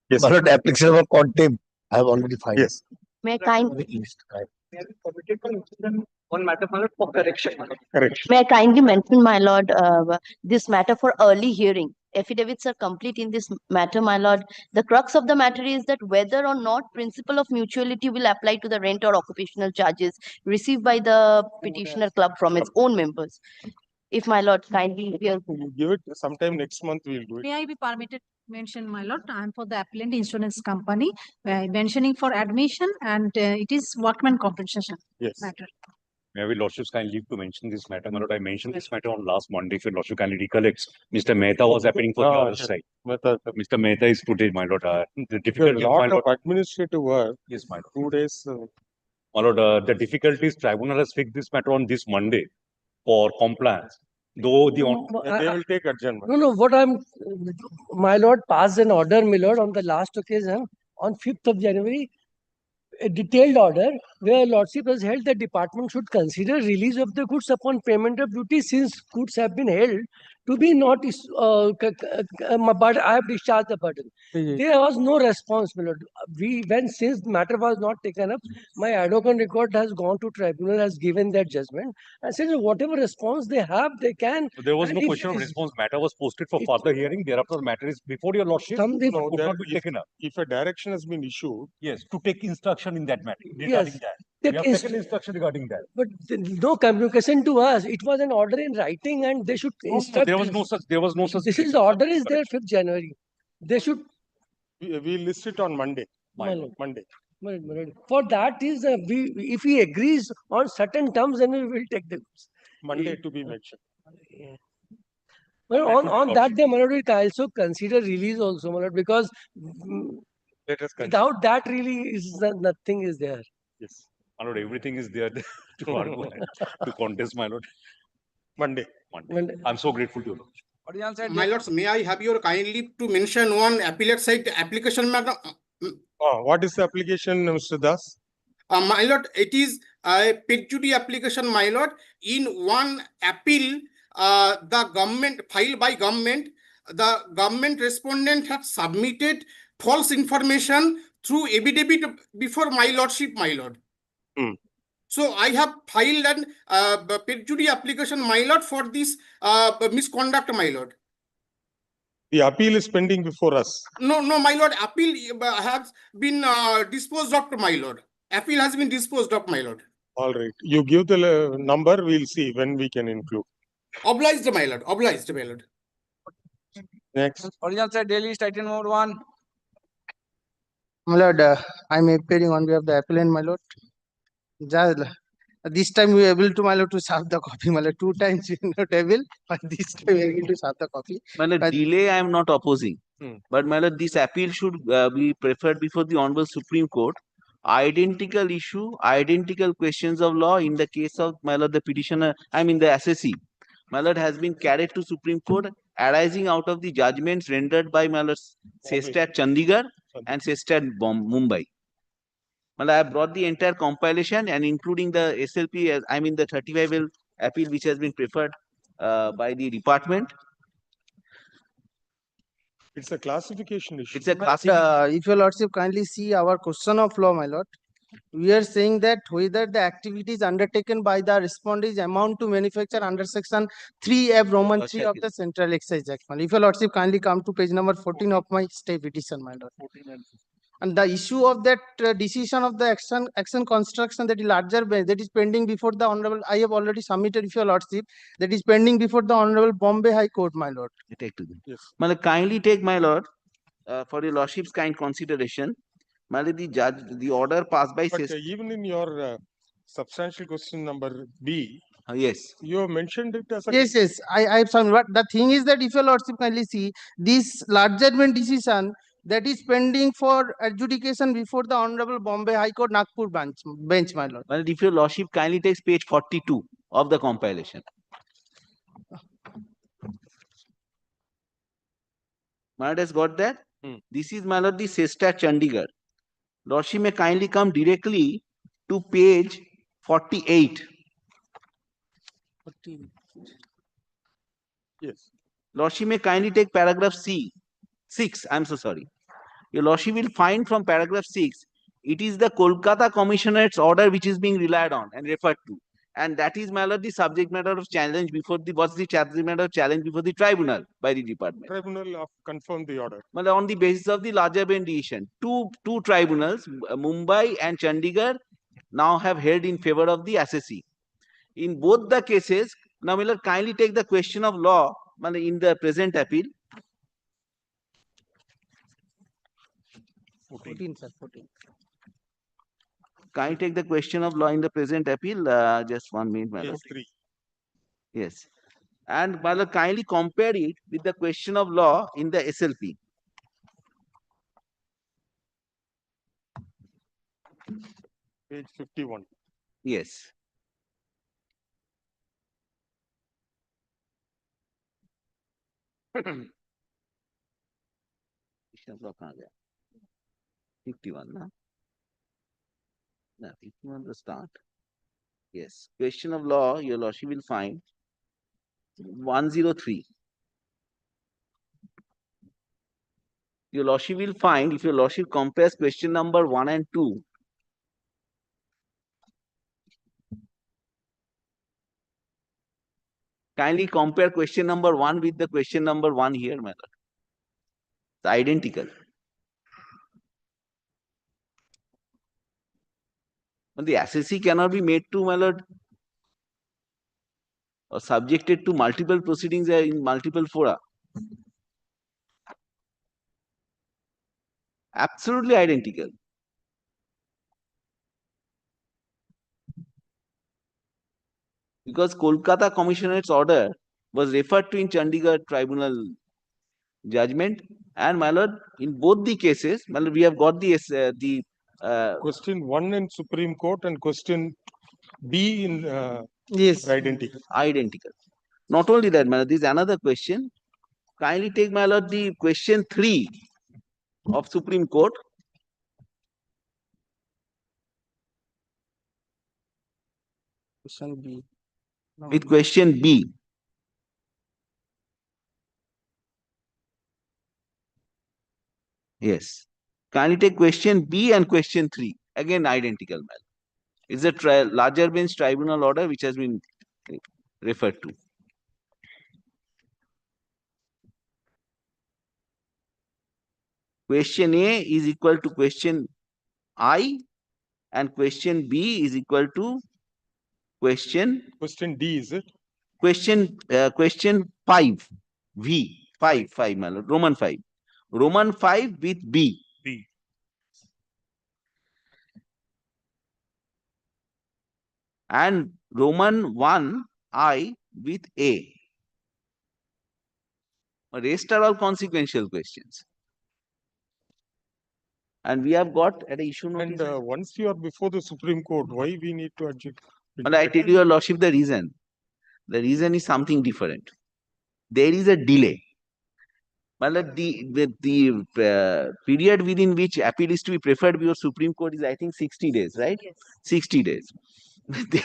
Yes. My lord, application for contempt, I have already filed. Yes. May I kindly May I kindly mention, my lord, this matter for early hearing. Affidavits are complete in this matter, my lord. The crux of the matter is that whether or not principle of mutuality will apply to the rent or occupational charges received by the petitioner club from its own members. If my lord kindly hear. Give it sometime next month. We'll do it. May I be permitted to mention, my lord? I am for the appellant insurance company, mentioning for admission, and it is workman compensation Yes. matter. May I lordships kindly leave to mention this matter? My lord, I mentioned this matter on last Monday. If your lordship kindly recollects, Mr. Mehta was appearing for the other side. Mr. Mehta is today, my lord. The difficulty, A lot my lord. of administrative work. Yes, my lord. 2 days. My lord, the difficulties tribunal has fixed this matter on this Monday for compliance. Though the They will take adjournment. No, what my lord passed an order, my lord, on the last occasion, on 5th of January, a detailed order where lordship has held the department should consider release of the goods upon payment of duty, since goods have been held to be not, but I have discharged the burden. There was no response, my lord. Since matter was not taken up, my advocate record has gone to tribunal, has given their judgment, and said whatever response they have, they can. there was and no if question of it is- response. Matter was posted for further hearing. Thereafter, the matter is before your lordship. Some they- No, could that not be taken up. If a direction has been issued, Yes, to take instruction in that matter regarding Yes. that. Take We have inst- taken instruction regarding that. But no communication to us. It was an order in writing, and they should No, instruct. there was no such. There was no such. This is the order is there 5th January. They should. we list it on Monday. My lord. Monday. My lord. For that is if he agrees on certain terms, then we will take the goods. Monday to be mentioned. Yeah. Well, on that day, my lord, we can also consider release also, my lord, because Let us continue. without that really nothing is there. Yes, my lord. Everything is there to argue and to contest, my lord. Monday. Monday. I'm so grateful to you. My lords, may I have your kind leave to mention one appellate side application matter? What is the application, Mr. Das? My lord, it is a pet duty application, my lord. In one appeal, the government filed by government, the government respondent had submitted false information through affidavit before my lordship, my lord. So I have filed an pet duty application, my lord, for this misconduct, my lord. The appeal is pending before us. No, my lord. Appeal has been disposed of, my lord. Appeal has been disposed of, my lord. All right. You give the number, we'll see when we can include. Obliged, my lord. Obliged, my lord. Next. Original side, Delhi, Titan Mode 1. My lord, I'm appearing on behalf of the appellant, my lord. This time we are able to, my lord, to serve the copy, my lord. 2 times we are not able, but this time we are able to serve the copy. My lord, delay I am not opposing. But my lord, this appeal should be preferred before the Honorable Supreme Court. Identical issue, identical questions of law in the case of, my lord, the petitioner, I mean the assessee. My lord, has been carried to Supreme Court arising out of the judgments rendered by, my lord, Sestat Chandigarh and Sestat Mumbai. Well, I have brought the entire compilation and including the SLP, I mean the 35L appeal which has been preferred by the department. It's a classification issue. It's a classification. If your lordship kindly see our question of law, my lord, we are saying that whether the activities undertaken by the respondents amount to manufacture under section 3F Roman 3 of the Central Excise Act. If your lordship kindly come to page number 14 of my stay petition, my lord. And the issue of that decision of the action construction that is larger bench that is pending before the Honorable, I have already submitted, if your lordship, that is pending before the Honorable Bombay High Court, my lord. Take to them. Yes. My lord, kindly take, my lord, for your lordship's kind consideration. My lord, the order passed by. But even in your substantial question number B, yes, you have mentioned it as a. Yes. I have some. But the thing is that if your lordship kindly see this larger bench decision that is pending for adjudication before the Honorable Bombay High Court Nagpur bench, my lord. Well, if your lordship kindly takes page 42 of the compilation. My lord has got that. This is, my lord, the Sestat Chandigarh. Lordship may kindly come directly to page 48. Yes. Lordship may kindly take paragraph 6. I'm so sorry. Your Lordship will find from paragraph 6, it is the Kolkata Commissioner's order which is being relied on and referred to. And that is, my lord, the subject matter of challenge before the, what's the subject matter of challenge before the tribunal by the department? Tribunal have confirmed the order. Well, on the basis of the larger bench decision, two tribunals, Mumbai and Chandigarh, now have held in favor of the assessee. In both the cases, now, my lord, kindly take the question of law in the present appeal. 14, sir, 14. Can I take the question of law in the present appeal? Just 1 minute, my lord. Case 3. Yes. And my lord, kindly compare it with the question of law in the SLP. Page 51. Yes. Question of law कहाँ गया? 51, ना? No, 51 the start. Yes. Question of law, your lordship will find 103. Your lordship will find, if your lordship compares question number 1 and 2, kindly compare question number 1 with the question number 1 here, my lord. It's identical. But the assessee cannot be made to, my lord, or subjected to multiple proceedings in multiple fora. Absolutely identical. Because Kolkata Commissioner's order was referred to in Chandigarh Tribunal judgment, and my lord, in both the cases, my lord, we have got the Question 1 in Supreme Court and question B in Yes. identical. Identical. Not only that, my lord, there is another question. Kindly take, my lord, the question 3 of Supreme Court. Question B. With question B. Yes. Kindly take question B and question 3. Again, identical, man. It's a larger bench tribunal order which has been referred to. Question A is equal to question I, and question B is equal to question D, is it? Question 5. V. 5, my lord. Roman 5. Roman 5 with B. And Roman 1 I with A. Rest are all consequential questions. And we have got at a issue notice. And once you are before the Supreme Court, why we need to adjudicate? But I tell you, your lordship, the reason. The reason is something different. There is a delay. Well, the period within which appeal is to be preferred before Supreme Court is, I think, 60 days, right? Yes. 60 days. they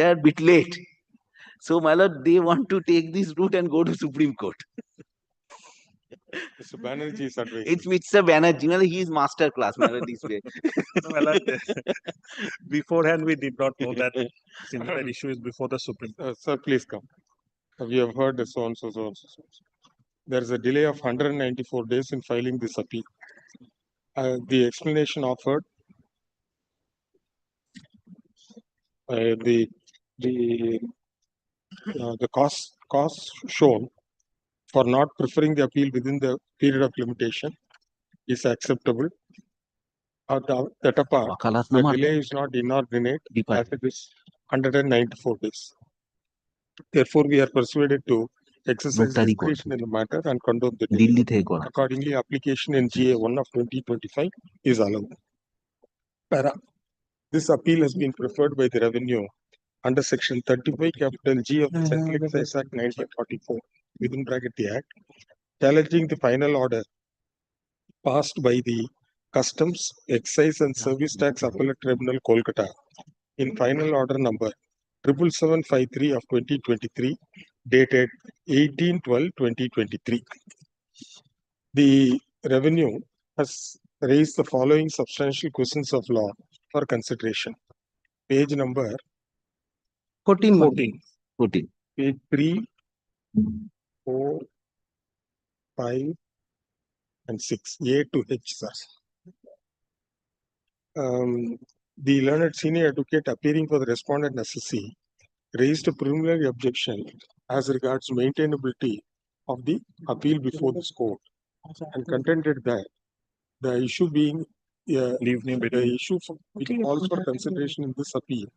are a bit late. So, my lord, they want to take this route and go to Supreme Court. Mr. Banerjee is advising. It's Mr. Banerjee. Well, he is master class, my lord, this way. Beforehand, we did not know that similar issue is before the Supreme Court. Sir, please come. We have heard so and so, so and so. There is a delay of 194 days in filing this appeal. The explanation offered, the cost shown for not preferring the appeal within the period of limitation is acceptable. That apart, the delay is not inordinate as it is 194 days. Therefore, we are persuaded to exercise discretion in the matter and condone the delay. Accordingly, application in GA1 of 2025 is allowed. This appeal has been preferred by the Revenue under Section 35 capital G of the Central Excise Act 1944 within bracket the Act, challenging the final order passed by the Customs, Excise and Service Tax Appellate Tribunal, Kolkata, in final order number 77753 of 2023, dated 18/12/2023. The revenue has raised the following substantial questions of law for consideration. Page number 14. 14. page 3, 4, 5, and 6, A to H, sir. The learned senior advocate appearing for the respondent assessee raised a preliminary objection as regards maintainability of the appeal before this court and contended that the issue being the issue which calls for consideration in this appeal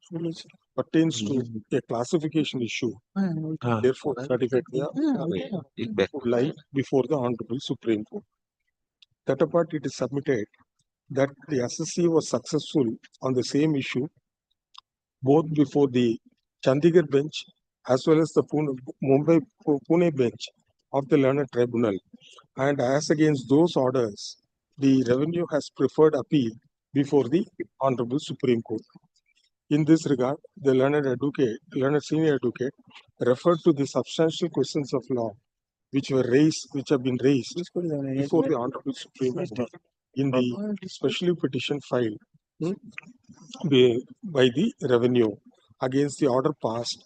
pertains to a classification issue. Therefore, certificate would lie before the Honorable Supreme Court. That apart, it is submitted that the assessee was successful on the same issue both before the Chandigarh bench as well as the Pune bench of the learned tribunal, and as against those orders, the revenue has preferred appeal before the Honorable Supreme Court. In this regard, the learned senior advocate, referred to the substantial questions of law which have been raised before the Honorable Supreme Court in the special petition filed by the revenue against the order passed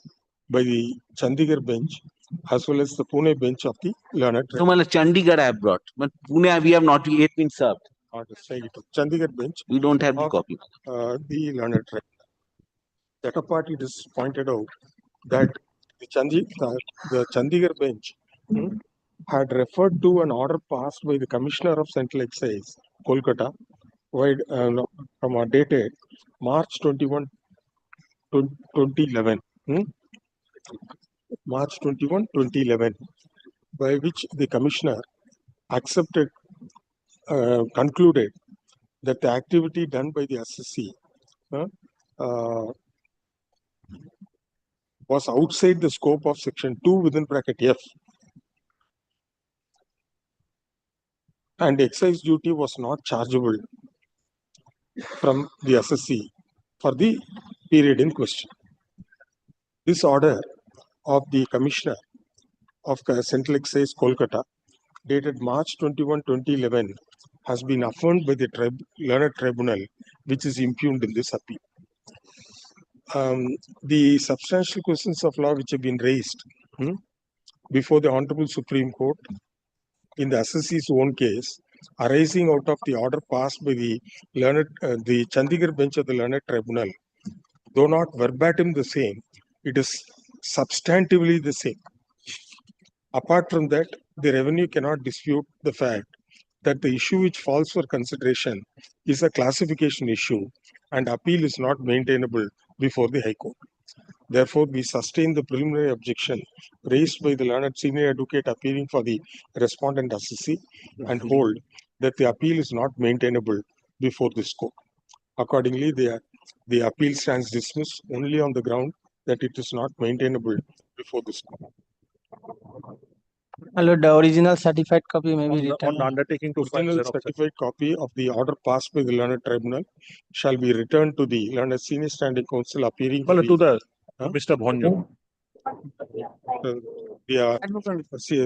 by the Chandigarh bench as well as the Pune bench of the learned So, Chandigarh I have brought, but Pune we have not yet been served. Chandigarh bench. We don't have the copy. The learned tribunal. That apart, it is pointed out that the Chandigarh bench had referred to an order passed by the Commissioner of Central Excise, Calcutta, dated March 21, 2011. March 21, 2011, by which the Commissioner concluded that the activity done by the assessee was outside the scope of section 2 within bracket F, and excise duty was not chargeable from the assessee for the period in question. This order of the Commissioner of Central Excise, Calcutta, dated March 21, 2011, has been affirmed by the learned tribunal, which is impugned in this appeal. The substantial questions of law which have been raised before the Honorable Supreme Court in the assessee's own case, arising out of the order passed by the Chandigarh bench of the learned tribunal, though not verbatim the same, it is substantively the same. Apart from that, the revenue cannot dispute the fact that the issue which falls for consideration is a classification issue and appeal is not maintainable before the High Court. Therefore, we sustain the preliminary objection raised by the learned senior advocate appearing for the respondent assessee and hold that the appeal is not maintainable before this court. Accordingly, the appeal stands dismissed only on the ground that it is not maintainable before this court. Hello, the original certified copy may be returned. On undertaking to file Original certified copy of the order passed by the learned tribunal shall be returned to the learned senior standing counsel appearing for to Mr. Bhonjo.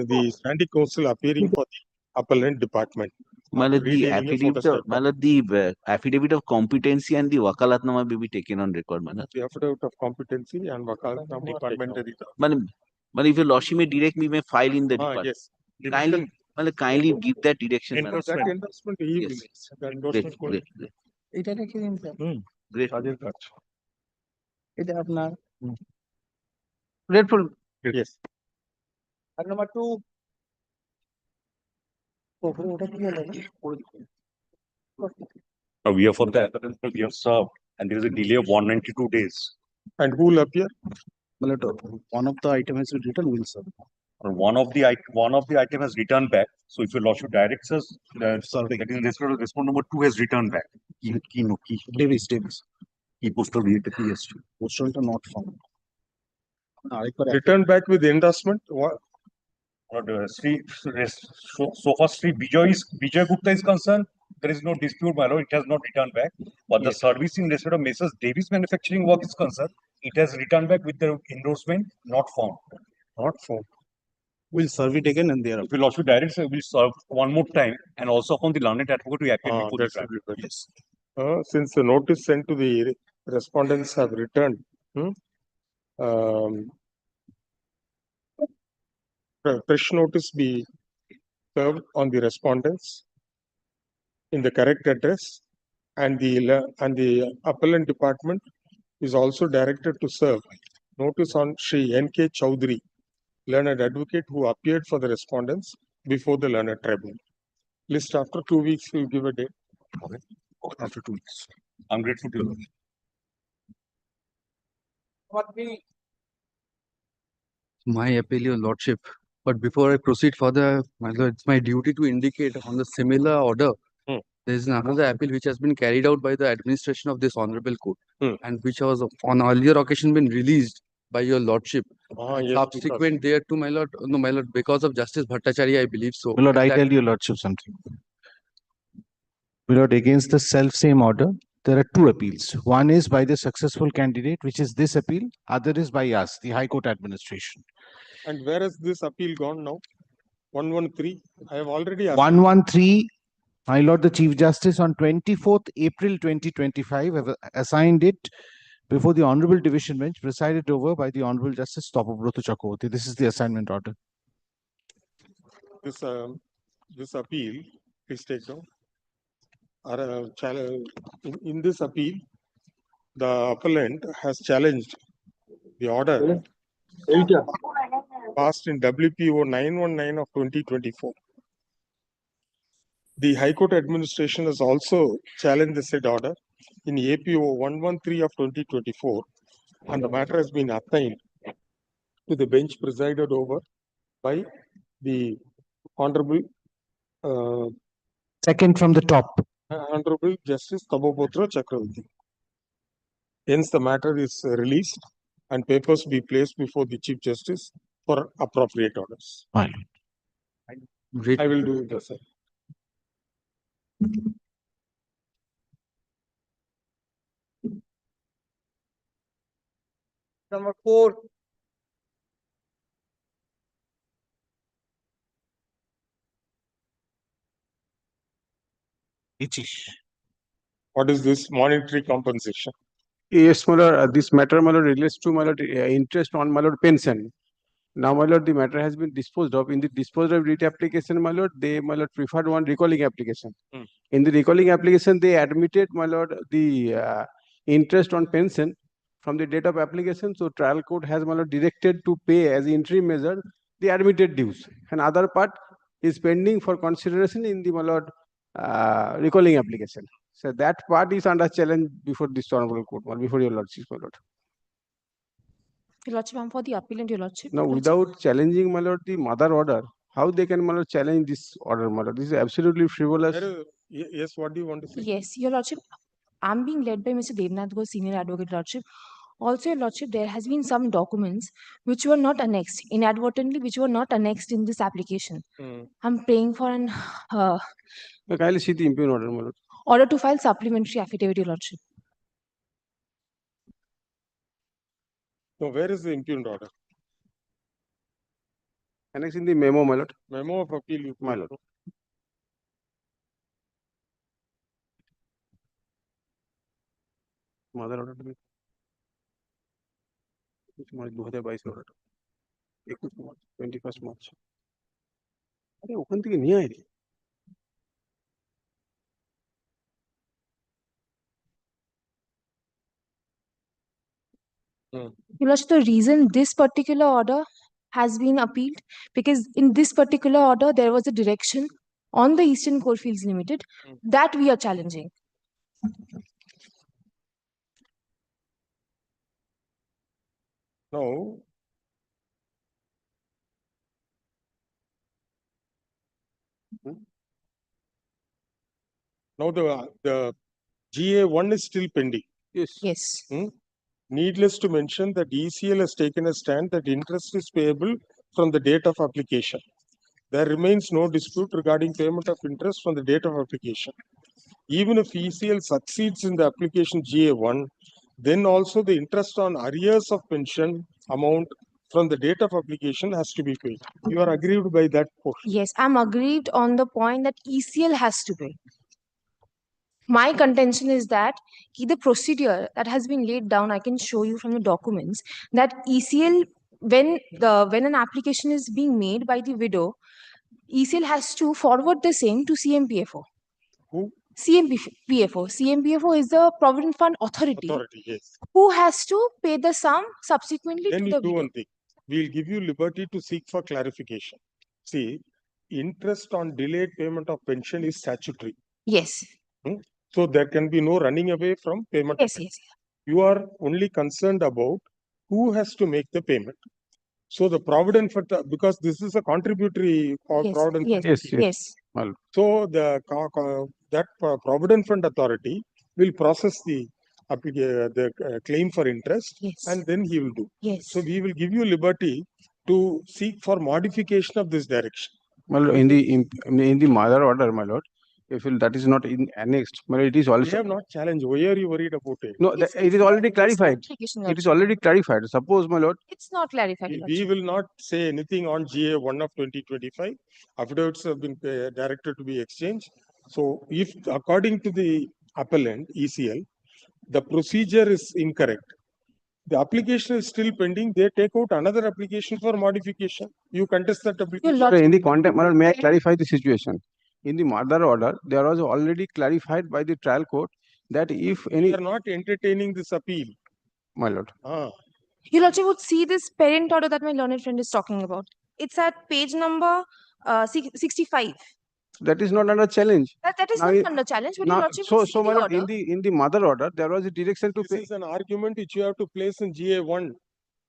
the standing counsel appearing for the appellant department. The affidavit of competency and the wakalatnama will be taken on record. The affidavit of competency and wakalatnama department. But if your lordship may direct me, may file in the department. Yes. Kindly give that direction. That endorsement he will. The endorsement Great. এটা রেখে দিন sir Great. এটা আপনার grateful. Yes. And number 2. We are for the evidence that we have served, and there is a delay of 192 days. And who will appear? One of the items is written will serve. And one of the item has returned back. So if your lordship directs us, that is respond number 2 has returned back. Davis. Key postal related to yes. Postal not found. Return back with endorsement. What? So far Sri Vijay Gupta is concerned, there is no dispute, my lord, it has not returned back. But the service in respect of Messrs. Davis Manufacturing Work is concerned, it has returned back with the endorsement not found. Not found. We'll serve it again and there. If your lordship directs, we'll serve one more time and also upon the learned advocate to appeal before the That trial. should be better. Since the notice sent to the respondents have returned, a fresh notice be served on the respondents in the correct address, and the appellant department is also directed to serve notice on Shri N.K. Chowdhury, learned advocate who appeared for the respondents before the learned tribunal. List after 2 weeks, we give a date. After 2 weeks. I'm grateful to you. My appeal, your lordship. But before I proceed further, my lord, it's my duty to indicate on the similar order. There is another appeal which has been carried out by the administration of this honorable court, and which was on earlier occasion been released by your lordship. Yes, Subsequent thereto, my lord, no, my lord, because of Justice Bhattacharya, I believe so. My lord, At I that- tell your lordship something. My lord, against the self-same order, there are two appeals. One is by the successful candidate, which is this appeal. Other is by us, the High Court administration. And where has this appeal gone now? 113. I have already asked. 113, my lord, the Chief Justice on 24th April 2025 have assigned it before the Honorable Division Bench presided over by the Honorable Justice Tapabrata Chakraborty. This is the assignment order. This appeal, please take down. In this appeal, the appellant has challenged the order passed in WPO 919 of 2024. The High Court administration has also challenged the said order in APO 113 of 2024, and the matter has been assigned to the bench presided over by the Honorable Second from the top. Honorable Justice Tapabrata Chakraborty. Hence, the matter is released and papers be placed before the Chief Justice for appropriate orders. Fine. I will do the same. Number 4. What is this monetary compensation? Yes, my lord, this matter, my lord, relates to, my lord, interest on, my lord, pension. Now, my lord, the matter has been disposed of. In the disposed of writ application, my lord, they, my lord, preferred one recalling application. In the recalling application, they admitted, my lord, the interest on pension from the date of application. So, trial court has, my lord, directed to pay as interim measure the admitted dues. And other part is pending for consideration in the, my lord, recalling application. So, that part is under challenge before this honorable court, or before your lordship, my lord. Your lordship, I'm for the appellant, your lordship. Now, Lordship. without challenging, my lord, the mother order, how they can, my lord, challenge this order, my lord? This is absolutely frivolous. Yes, what do you want to say? Yes, your lordship, I'm being led by Mr. Devnath Ghosh, senior advocate, lordship. Also, your lordship, there has been some documents which were not annexed, inadvertently, which were not annexed in this application. I'm praying for an Kindly see the impugned order, my lord. order to file supplementary affidavit, your lordship. No, where is the impugned order? Annex in the memo, my lord. Memo of appeal, my lord. Mother order to be 2022 order. 21 March, 21st March. আরে ওখান থেকে নিয়ে আয় রে। Your lordship, the reason this particular order has been appealed, because in this particular order, there was a direction on the Eastern Coalfields Limited that we are challenging. No. Now the GA1 is still pending. Yes. Yes. Needless to mention that ECL has taken a stand that interest is payable from the date of application. There remains no dispute regarding payment of interest from the date of application. Even if ECL succeeds in the application GA1, then also the interest on arrears of pension amount from the date of application has to be paid. You are aggrieved by that portion. Yes, I'm aggrieved on the point that ECL has to pay. My contention is that the procedure that has been laid down, I can show you from the documents that ECL, when an application is being made by the widow, ECL has to forward the same to CMPFO. Who? CMPFO. CMPFO is the Provident Fund Authority, Yes. who has to pay the sum subsequently Then to you the do widow. one thing. We'll give you liberty to seek for clarification. See, interest on delayed payment of pension is statutory. Yes. So there can be no running away from payment. Yes, yes. You are only concerned about who has to make the payment. So the Provident Fund, because this is a contributory Yes, Provident yes, Fund. yes. Well, So the Provident Fund Authority will process the claim for interest, Yes. and then he will do. Yes. So we will give you liberty to seek for modification of this direction. well, in the mother order, my lord, if that is not in annexed, well, it is We also have not challenged. Why are you worried about it? no. It is already clarified. It is already clarified. Suppose, my lord, It's not clarified. We will not say anything on GA 1 of 2025. Affidavits have been directed to be exchanged. So if according to the appellant ECL, the procedure is incorrect, the application is still pending, they take out another application for modification. You contest that application. in the content, my lord, may I clarify the situation? In the mother order, there was already clarified by the trial court that if any. We are not entertaining this appeal. My lord. You also would see this parent order that my learned friend is talking about. It's at page number 65. That is not under challenge. That is Now, not under challenge, but now, your lordship would see so my the lord, order. in the mother order, there was a direction to This pay. is an argument which you have to place in GA 1.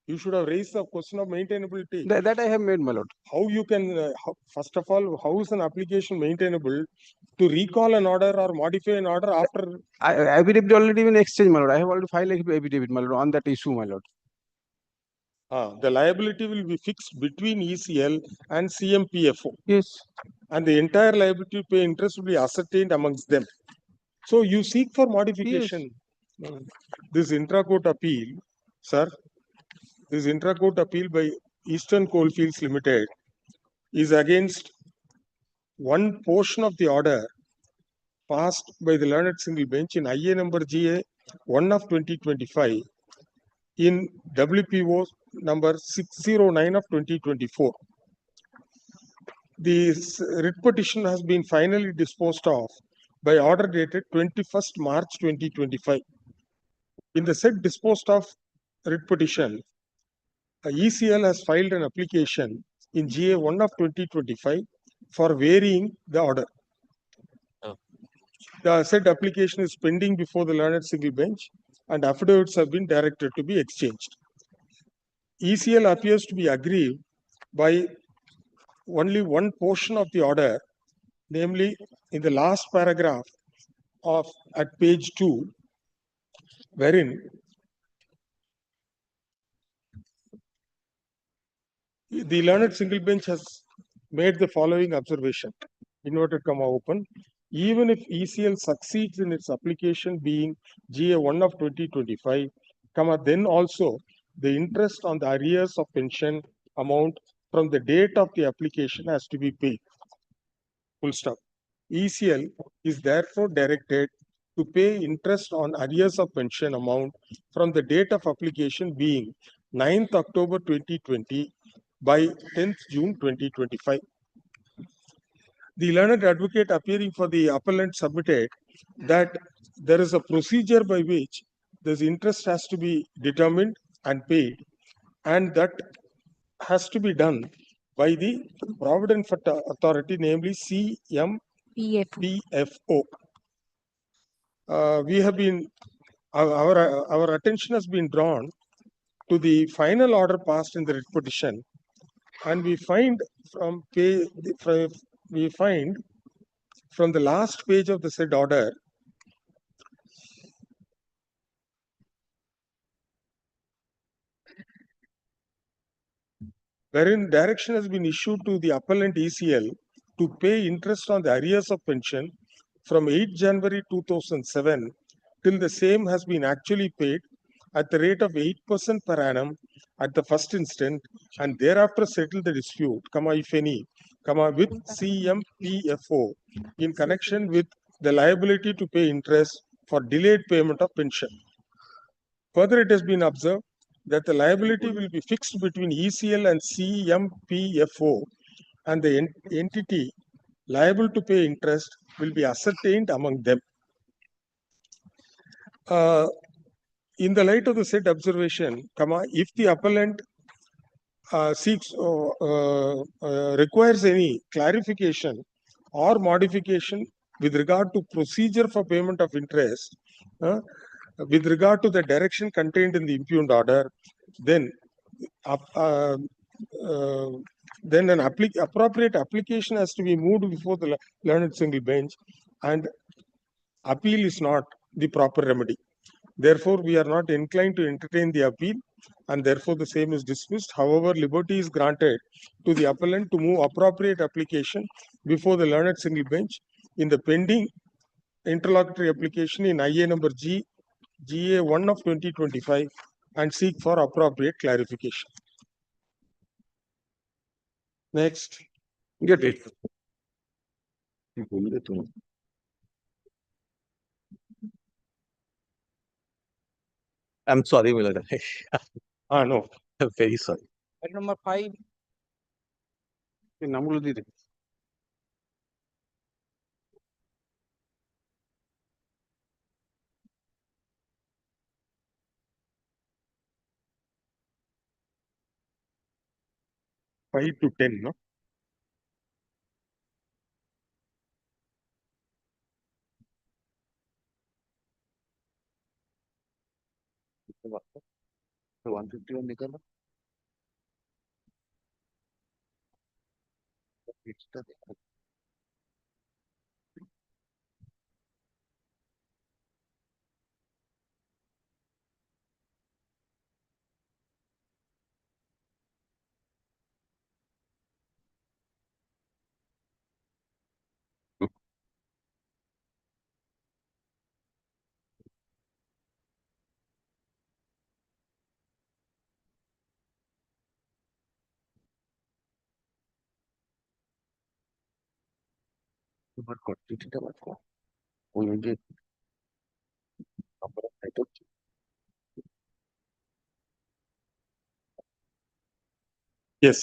You should have raised the question of maintainability. That I have made, my lord. How you can, first of all, how is an application maintainable to recall an order or modify an order after? Affidavit already been exchanged, my lord. I have already filed affidavit, my lord, on that issue, my lord. The liability will be fixed between ECL and CMPFO. Yes. And the entire liability to pay interest will be ascertained amongst them. So you seek for modification. Yes. This intra-court appeal, sir, this intra-court appeal by Eastern Coalfields Limited is against one portion of the order passed by the learned single bench in IA number GA 1 of 2025 in WPO number 609 of 2024. The writ petition has been finally disposed of by order dated 21st March 2025. In the said disposed of writ petition, ECL has filed an application in GA 1 of 2025 for varying the order. The said application is pending before the learned single bench and affidavits have been directed to be exchanged. ECL appears to be aggrieved by only one portion of the order, namely in the last paragraph of at page 2, wherein the learned single bench has made the following observation, inverted comma open, even if ECL succeeds in its application being GA 1 of 2025, comma, then also the interest on the arrears of pension amount from the date of the application has to be paid. Full stop. ECL is therefore directed to pay interest on arrears of pension amount from the date of application being 9th October 2020 by 10th June 2025. The learned advocate appearing for the appellant submitted that there is a procedure by which this interest has to be determined and paid, and that has to be done by the Provident Fund Authority, namely CMPFO. We have been, our attention has been drawn to the final order passed in the writ petition, and we find from the last page of the said order wherein direction has been issued to the appellant ECL to pay interest on the arrears of pension from 8 January 2007 till the same has been actually paid at the rate of 8% per annum at the first instant and thereafter settle the dispute, if any, with CMPFO in connection with the liability to pay interest for delayed payment of pension. Further, it has been observed that the liability will be fixed between ECL and CMPFO, and the entity liable to pay interest will be ascertained among them. In the light of the said observation, if the appellant requires any clarification or modification with regard to procedure for payment of interest, with regard to the direction contained in the impugned order, then an appropriate application has to be moved before the learned single bench, and appeal is not the proper remedy. Therefore, we are not inclined to entertain the appeal, and therefore the same is dismissed. However, liberty is granted to the appellant to move appropriate application before the learned single bench in the pending interlocutory application in IA number GA1 of 2025 and seek for appropriate clarification. Next. Get it. I'm sorry, my lord. No. I'm very sorry. Item number 5. নামগুলো দিয়ে দে। Five to 10, no? तो 151 निकालो। Extra देखो। তোমার কোয়ান্টিটিটা বার কর। ওই যে number of items. Yes.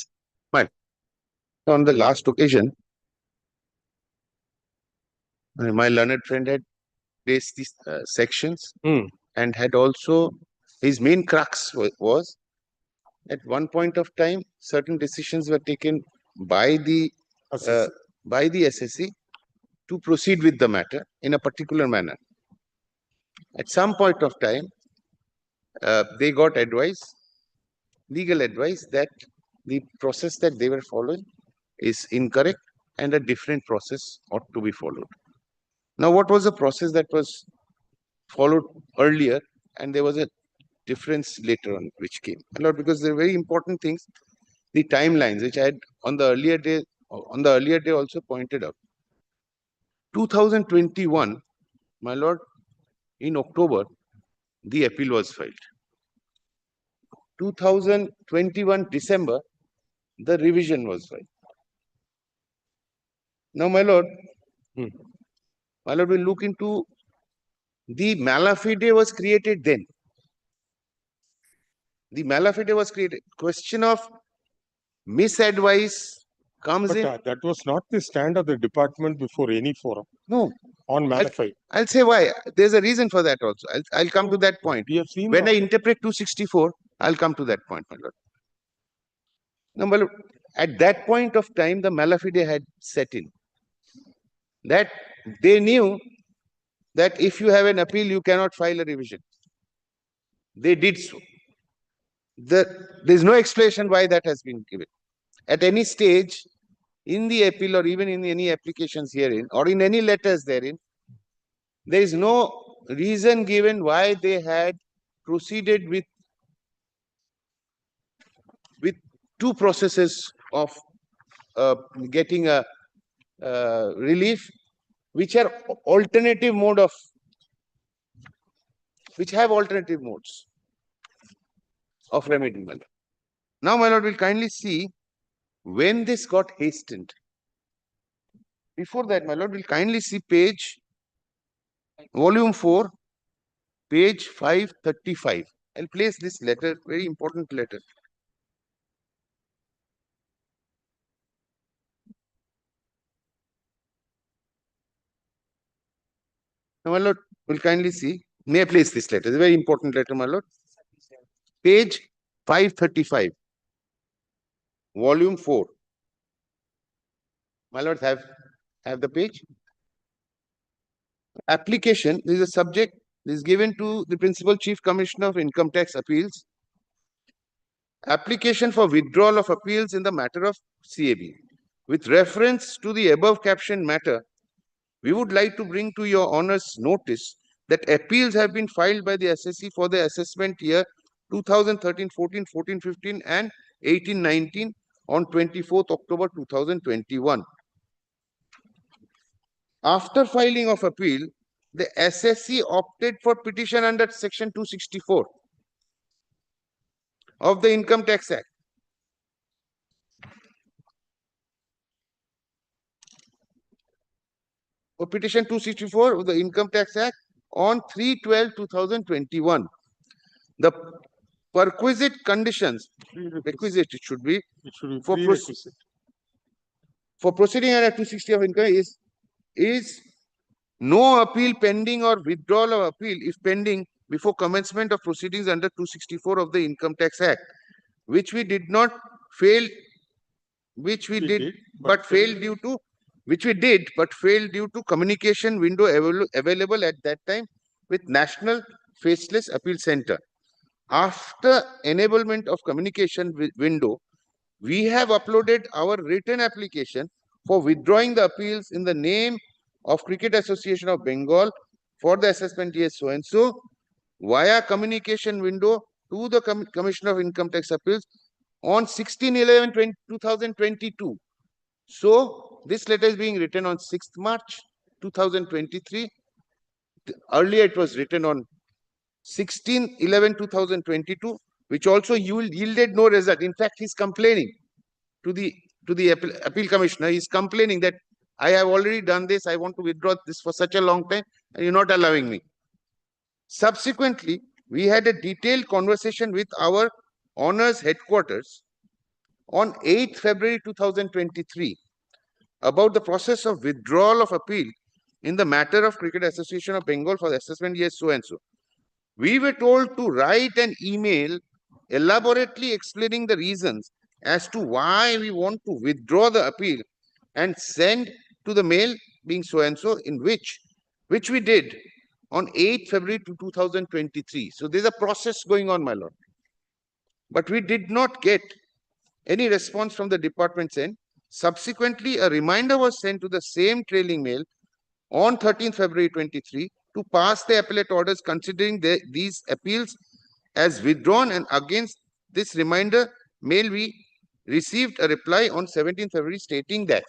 Fine. On the last occasion, my learned friend had placed these sections and had also, his main crux was at one point of time, certain decisions were taken by the SSC to proceed with the matter in a particular manner. At some point of time, they got advice, legal advice, that the process that they were following is incorrect and a different process ought to be followed. Now, what was the process that was followed earlier, and there was a difference later on which came? Because there are very important things, the timelines, which I had on the earlier day also pointed out. 2021, my lord, in October, the appeal was filed. 2021 December, the revision was filed. Now, my lord, will look into the mala fide was created then. The mala fide was created. Question of misadvice comes in. That was not the stand of the department before any forum. No. On mala fide. I'll say why. There's a reason for that also. I'll come to that point. We have seen when I interpret 264, I'll come to that point, my lord. Now, my lord, at that point of time, the mala fide had set in. That they knew that if you have an appeal, you cannot file a revision. They did so. There's no explanation why that has been given. At any stage in the appeal or even in any applications herein or in any letters therein, there is no reason given why they had proceeded with two processes of getting a relief, which are alternative mode of, which have alternative modes. of remedy, my lord. Now, my lord, will kindly see when this got hastened. Before that, my lord, will kindly see page volume 4, page 535. I'll place this letter, very important letter. Now, my lord, will kindly see. May I place this letter? It's a very important letter, my lord. Page 535, volume 4. My lord, have the page. Application, this is a subject, this is given to the Principal Chief Commissioner of Income Tax Appeals. Application for withdrawal of appeals in the matter of CAB. With reference to the above captioned matter, we would like to bring to your honor's notice that appeals have been filed by the SSC for the assessment year 2013-14, 14-15 and 18-19 on 24th October 2021. After filing of appeal, the SSC opted for petition under section 264 of the Income Tax Act. For petition 264 of the Income Tax Act on 3/12/2021. The perquisite conditions, requisite it should be, for proceeding under 260 of income is no appeal pending or withdrawal of appeal if pending before commencement of proceedings under 264 of the Income Tax Act, which we did not fail, which we did but failed due to, which we did but failed due to communication window available at that time with National Faceless Appeal Center. After enablement of communication window, we have uploaded our written application for withdrawing the appeals in the name of Cricket Association of Bengal for the assessment year so-and-so via communication window to the Commissioner of Income Tax Appeals on 16/11/2022. So, this letter is being written on 6th March 2023. Earlier, it was written on 16/11/2022, which also yielded no result. In fact, he's complaining to the appeal commissioner. He's complaining that I have already done this. I want to withdraw this for such a long time, and you're not allowing me. Subsequently, we had a detailed conversation with our honors headquarters on 8th February 2023 about the process of withdrawal of appeal in the matter of Cricket Association of Bengal for the assessment year so-and-so. We were told to write an email elaborately explaining the reasons as to why we want to withdraw the appeal and send to the mail being so-and-so, in which we did on 8th February 2023. So there's a process going on, my lord. But we did not get any response from the department's end. Subsequently, a reminder was sent to the same trailing mail on 13th February 23 to pass the appellate orders considering these appeals as withdrawn, and against this reminder mail we received a reply on 17th February stating that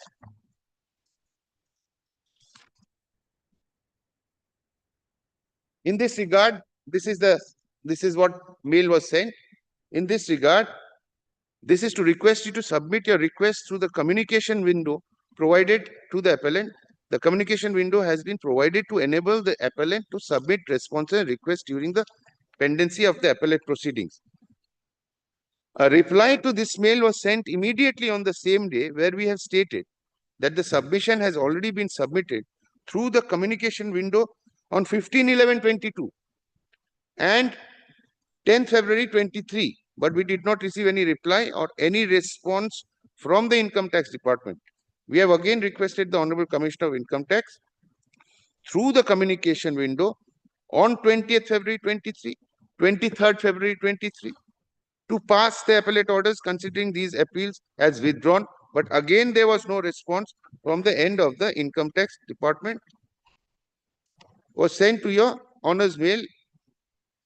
in this regard, this is what mail was sent. In this regard, this is to request you to submit your request through the communication window provided to the appellant. The communication window has been provided to enable the appellant to submit response and request during the pendency of the appellate proceedings. A reply to this mail was sent immediately on the same day, where we have stated that the submission has already been submitted through the communication window on 15/11/22 and 10th February 23, but we did not receive any reply or any response from the Income Tax Department. We have again requested the Honorable Commissioner of Income Tax through the communication window on 20th February 23, 23rd February 23 to pass the appellate orders considering these appeals as withdrawn, but again there was no response from the end of the Income Tax Department. Was sent to your honor's mail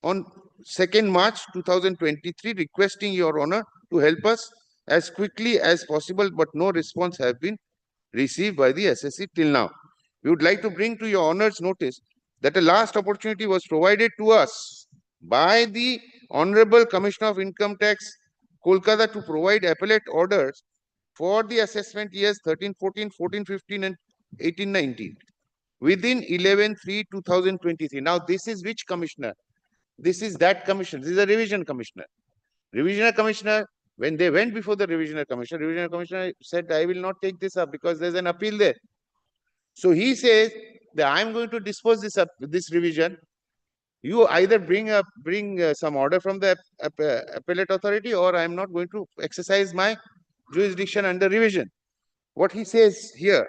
on 2nd March 2023 requesting your honor to help us as quickly as possible, but no response have been received by the SSC till now. We would like to bring to your honor's notice that a last opportunity was provided to us by the Honorable Commissioner of Income Tax, Kolkata, to provide appellate orders for the assessment years 13-14, 14-15 and 18-19 within 11/3/2023. Now, this is which commissioner? This is that commissioner. This is a revision commissioner. Revisioner commissioner, when they went before the revisioner commissioner said, I will not take this up because there's an appeal there. So he says that I'm going to dispose this revision. You either bring some order from the appellate authority, or I'm not going to exercise my jurisdiction under revision. What he says here,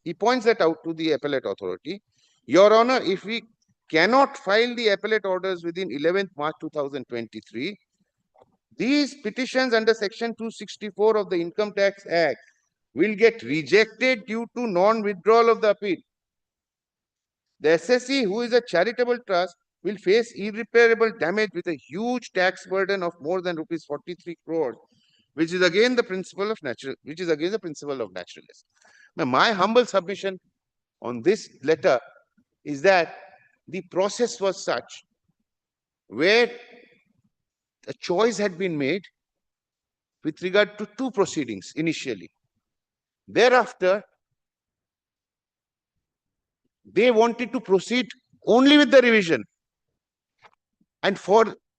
he points that out to the appellate authority. Your Honor, if we cannot file the appellate orders within 11th March 2023, these petitions under Section 264 of the Income Tax Act will get rejected due to non-withdrawal of the appeal. The assessee, who is a charitable trust, will face irreparable damage with a huge tax burden of more than rupees 43 crores, which is again the principle of naturalness. Now, my humble submission on this letter is that the process was such where a choice had been made with regard to two proceedings initially. Thereafter, they wanted to proceed only with the revision. And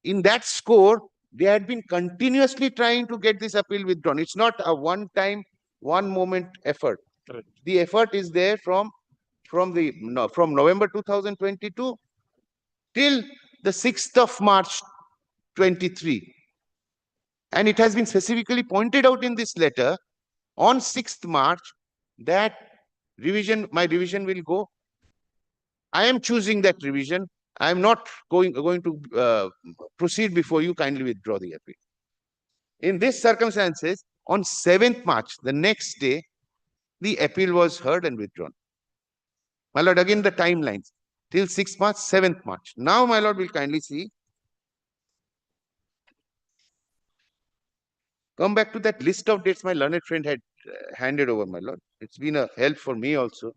in that score, they had been continuously trying to get this appeal withdrawn. It's not a one-time, one-moment effort. Correct. The effort is there from November 2022 till the 6th of March 23. And it has been specifically pointed out in this letter on 6th March that my revision will go. I am choosing that revision. I am not going to proceed before you. Kindly withdraw the appeal. In these circumstances, on 7th March, the next day, the appeal was heard and withdrawn. My Lord, again the timelines. Till 6th March, 7th March. Now, my Lord, will kindly see. Come back to that list of dates my learned friend had handed over, my Lord. It's been a help for me also.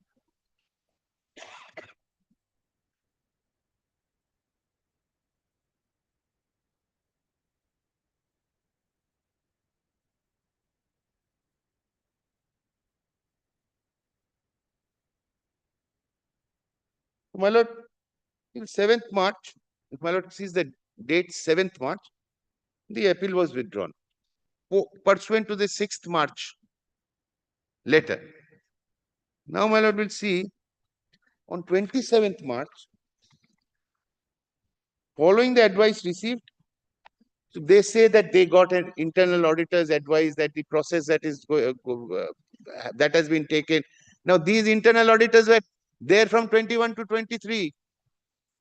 My Lord, till 7th March, if my Lord sees the date 7th March, the appeal was withdrawn. Pursuant to the 6th March letter. Now, my Lord will see on 27th March, following the advice received, so they say that they got an internal auditor's advice that the process that has been taken. Now, these internal auditors were there from 21 to 23.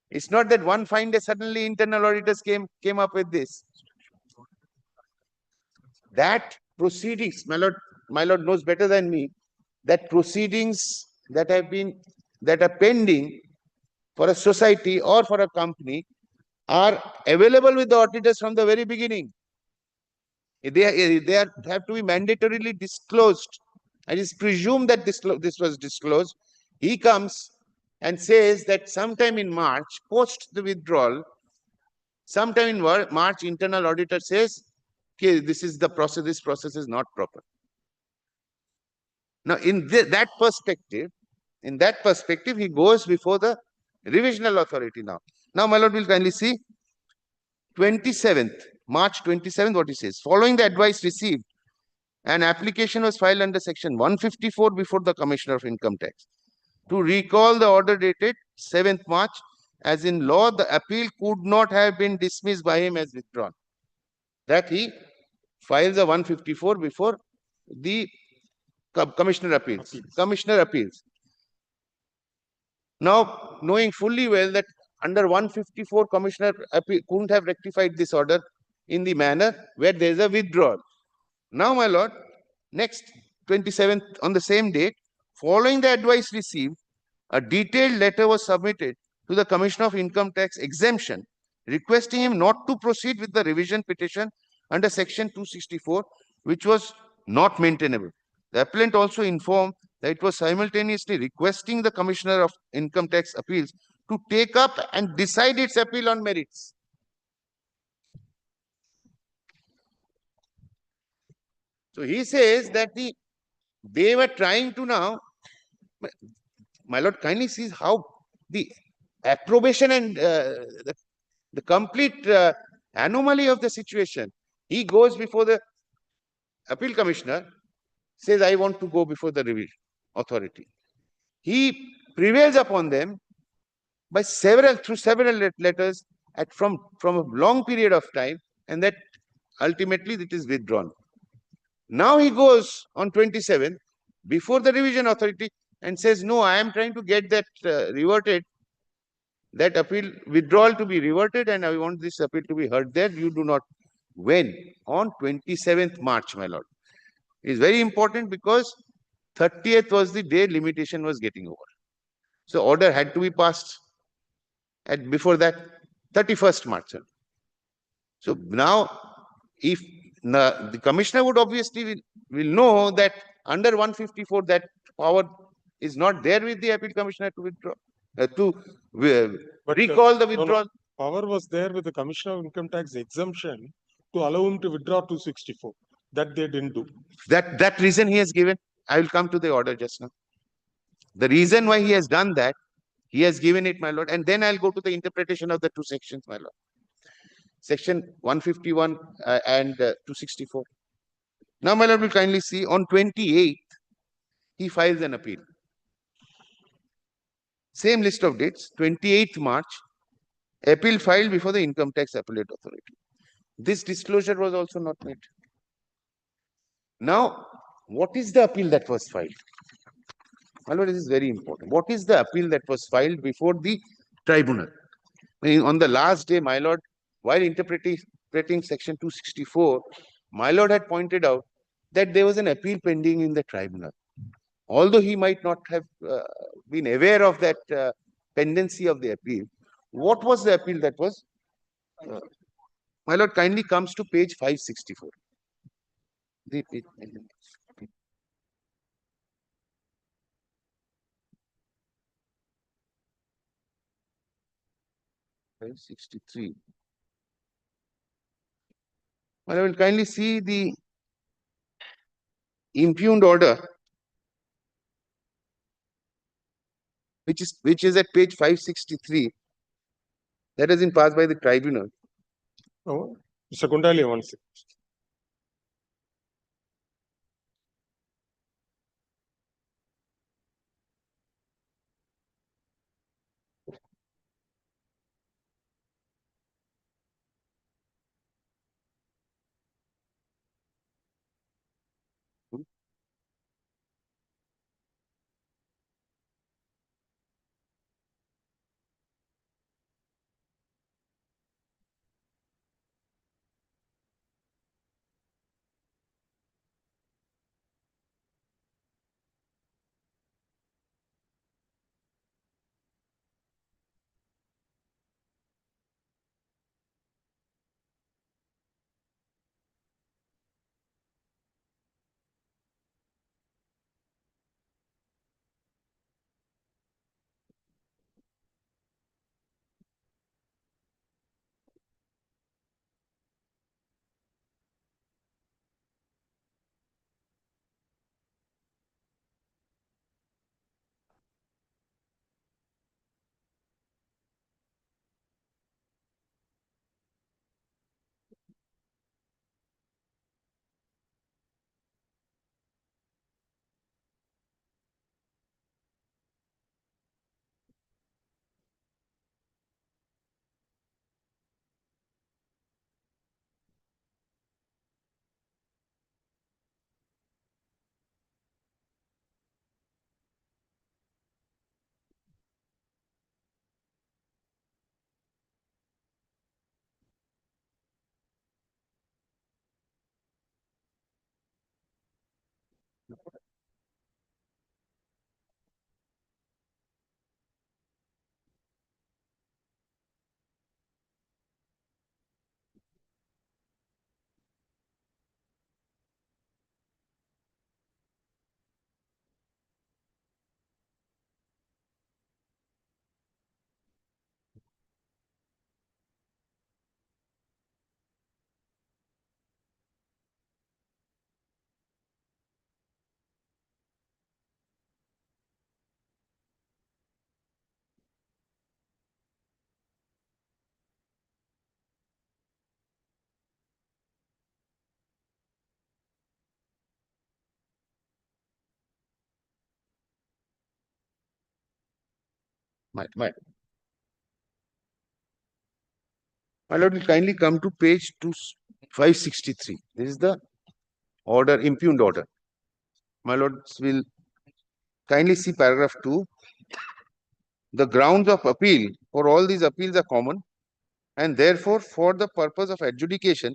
It's not that one fine day suddenly internal auditors came up with this. That proceedings, my Lord knows better than me, that proceedings that are pending for a society or for a company are available with the auditors from the very beginning. They have to be mandatorily disclosed. It is presumed that this was disclosed. He comes and says that sometime in March, post the withdrawal, sometime in March, internal auditor says, okay, this is the process, this process is not proper. Now, in that perspective, he goes before the revisional authority now. Now, my Lord will kindly see 27th, March 27th, what he says. Following the advice received, an application was filed under Section 154 before the Commissioner of Income Tax to recall the order dated 7th March, as in law, the appeal could not have been dismissed by him as withdrawn. That he files a 154 before the Commissioner appeals. Commissioner appeals. Now, knowing fully well that under 154, Commissioner couldn't have rectified this order in the manner where there is a withdrawal. Now, my Lord, next 27th, on the same date, following the advice received, a detailed letter was submitted to the Commissioner of Income Tax exemption, requesting him not to proceed with the revision petition under Section 264, which was not maintainable. The appellant also informed that it was simultaneously requesting the Commissioner of Income Tax Appeals to take up and decide its appeal on merits. So he says that they were trying to now, my lord kindly sees how the approbation and the complete anomaly of the situation. He goes before the appeal commissioner, says, I want to go before the revision authority. He prevails upon them by through several letters from a long period of time, and that ultimately it is withdrawn. Now he goes on 27th before the revision authority and says, no, I am trying to get that reverted, that appeal withdrawal to be reverted, and I want this appeal to be heard there. You do not. When? On 27th March, my lord. It is very important because 30th was the day limitation was getting over. So order had to be passed before that 31st March. So now, if the commissioner would obviously will know that under 154 that power is not there with the appeal commissioner to withdraw, recall the withdrawal. Power was there with the Commissioner of Income Tax exemption to allow him to withdraw 264. That they didn't do. That reason he has given. I will come to the order just now. The reason why he has done that, he has given it, my lord, and then I'll go to the interpretation of the two sections, my lord. Section 151 and 264. Now, my lord will kindly see on 28th, he files an appeal. Same list of dates, 28th March, appeal filed before the Income Tax Appellate Authority. This disclosure was also not made. Now, what is the appeal that was filed? My lord, this is very important. What is the appeal that was filed before the tribunal? On the last day, my lord, while interpreting section 264, my lord had pointed out that there was an appeal pending in the tribunal. Although he might not have been aware of that pendency of the appeal, what was the appeal that was? My lord kindly comes to page 564. The page. 563. I will kindly see the impugned order, which is at page 563. That has been passed by the tribunal. Oh, Mr. Kundali, one second. My lord will kindly come to page 563. This is the order, impugned order. My lords will kindly see paragraph 2. The grounds of appeal for all these appeals are common, and therefore, for the purpose of adjudication,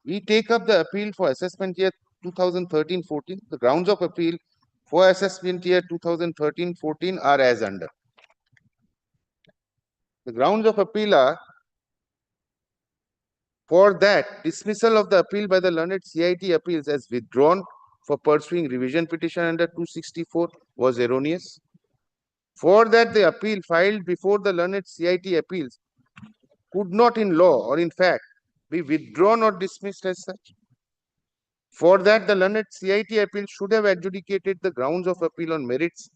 we take up the appeal for assessment year 2013-14. The grounds of appeal for assessment year 2013-14 are as under. The grounds of appeal are: for that, dismissal of the appeal by the learned CIT appeals as withdrawn for pursuing revision petition under 264 was erroneous. For that, the appeal filed before the learned CIT appeals could not in law or in fact be withdrawn or dismissed as such. For that, the learned CIT appeal should have adjudicated the grounds of appeal on merits.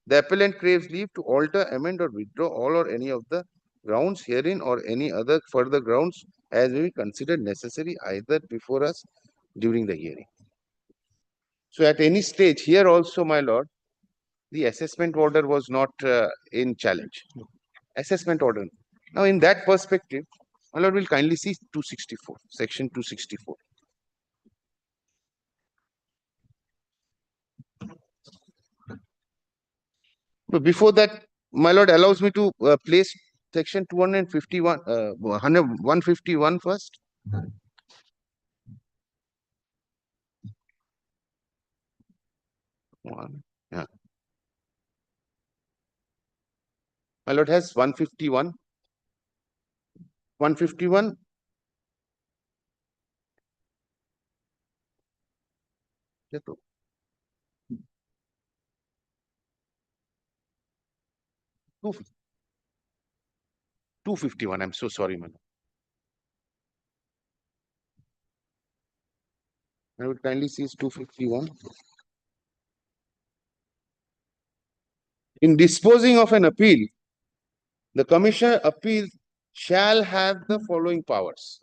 The appellant craves leave to alter, amend, or withdraw all or any of the grounds herein or any other further grounds as may be considered necessary either before us during the hearing. So at any stage, here also, my lord, the assessment order was not in challenge. Assessment order. Now, in that perspective, my lord will kindly see 264, section 264. But before that, my lord allows me to place section 251, 151 first. Yeah. My lord has 151. 151. Yeah, 251. I'm so sorry, my lord. I would kindly see 251. In disposing of an appeal, the Commissioner appeal shall have the following powers.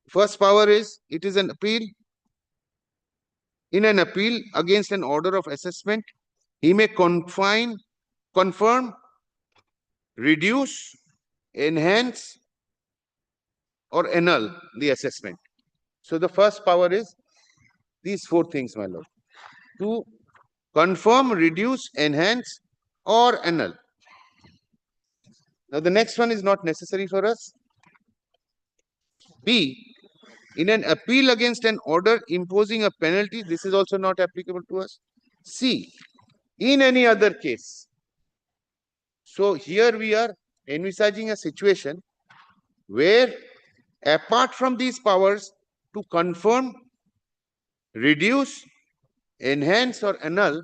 First power is, it is an appeal. In an appeal against an order of assessment, he may confirm, reduce, enhance, or annul the assessment. So the first power is these four things, my lord: to confirm, reduce, enhance, or annul. Now the next one is not necessary for us. B, in an appeal against an order imposing a penalty, this is also not applicable to us. C, in any other case. So here we are envisaging a situation where, apart from these powers to confirm, reduce, enhance, or annul,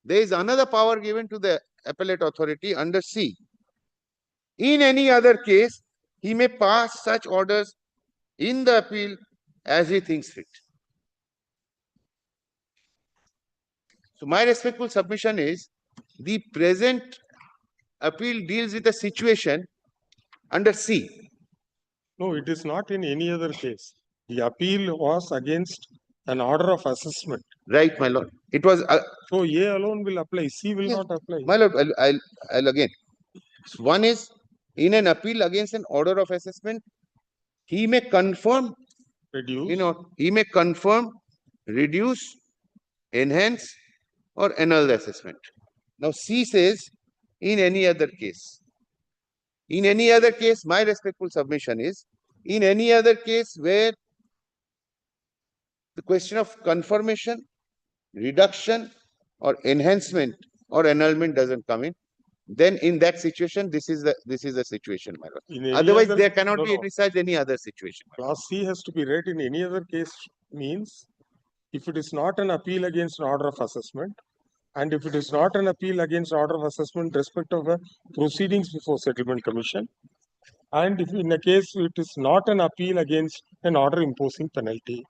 there is another power given to the appellate authority under C. In any other case, he may pass such orders in the appeal as he thinks fit. So my respectful submission is, the present appeal deals with a situation under C. No, it is not in any other case. The appeal was against an order of assessment. Right, my lord. It was. So A alone will apply. C will not apply. My lord, I'll again. One is, in an appeal against an order of assessment, he may confirm, reduce, he may confirm, reduce, enhance, or annul the assessment. Now C says, in any other case. In any other case, my respectful submission is, in any other case where the question of confirmation, reduction, or enhancement or annulment doesn't come in, then in that situation, this is the situation, my lord. Otherwise, there cannot be envisaged any other situation. Clause C has to be read in any other case means, if it is not an appeal against an order of assessment, and if it is not an appeal against order of assessment respect of proceedings before settlement commission, and if in a case it is not an appeal against an order imposing penalty,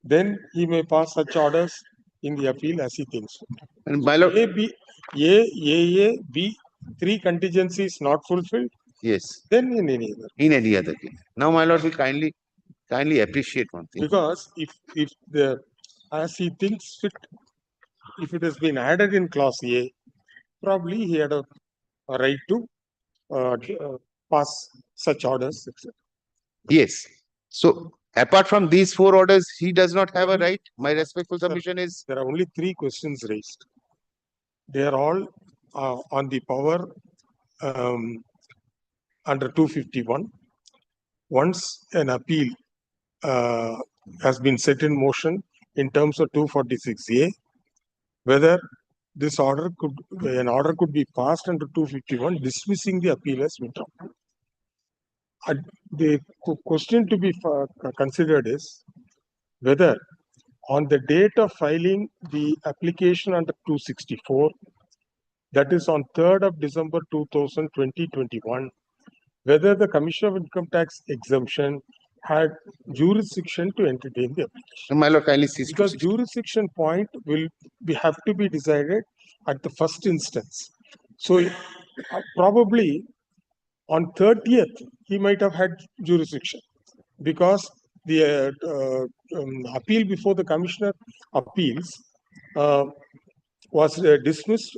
then he may pass such orders in the appeal as he thinks. And my lord, A, B, three contingencies not fulfilled. Yes. Then in any other. In any other case. Now, my lord will kindly appreciate one thing. Because if the as he thinks fit, if it has been added in clause A, probably he had a a right to pass such orders, etc. Yes. So apart from these 4 orders, he does not have a right. My respectful submission is There are only 3 questions raised. They are all on the power under 251. Once an appeal has been set in motion in terms of 246A, whether this an order could be passed under 251 dismissing the appeal as withdrawn. The question to be considered is whether on the date of filing the application under 264, that is on 3rd of December 2021, whether the Commissioner of Income Tax exemption had jurisdiction to entertain the application. my lord, kindly cease. Because jurisdiction point will have to be decided at the first instance. So probably on 30th, he might have had jurisdiction because the appeal before the Commissioner Appeals was dismissed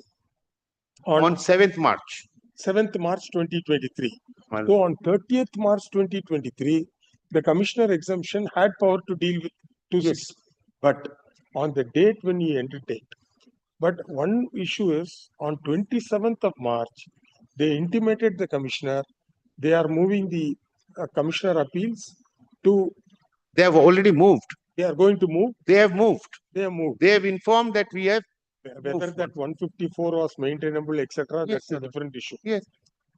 on 7th March. 7th March 2023. So on 30th March 2023, the Commissioner exemption had power to deal with 26. But on the date when he entertained. But one issue is on 27th of March, they intimated the Commissioner, they are moving the Commissioner Appeals to. They have already moved. They are going to move. They have moved. They have moved. They have informed that we have. Whether that 154 was maintainable, etc., Yes, that's a different issue. Yes.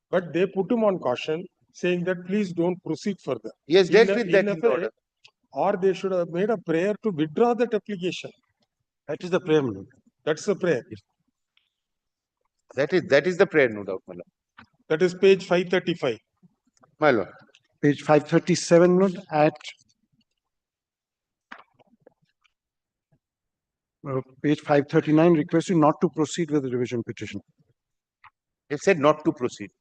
But they put him on caution, saying that please don't proceed further. Yes, dealt with that in the order. Or they should have made a prayer to withdraw that application. That is the prayer. That's the prayer. That is the prayer, no doubt, my lord. That is page 535. My lord. Page 537, note at page 539, requesting not to proceed with the revision petition. It said not to proceed.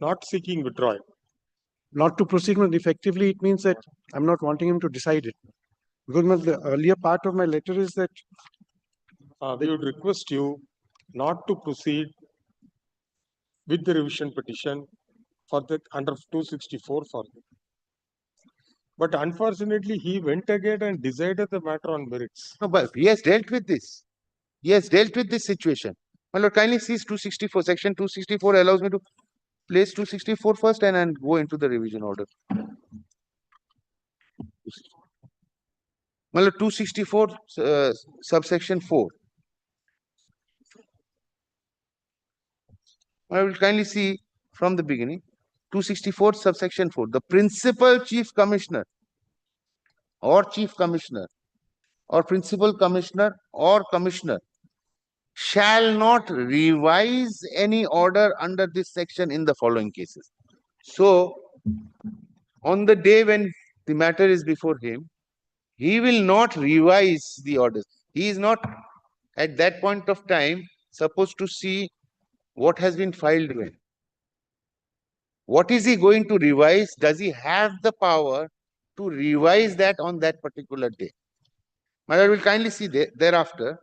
Not seeking withdrawal. Not to proceed, but effectively it means that I'm not wanting him to decide it. Because the earlier part of my letter is that we would request you not to proceed with the revision petition for the under 264 for the. But unfortunately, he went again and decided the matter on merits. No, but he has dealt with this. He has dealt with this situation. My lord, kindly cease 264. Section 264 allows me to place 264 first and go into the revision order. My lord, 264 subsection 4. I will kindly see from the beginning. 264 subsection 4. The principal chief commissioner or chief commissioner or principal commissioner or commissioner shall not revise any order under this section in the following cases. So, on the day when the matter is before him, he will not revise the orders. He is not at that point of time supposed to see what has been filed when. What is he going to revise? Does he have the power to revise that on that particular day? My lord will kindly see thereafter.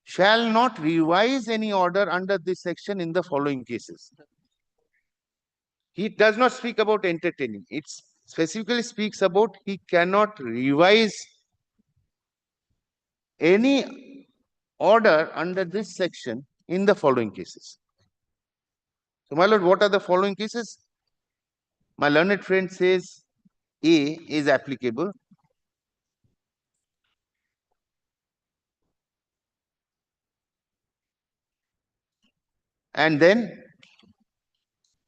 Shall not revise any order under this section in the following cases. He does not speak about entertaining. It specifically speaks about he cannot revise any order under this section in the following cases. So, my lord, what are the following cases? My learned friend says A is applicable. And then,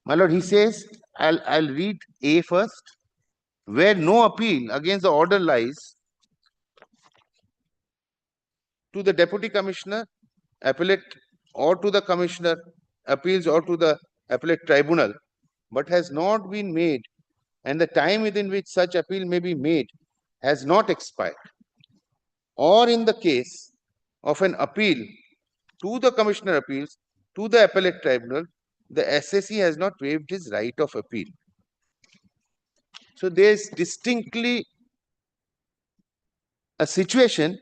my lord, he says, I'll read A first. Where no appeal against the order lies to the deputy commissioner, appellate, or to the commissioner, appeals, or to the appellate tribunal, but has not been made, and the time within which such appeal may be made has not expired. Or in the case of an appeal to the commissioner appeals, to the appellate tribunal, the SSE has not waived his right of appeal. So there is distinctly a situation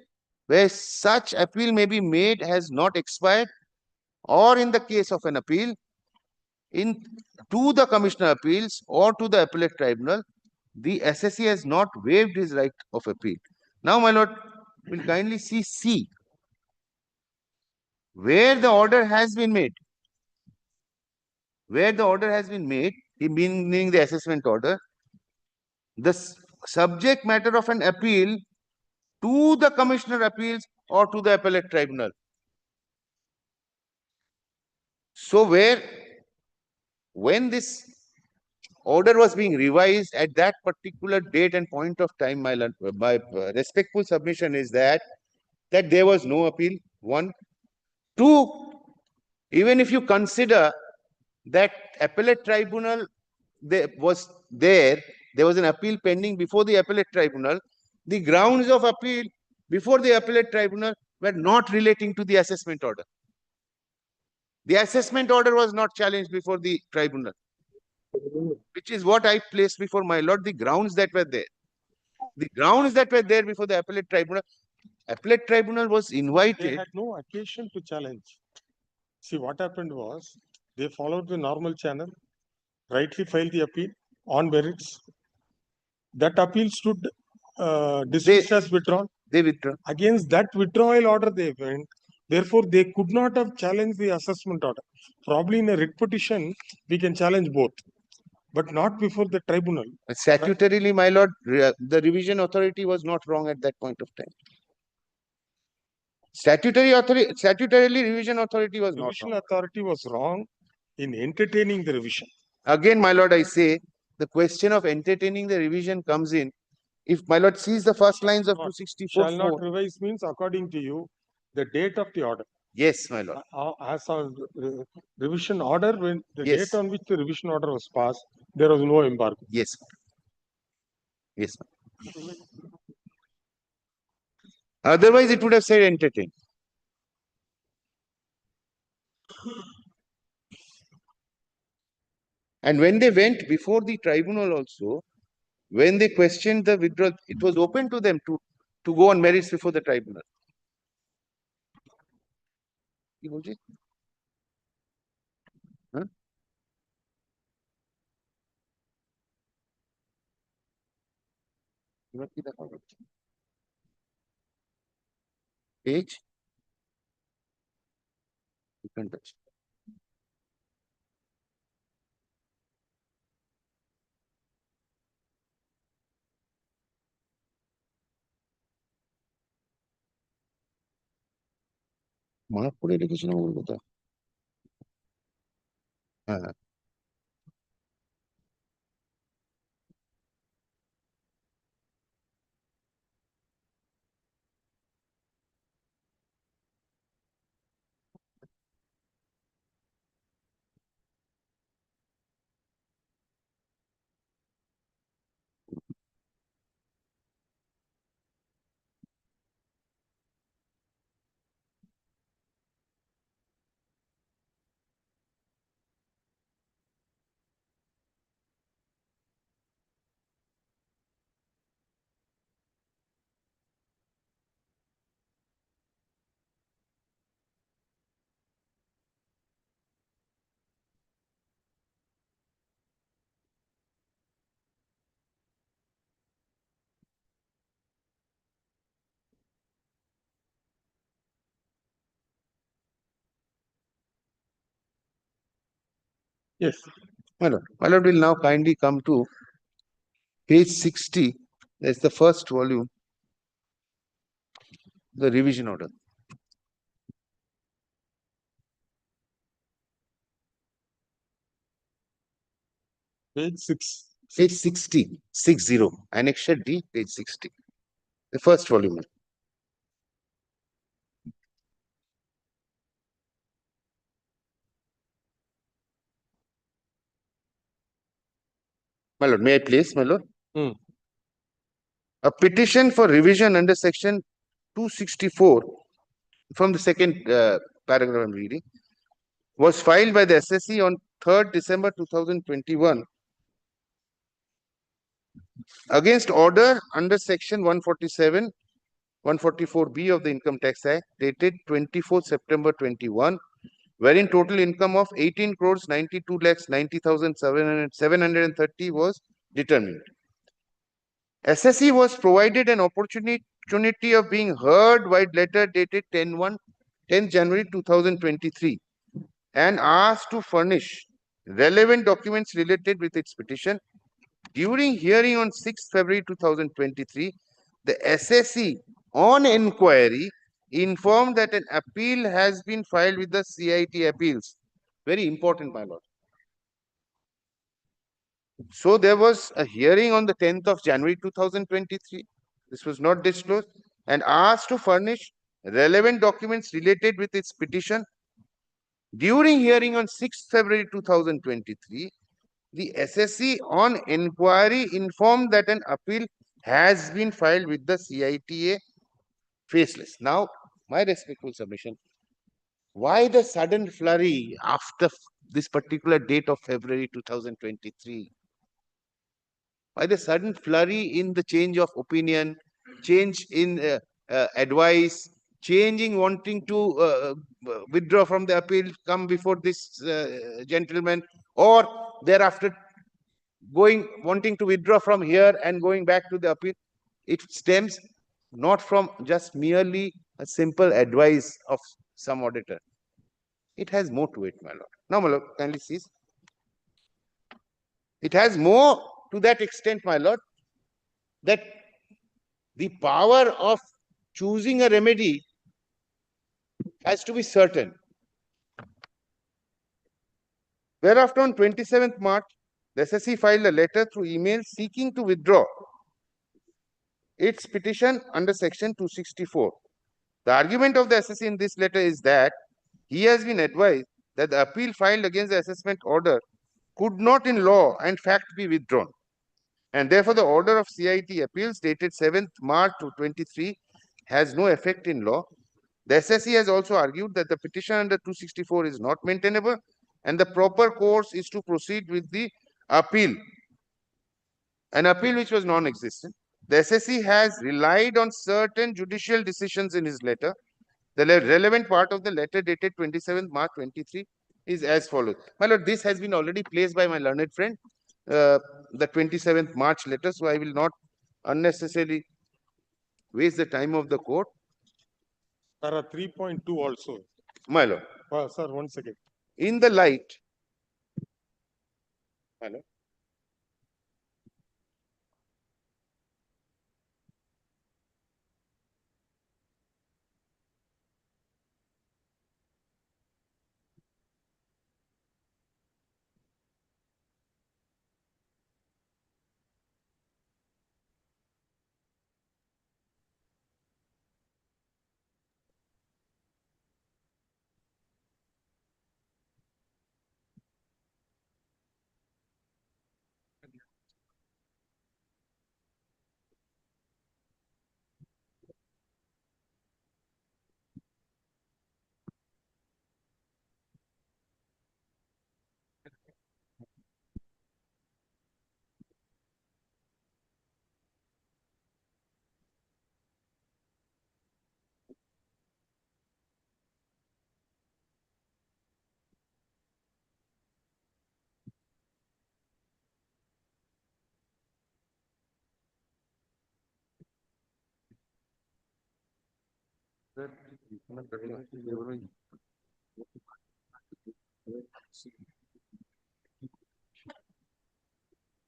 where such appeal may be made has not expired, or in the case of an appeal to the Commissioner Appeals or to the Appellate Tribunal, the assessee has not waived his right of appeal. Now, my lord, will kindly see C, where the order has been made. Where the order has been made, meaning the assessment order, the subject matter of an appeal to the Commissioner Appeals or to the Appellate Tribunal. So when this order was being revised at that particular date and point of time, my respectful submission is that there was no appeal, one. Two, even if you consider that Appellate Tribunal there was an appeal pending before the Appellate Tribunal, the grounds of appeal before the Appellate Tribunal were not relating to the assessment order. The assessment order was not challenged before the tribunal, which is what I placed before my lord, the grounds that were there. The grounds that were there before the Appellate Tribunal was invited. They had no occasion to challenge. See, what happened was, they followed the normal channel, rightly filed the appeal on merits. That appeal stood dismissed as withdrawn. They withdraw. Against that withdrawal order they went. Therefore, they could not have challenged the assessment order. Probably in a writ petition, we can challenge both, but not before the tribunal. Statutorily, my lord, the revision authority was not wrong at that point of time. Statutorily, revision authority was not wrong. Revision authority was wrong in entertaining the revision. Again, my lord, I say the question of entertaining the revision comes in. If my lord sees the first lines of 264, shall not revise means, according to you, the date of the order. Yes, my lord. As a revision order, when the Yes. date on which the revision order was passed, there was no embargo. Yes. Yes. Otherwise, it would have said entertain. And when they went before the tribunal also, when they questioned the withdrawal, it was open to them to go on merits before the tribunal. Huh? Page? You can touch. Manapur education होता है. Yes. My lord will now kindly come to page 60. That's the first volume, the revision order. Page 6. Page 60, 60, Annexure D, page 60. The first volume. My lord, may I place, my lord? A petition for revision under section 264 from the second paragraph I'm reading was filed by the SSC on 3rd December 2021 against order under section 147 144B of the Income Tax Act dated 24th September 21, wherein total income of 18 crores 92 lakhs 90,730 was determined. SSE was provided an opportunity of being heard by letter dated 10 January 2023 and asked to furnish relevant documents related with its petition. During hearing on 6th February 2023, the SSE on inquiry informed that an appeal has been filed with the CIT appeals. Very important, my lord. So there was a hearing on the 10th of January 2023. This was not disclosed and asked to furnish relevant documents related with its petition. During hearing on 6th February 2023, the SSE on inquiry informed that an appeal has been filed with the CITA faceless. Now, my respectful submission, why the sudden flurry after this particular date of February 2023? Why the sudden flurry in the change of opinion, change in advice, changing, wanting to withdraw from the appeal, come before this gentleman, or thereafter wanting to withdraw from here and going back to the appeal? It stems not from just merely a simple advice of some auditor. It has more to it, my lord. Now, my lord, kindly cease. It has more to that extent, my lord, that the power of choosing a remedy has to be certain. Thereafter, on 27th March, the SSE filed a letter through email seeking to withdraw its petition under section 264. The argument of the SSE in this letter is that he has been advised that the appeal filed against the assessment order could not in law and fact be withdrawn. And therefore, the order of CIT appeals dated 7th March 2023 has no effect in law. The SSE has also argued that the petition under 264 is not maintainable and the proper course is to proceed with the appeal, an appeal which was non-existent. The SSE has relied on certain judicial decisions in his letter. The relevant part of the letter dated 27th March 23 is as follows. My lord, this has been already placed by my learned friend, the 27th March letter, so I will not unnecessarily waste the time of the court. There are 3.2 also. My lord. Sir, 1 second. In the light, my lord.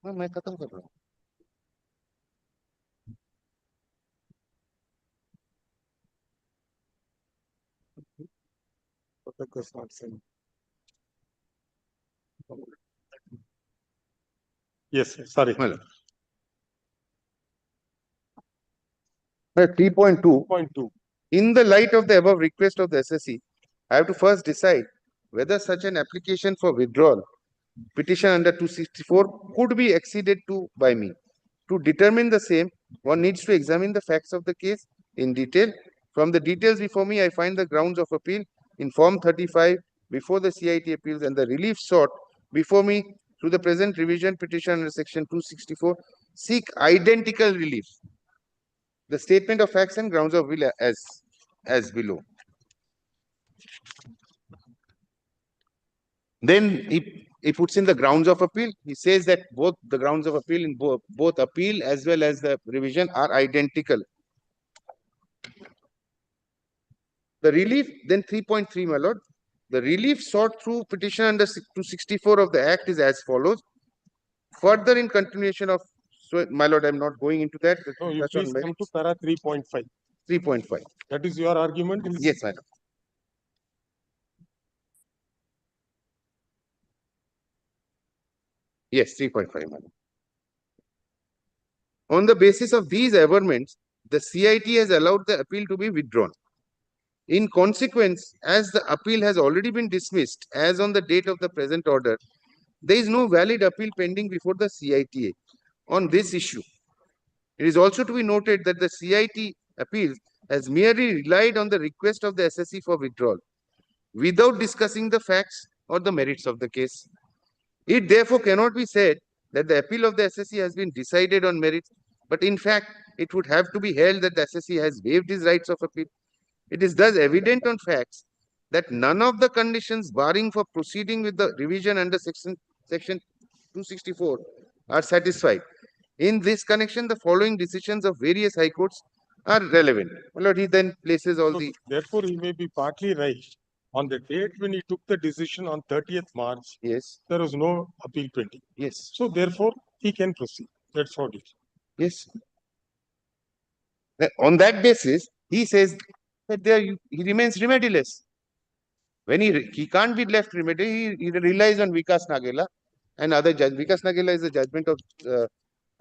मैं खत्म कर रहा हूँ. Yes, sorry. 3.2. In the light of the above request of the SSE, I have to first decide whether such an application for withdrawal petition under 264 could be acceded to by me. To determine the same, one needs to examine the facts of the case in detail. From the details before me, I find the grounds of appeal in Form 35 before the CIT appeals and the relief sought before me through the present revision petition under Section 264 seek identical relief. The statement of facts and grounds of appeal as below. Then he puts in the grounds of appeal. He says that both the grounds of appeal in both appeal as well as the revision are identical. The relief, then 3.3, my lord. The relief sought through petition under 264 of the Act is as follows. Further in continuation of, so my lord, I'm not going into that. No, you please come to para 3.5. 3.5. That is your argument? Yes, my lord. Yes, 3.5, my lord. On the basis of these averments, the CIT has allowed the appeal to be withdrawn. In consequence, as the appeal has already been dismissed as on the date of the present order, there is no valid appeal pending before the CITA on this issue. It is also to be noted that the CIT appeal has merely relied on the request of the SSC for withdrawal without discussing the facts or the merits of the case. It therefore cannot be said that the appeal of the SSC has been decided on merits, but in fact, it would have to be held that the SSC has waived his rights of appeal. It is thus evident on facts that none of the conditions barring for proceeding with the revision under section 264 are satisfied. In this connection, the following decisions of various high courts are relevant. Well, he then places all the... Therefore, he may be partly right. On the date when he took the decision on 30th March, yes, there was no appeal pending. Yes. So therefore, he can proceed. That's what it is. Yes. On that basis, he says that he remains remediless. When he can't be left remedy, he relies on Vikas Nagela and other judges. Vikas Nagela is the judgment of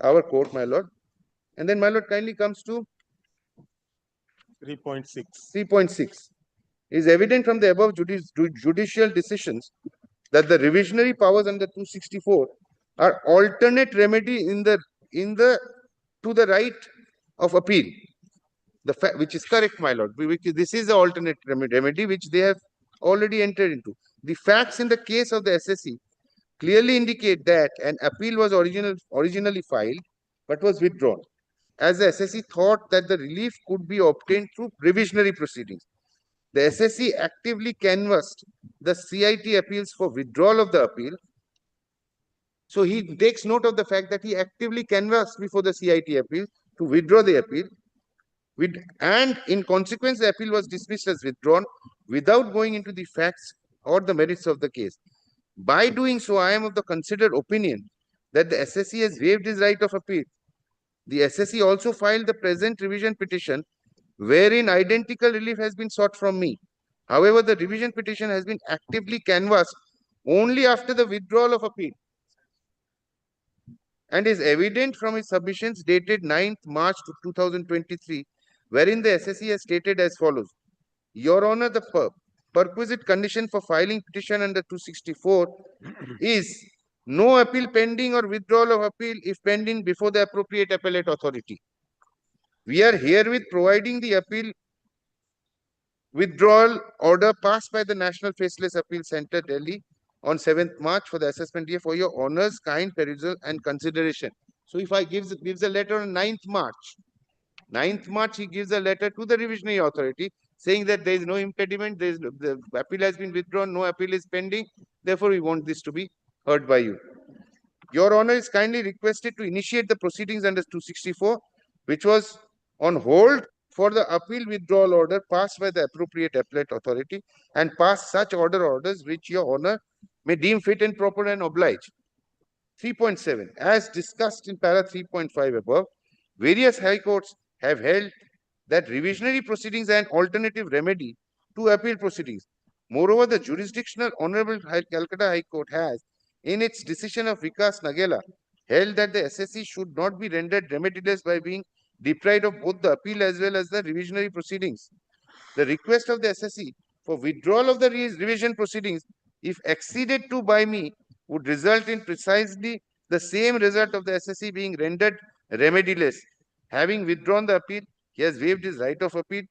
our court, my lord. And then my lord kindly comes to 3.6. 3.6. It is evident from the above judicial decisions that the revisionary powers under 264 are alternate remedy to the right of appeal. Which is correct, my lord. This is the alternate remedy which they have already entered into. The facts in the case of the SSC clearly indicate that an appeal was originally filed but was withdrawn, as the SSC thought that the relief could be obtained through revisionary proceedings. The SSC actively canvassed the CIT appeals for withdrawal of the appeal. So he takes note of the fact that he actively canvassed before the CIT appeal to withdraw the appeal. And in consequence, the appeal was dismissed as withdrawn without going into the facts or the merits of the case. By doing so, I am of the considered opinion that the SSC has waived his right of appeal. The SSC also filed the present revision petition wherein identical relief has been sought from me. However, the revision petition has been actively canvassed only after the withdrawal of appeal and is evident from his submissions dated 9th March 2023, wherein the SSC has stated as follows. Your Honor, the perquisite condition for filing petition under 264 is no appeal pending or withdrawal of appeal if pending before the appropriate appellate authority. We are herewith providing the appeal withdrawal order passed by the National Faceless Appeal Center, Delhi, on 7th March for the assessment year for your honor's kind perusal and consideration. So if I gives a letter on 9th March, he gives a letter to the revisionary authority saying that there is no impediment, the appeal has been withdrawn, no appeal is pending, therefore we want this to be heard by you. Your Honor is kindly requested to initiate the proceedings under 264, which was on hold for the appeal withdrawal order passed by the appropriate appellate authority and pass such orders which your Honor may deem fit and proper and oblige. 3.7. As discussed in para 3.5 above, various high courts have held that revisionary proceedings are an alternative remedy to appeal proceedings. Moreover, the jurisdictional Honorable Calcutta High Court has, in its decision of Vikas Nagela, held that the SSC should not be rendered remediless by being deprived of both the appeal as well as the revisionary proceedings. The request of the SSC for withdrawal of the revision proceedings, if acceded to by me, would result in precisely the same result of the SSC being rendered remediless. Having withdrawn the appeal, he has waived his right of appeal,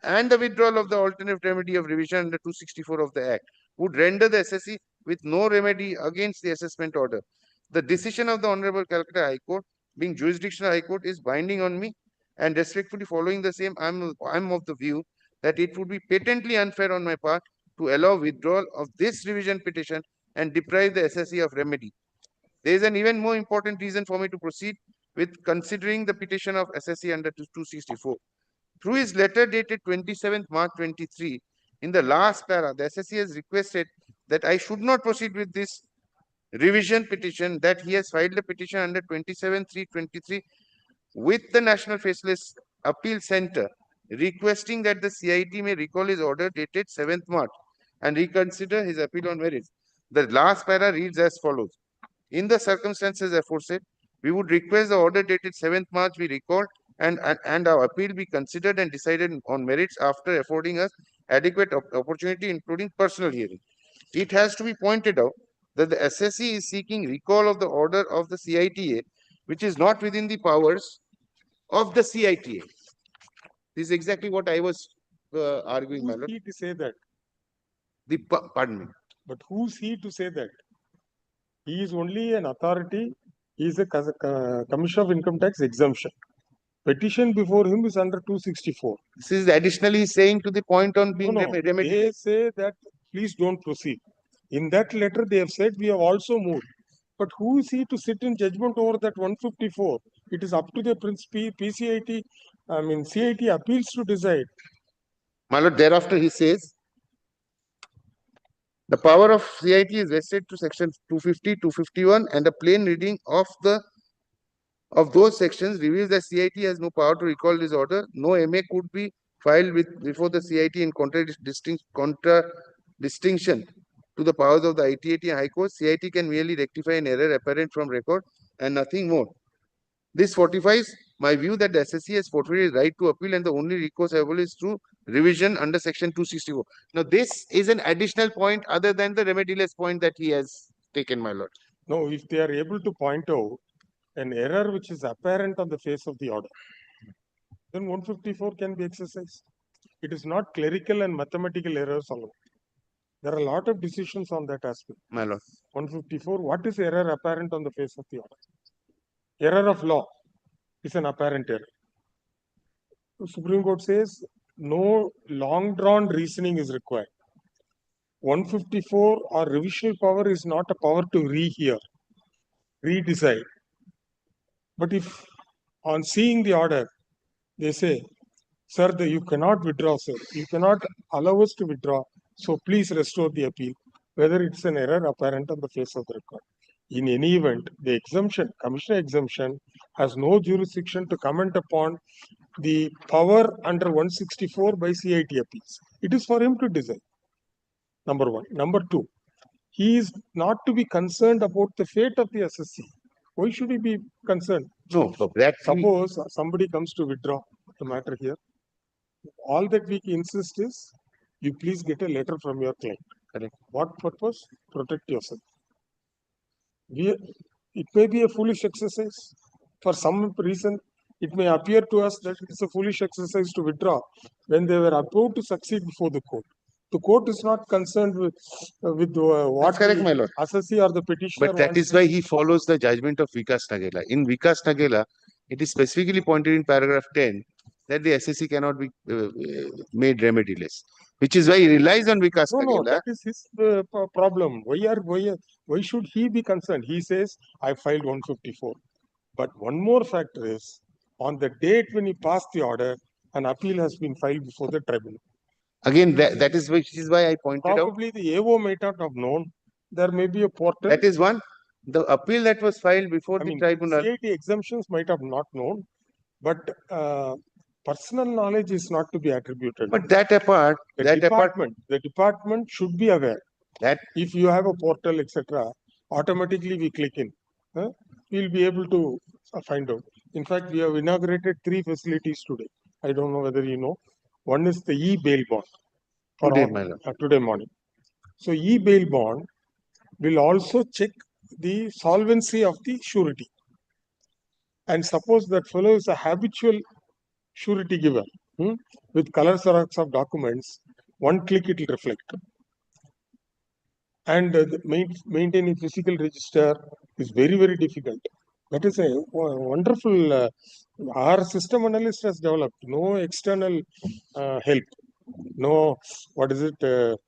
and the withdrawal of the alternative remedy of revision under 264 of the Act would render the SSC with no remedy against the assessment order. The decision of the Honorable Calcutta High Court, being jurisdictional High Court, is binding on me, and respectfully following the same, I'm of the view that it would be patently unfair on my part to allow withdrawal of this revision petition and deprive the SSE of remedy. There is an even more important reason for me to proceed with considering the petition of SSE under 264. Through his letter dated 27th March 23, in the last para, the SSE has requested that I should not proceed with this revision petition, that he has filed a petition under 27/3/23 with the National Faceless Appeal Center, requesting that the CIT may recall his order dated 7th March and reconsider his appeal on merits. The last para reads as follows. In the circumstances aforesaid, we would request the order dated 7th March be recalled and our appeal be considered and decided on merits after affording us adequate opportunity, including personal hearing. It has to be pointed out that the SSE is seeking recall of the order of the CITA, which is not within the powers of the CITA. This is exactly what I was arguing, my lord. Who's he to say that? Pardon me. But who's he to say that? He is only an authority. He is a Commissioner of Income Tax exemption. Petition before him is under 264. This is additionally saying to the point on being remedied. They say that please don't proceed. In that letter, they have said we have also moved. But who is he to sit in judgment over that 154? It is up to the PCIT, CIT appeals to decide. My lord, thereafter he says, the power of CIT is vested to section 250, 251, and a plain reading of those sections reveals that CIT has no power to recall this order. No MA could be filed before the CIT in contradistinction to the powers of the ITAT and High Court. CIT can merely rectify an error apparent from record and nothing more. This fortifies my view that the SSE has forfeited right to appeal, and the only recourse available is through revision under section 264. Now, this is an additional point other than the remediless point that he has taken, my lord. No, if they are able to point out an error which is apparent on the face of the order, then 154 can be exercised. It is not clerical and mathematical errors alone. There are a lot of decisions on that aspect. My lord. 154, what is error apparent on the face of the order? Error of law is an apparent error. The Supreme Court says no long drawn reasoning is required. 154 or revisional power is not a power to rehear, redecide. But if on seeing the order, they say, sir, you cannot withdraw, sir. You cannot allow us to withdraw. So please restore the appeal, whether it's an error apparent on the face of the record. In any event, the exemption, commissioner exemption, has no jurisdiction to comment upon the power under 164 by CIT appeals. It is for him to decide. Number one. Number two, he is not to be concerned about the fate of the SSC. Why should he be concerned? No, that suppose somebody comes to withdraw the matter here. All that we insist is, you please get a letter from your client. Correct. What purpose? Protect yourself. It may be a foolish exercise. For some reason, it may appear to us that it's a foolish exercise to withdraw when they were about to succeed before the court. The court is not concerned with what correct, my lord. assessee or the petitioner. But that is why he follows the judgment of Vikas Nagela. In Vikas Nagela, it is specifically pointed in paragraph 10 that the SSC cannot be made remediless, which is why he relies on Vikas Nagela. No, that is his problem. Why should he be concerned? He says, I filed 154. But one more factor is, on the date when he passed the order, an appeal has been filed before the tribunal. Again, that is which is why I pointed out. Probably the AO might not have known. There may be a portal. That is one. The appeal that was filed before the tribunal. CIT exemptions might have not known, but personal knowledge is not to be attributed. But that apart, the department should be aware that if you have a portal, etc., automatically we click in. We'll be able to find out. In fact, we have inaugurated 3 facilities today. I don't know whether you know. One is the e-bail bond. Today morning. So e-bail bond will also check the solvency of the surety. And suppose that fellow is a habitual surety giver with color xerox of documents, one click it will reflect. And maintaining physical register is very, very difficult. That is a wonderful, our system analyst has developed, no external help, no, what is it,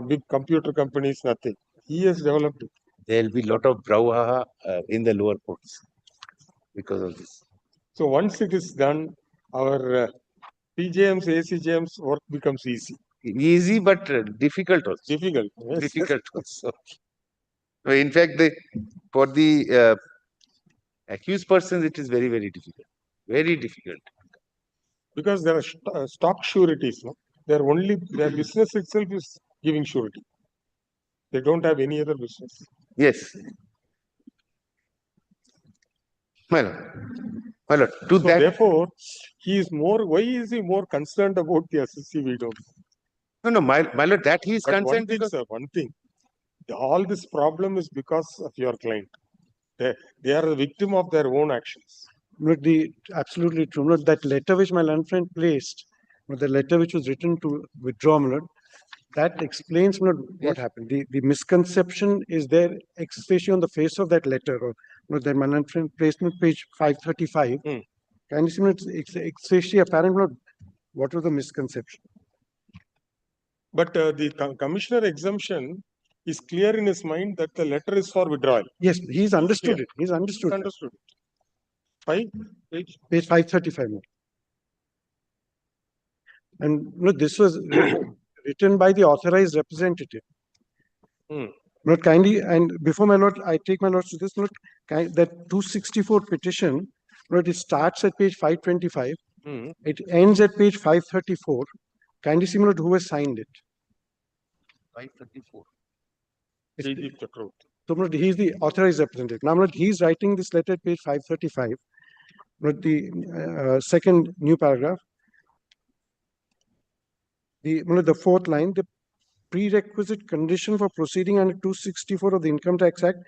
big computer companies, nothing. He has developed it. There will be a lot of brouhaha in the lower courts because of this. So once it is done, our PJM's, ACJM's work becomes easy. Easy, but difficult also. Difficult. Yes. Difficult also. In fact, for the accused persons, it is very, very difficult. Very difficult. Because there are stock sureties. No? Their business itself is giving surety. They don't have any other business. Yes. Well, to that. Therefore, why is he more concerned about the assessee? We don't. No, my lord, that he is But concerned one thing, because. sir, one thing. All this problem is because of your client. They are the victim of their own actions. Look, absolutely true. Look, that letter which my learned friend placed, the letter which was written to withdraw, that explains what happened. The misconception is there, especially on the face of that letter, or that my learned friend placed on page 535. Can you see it's especially apparent what was the misconception? But the commissioner exemption is clear in his mind that the letter is for withdrawal. Yes, he's understood it. He's understood. He's understood it. Page 535. And look, this was written by the authorized representative. Not kindly, and before my lord, I take my lords to this. Not that 264 petition. It starts at page 525. It ends at page 534. Kindly see who has signed it. 534. So he is the authorized representative. Now he is writing this letter at page 535. The second new paragraph. The fourth line, the prerequisite condition for proceeding under 264 of the Income Tax Act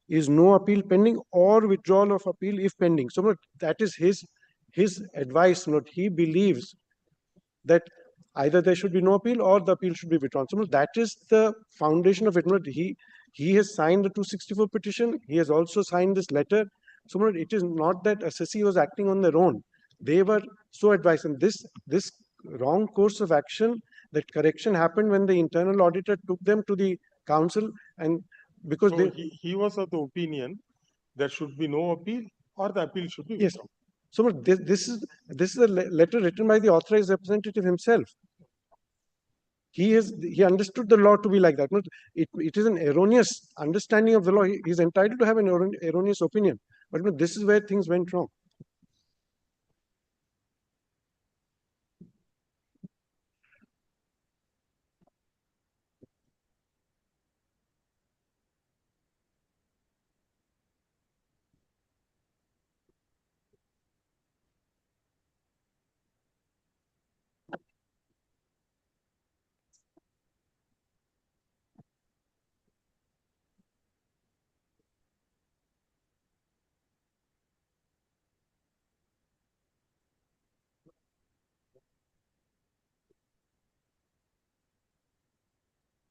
is no appeal pending or withdrawal of appeal if pending. So that is his advice. He believes that either there should be no appeal or the appeal should be withdrawn. So that is the foundation of it. He has signed the 264 petition. He has also signed this letter. So it is not that assessee was acting on their own. They were so advised. And this wrong course of action, that correction happened when the internal auditor took them to the council, and because he was of the opinion there should be no appeal or the appeal should be withdrawn. So this is a letter written by the authorized representative himself. He understood the law to be like that. It is an erroneous understanding of the law. He is entitled to have an erroneous opinion. But this is where things went wrong.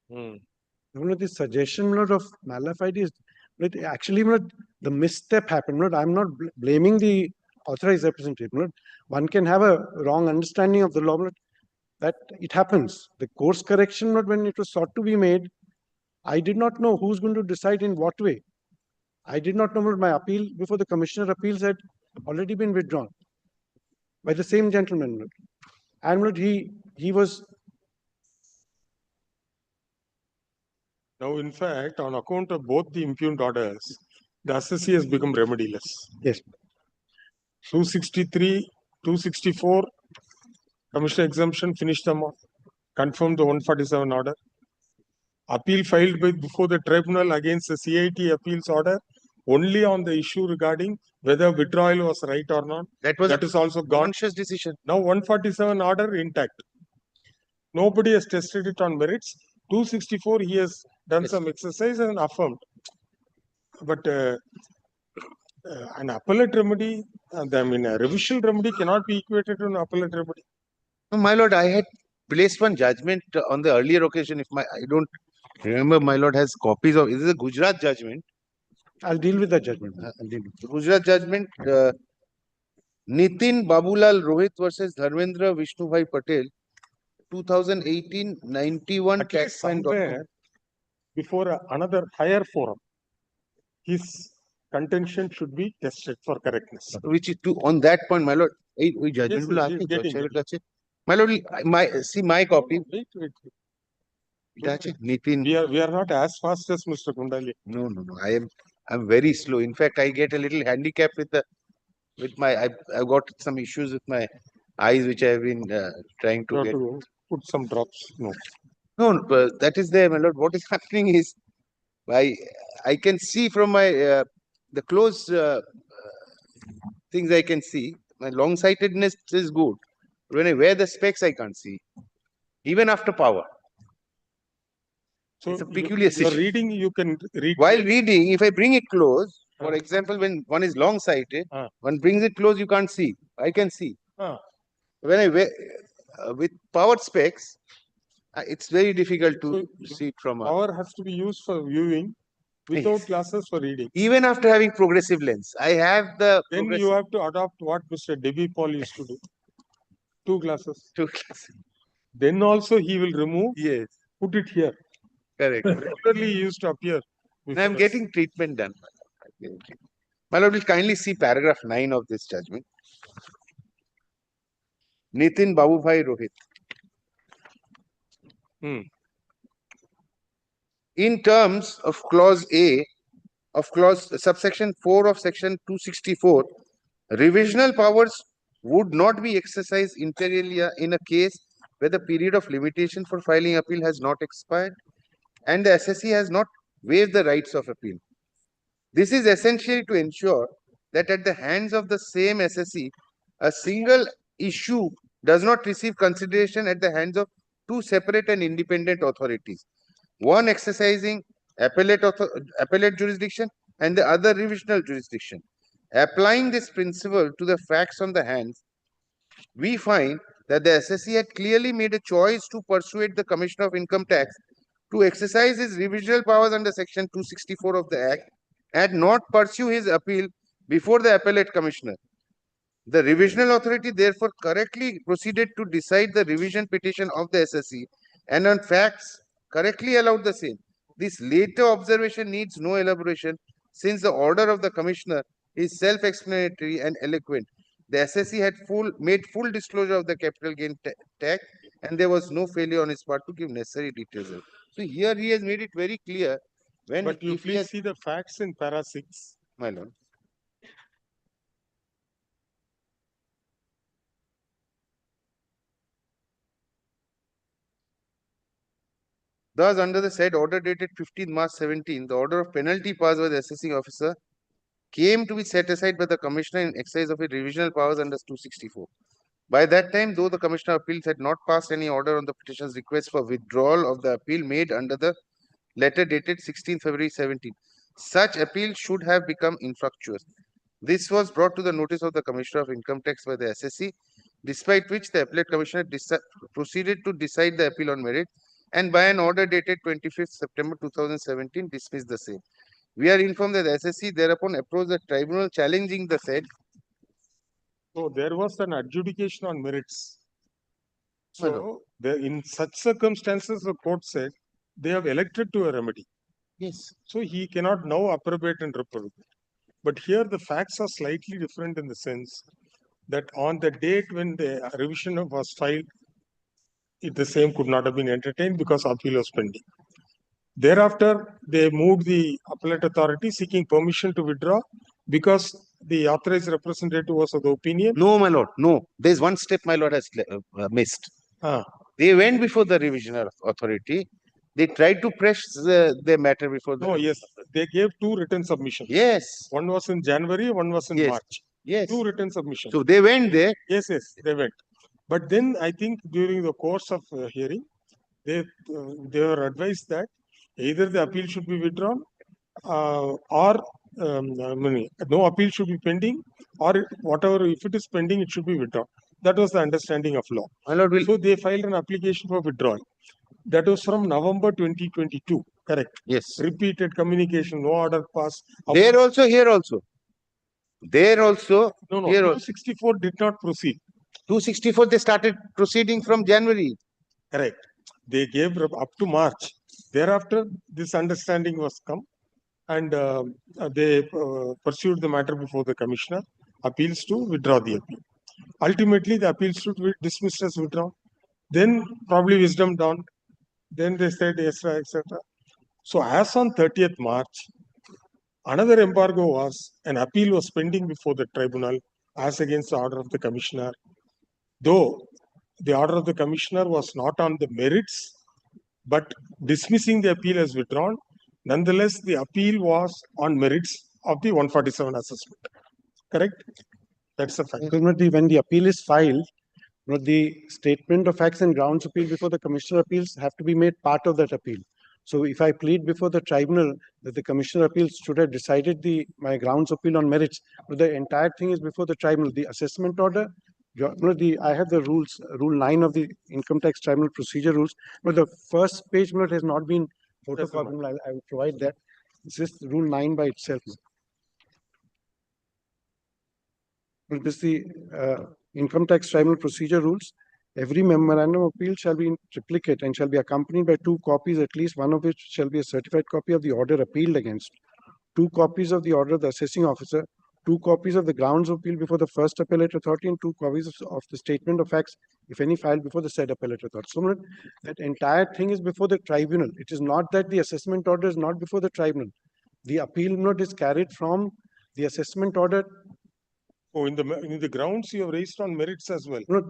The suggestion of malafide is actually the misstep happened. I'm not blaming the authorized representative. One can have a wrong understanding of the law. That it happens. The course correction, when it was sought to be made, I did not know who's going to decide in what way. I did not know my appeal before the Commissioner Appeals had already been withdrawn by the same gentleman. And he was. Now, in fact, on account of both the impugned orders, the assessee has become remediless. Yes. 263, 264, Commissioner exemption, finished them off. Confirmed the 147 order. Appeal filed before the tribunal against the CIT appeals order only on the issue regarding whether withdrawal was right or not. That is also gone. Conscious decision. Now 147 order intact. Nobody has tested it on merits. 264 he has done some exercise and affirmed. But an appellate remedy, a revisional remedy cannot be equated to an appellate remedy. No, my lord, I had placed one judgment on the earlier occasion. I don't remember, my lord has copies of. This is a Gujarat judgment. I'll deal with the judgment. Gujarat judgment, Nitin Babulal Rohit versus Dharmendra Vishnubhai Patel, 2018-91 Actually, taxman. somewhere before another higher forum, his contention should be tested for correctness. Which is on that point, my lord. Judgment will he's getting it. My lord, my copy. Wait. Nitin. We are not as fast as Mr. Kundali. No. I'm very slow. In fact, I get a little handicap with my. I've got some issues with my eyes, which I have been trying to You have get. to put some drops. No. No, that is there, my lord. What is happening is, I can see from my the close things I can see. My long-sightedness is good. When I wear the specs, I can't see, even after power. So it's a peculiar you're reading, you can read. While reading, if I bring it close, for example, when one is long-sighted, one brings it close, you can't see. I can see. When I wear with powered specs, it's very difficult to see it from. Power has to be used for viewing, without glasses for reading. Even after having progressive lens, I have the. Then you have to adopt what Mr. Debbie Paul used to do. 2 glasses. 2 glasses. Then also he will remove. Yes. Put it here. Correct. Regularly he used to appear. I'm getting treatment done. My lord, will kindly see paragraph 9 of this judgment. Nitin Babubhai Rohit. In terms of clause A of subsection 4 of section 264, revisional powers would not be exercised inter alia in a case where the period of limitation for filing appeal has not expired and the SSC has not waived the rights of appeal. This is essentially to ensure that at the hands of the same SSC, a single issue does not receive consideration at the hands of 2 separate and independent authorities, one exercising appellate jurisdiction and the other revisional jurisdiction. Applying this principle to the facts on the hands, we find that the SSC had clearly made a choice to persuade the Commissioner of Income Tax to exercise his revisional powers under section 264 of the Act and not pursue his appeal before the appellate commissioner. The revisional authority therefore correctly proceeded to decide the revision petition of the SSC and on facts correctly allowed the same. This later observation needs no elaboration since the order of the commissioner is self-explanatory and eloquent. The SSC had made full disclosure of the capital gain tax and there was no failure on his part to give necessary details. So here he has made it very clear. But you please see the facts in para 6. My lord. Thus, under the said order dated 15 March 17, the order of penalty passed by the assessing officer came to be set aside by the Commissioner in exercise of his revisional powers under 264. By that time, though the Commissioner of Appeals had not passed any order on the petitioner's request for withdrawal of the appeal made under the letter dated 16 February 17, such appeal should have become infructuous. This was brought to the notice of the Commissioner of Income Tax by the SSC, despite which the appellate commissioner proceeded to decide the appeal on merit and by an order dated 25th September 2017 dismissed the same. We are informed that the SSC thereupon approached the tribunal challenging the said. So there was an adjudication on merits. So in such circumstances, the court said they have elected to a remedy. Yes. So he cannot now approbate and reprobate. But here the facts are slightly different in the sense that on the date when the revision was filed, the same could not have been entertained because appeal was pending. Thereafter, they moved the appellate authority seeking permission to withdraw because the authorized representative was of the opinion. No, my lord, no. There's one step my lord has missed. They went before the revisional authority. They tried to press the matter before the... No, yes. They gave 2 written submissions. Yes. One was in January, one was in March. Yes. 2 written submissions. So they went there. Yes, they went. But then I think during the course of hearing, they were advised that either the appeal should be withdrawn or no appeal should be pending, or whatever, if it is pending, it should be withdrawn. That was the understanding of law. My lord, so they filed an application for withdrawal. That was from November 2022. Correct. Yes. Repeated communication, no order passed. There also, here also. There also, No, here also. 264 did not proceed. 264, they started proceeding from January. Correct. They gave up to March. Thereafter, this understanding was come, and they pursued the matter before the commissioner. Appeals to withdraw the appeal. Ultimately, the appeals should be dismissed as withdrawn. Then probably wisdom dawned. Then they said, etc., etc. So as on 30th March, another embargo was, an appeal was pending before the tribunal as against the order of the commissioner. Though the order of the commissioner was not on the merits, but dismissing the appeal as withdrawn, nonetheless, the appeal was on merits of the 147 assessment. Correct? That's a fact. When the appeal is filed, the statement of facts and grounds appeal before the commissioner appeals have to be made part of that appeal. So if I plead before the tribunal that the commissioner appeals should have decided my grounds appeal on merits, but the entire thing is before the tribunal. The assessment order, I have the rules, Rule 9 of the Income Tax Tribunal Procedure Rules, but the first page has not been photocopied. I will provide that. This is Rule 9 by itself. This is the Income Tax Tribunal Procedure Rules. Every memorandum of appeal shall be in triplicate and shall be accompanied by 2 copies, at least one of which shall be a certified copy of the order appealed against, 2 copies of the order of the assessing officer, 2 copies of the grounds of appeal before the first appellate authority, and 2 copies of the statement of facts, if any, filed before the said appellate authority. So that entire thing is before the tribunal. It is not that the assessment order is not before the tribunal. The appeal note is carried from the assessment order. Oh, in the grounds you have raised on merits as well. No,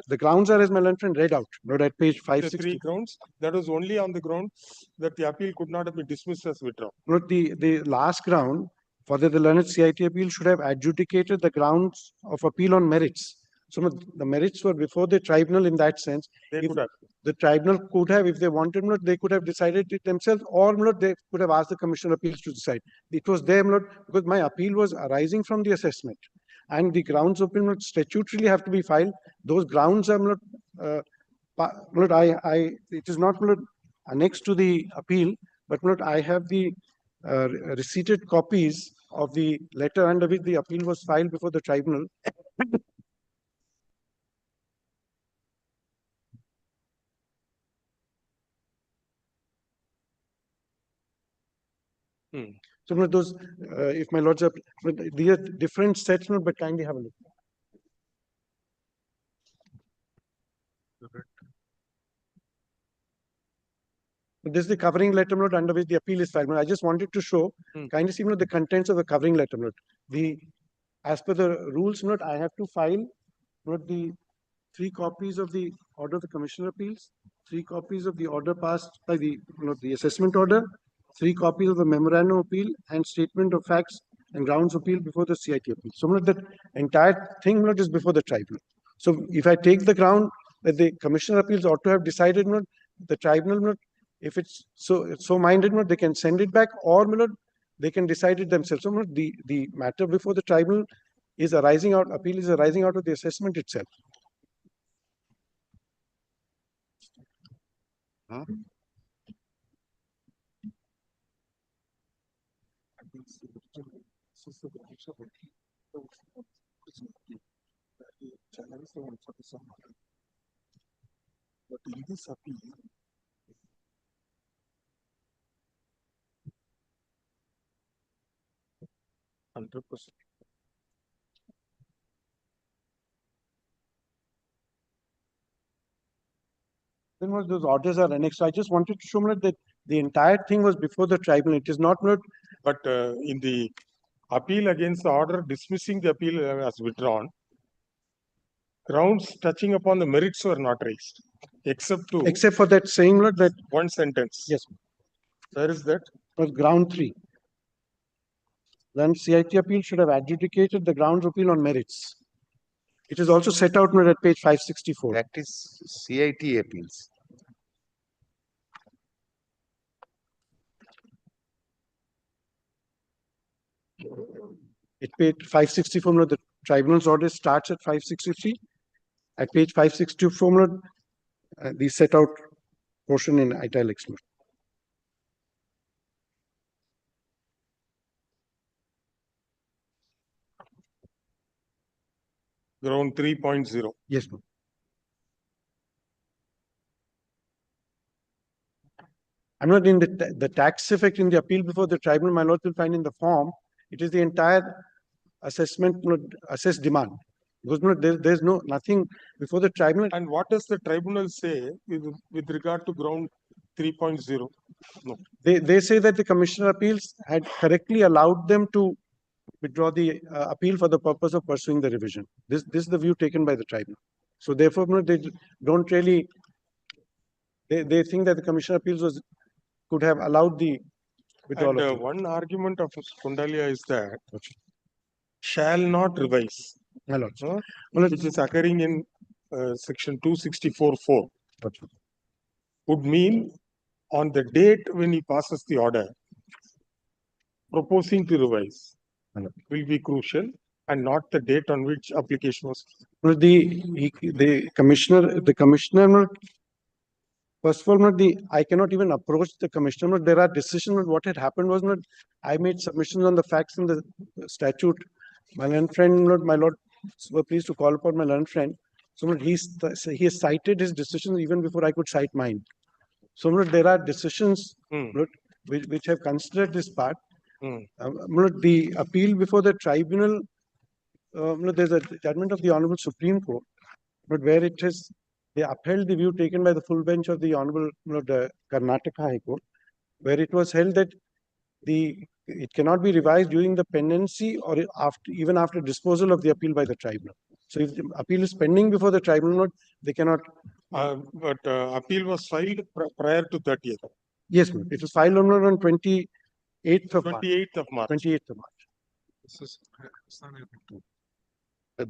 the grounds are, as my learned friend read out, not at page 560. The 3 grounds, that was only on the ground that the appeal could not have been dismissed as withdrawn. No, the last ground for the learned CIT appeal should have adjudicated the grounds of appeal on merits. So the merits were before the tribunal in that sense. They could have. The tribunal could have, if they wanted, they could have decided it themselves, or they could have asked the Commissioner of Appeals to decide. It was there, because my appeal was arising from the assessment, and the grounds of appeal statutorily have to be filed. Those grounds are not. It is not annexed to the appeal, but I have the receipted copies of the letter under which the appeal was filed before the tribunal. So those, if my lords are, these are different sets, but kindly have a look. This is the covering letter note under which the appeal is filed. I just wanted to show, kindly see the contents of the covering letter note. As per the rules note, I have to file the 3 copies of the order of the Commissioner of Appeals, 3 copies of the order passed by the assessment order, 3 copies of the memorandum of appeal, and statement of facts and grounds appeal before the CIT appeal. So that entire thing is before the tribunal. So if I take the ground that the Commissioner of Appeals ought to have decided, the tribunal, if it's so minded, they can send it back, or they can decide it themselves. So the matter before the tribunal is arising out, appeal is arising out of the assessment itself. Huh? But in this appeal, %. Then those orders are annexed. So I just wanted to show that the entire thing was before the tribunal. It is not. But in the appeal against the order dismissing the appeal as withdrawn, grounds touching upon the merits were not raised, except for that saying that one sentence. Yes. Where is that? Ground 3. Then CIT appeal should have adjudicated the grounds appeal on merits. It is also set out at page 564. That is CIT appeals. At page 564, the tribunal's order starts at 563. At page 564, the set out portion in italics. Ground 3.0. Yes, ma'am. I'm not in the tax effect in the appeal before the tribunal, my lord will find in the form. It is the entire assessment, assessed demand. Because there's nothing before the tribunal. And what does the tribunal say with regard to ground 3.0? No. They say that the Commissioner of Appeals had correctly allowed them to withdraw the appeal for the purpose of pursuing the revision. This is the view taken by the tribunal. So therefore, they don't really. They think that the Commissioner of Appeals could have allowed the withdrawal. And one argument of Kundalia is that shall not revise, which is occurring in section 264(4), would mean on the date when he passes the order, proposing to revise will be crucial and not the date on which application was. The commissioner. First of all, I cannot even approach the commissioner. There are decisions. What had happened was not. I made submissions on the facts in the statute. My learned friend, my lord, were pleased to call upon my learned friend. So he has cited his decisions even before I could cite mine. So there are decisions which have considered this part. The appeal before the tribunal. There's a judgment of the Honorable Supreme Court, but where it has. They upheld the view taken by the full bench of the Honorable the Karnataka High Court, where it was held that it cannot be revised during the pendency or even after disposal of the appeal by the tribunal. So if the appeal is pending before the tribunal, they cannot. But appeal was filed prior to 30th. Yes, ma'am. It was filed on 28th of March. 28th of March. 28th of March.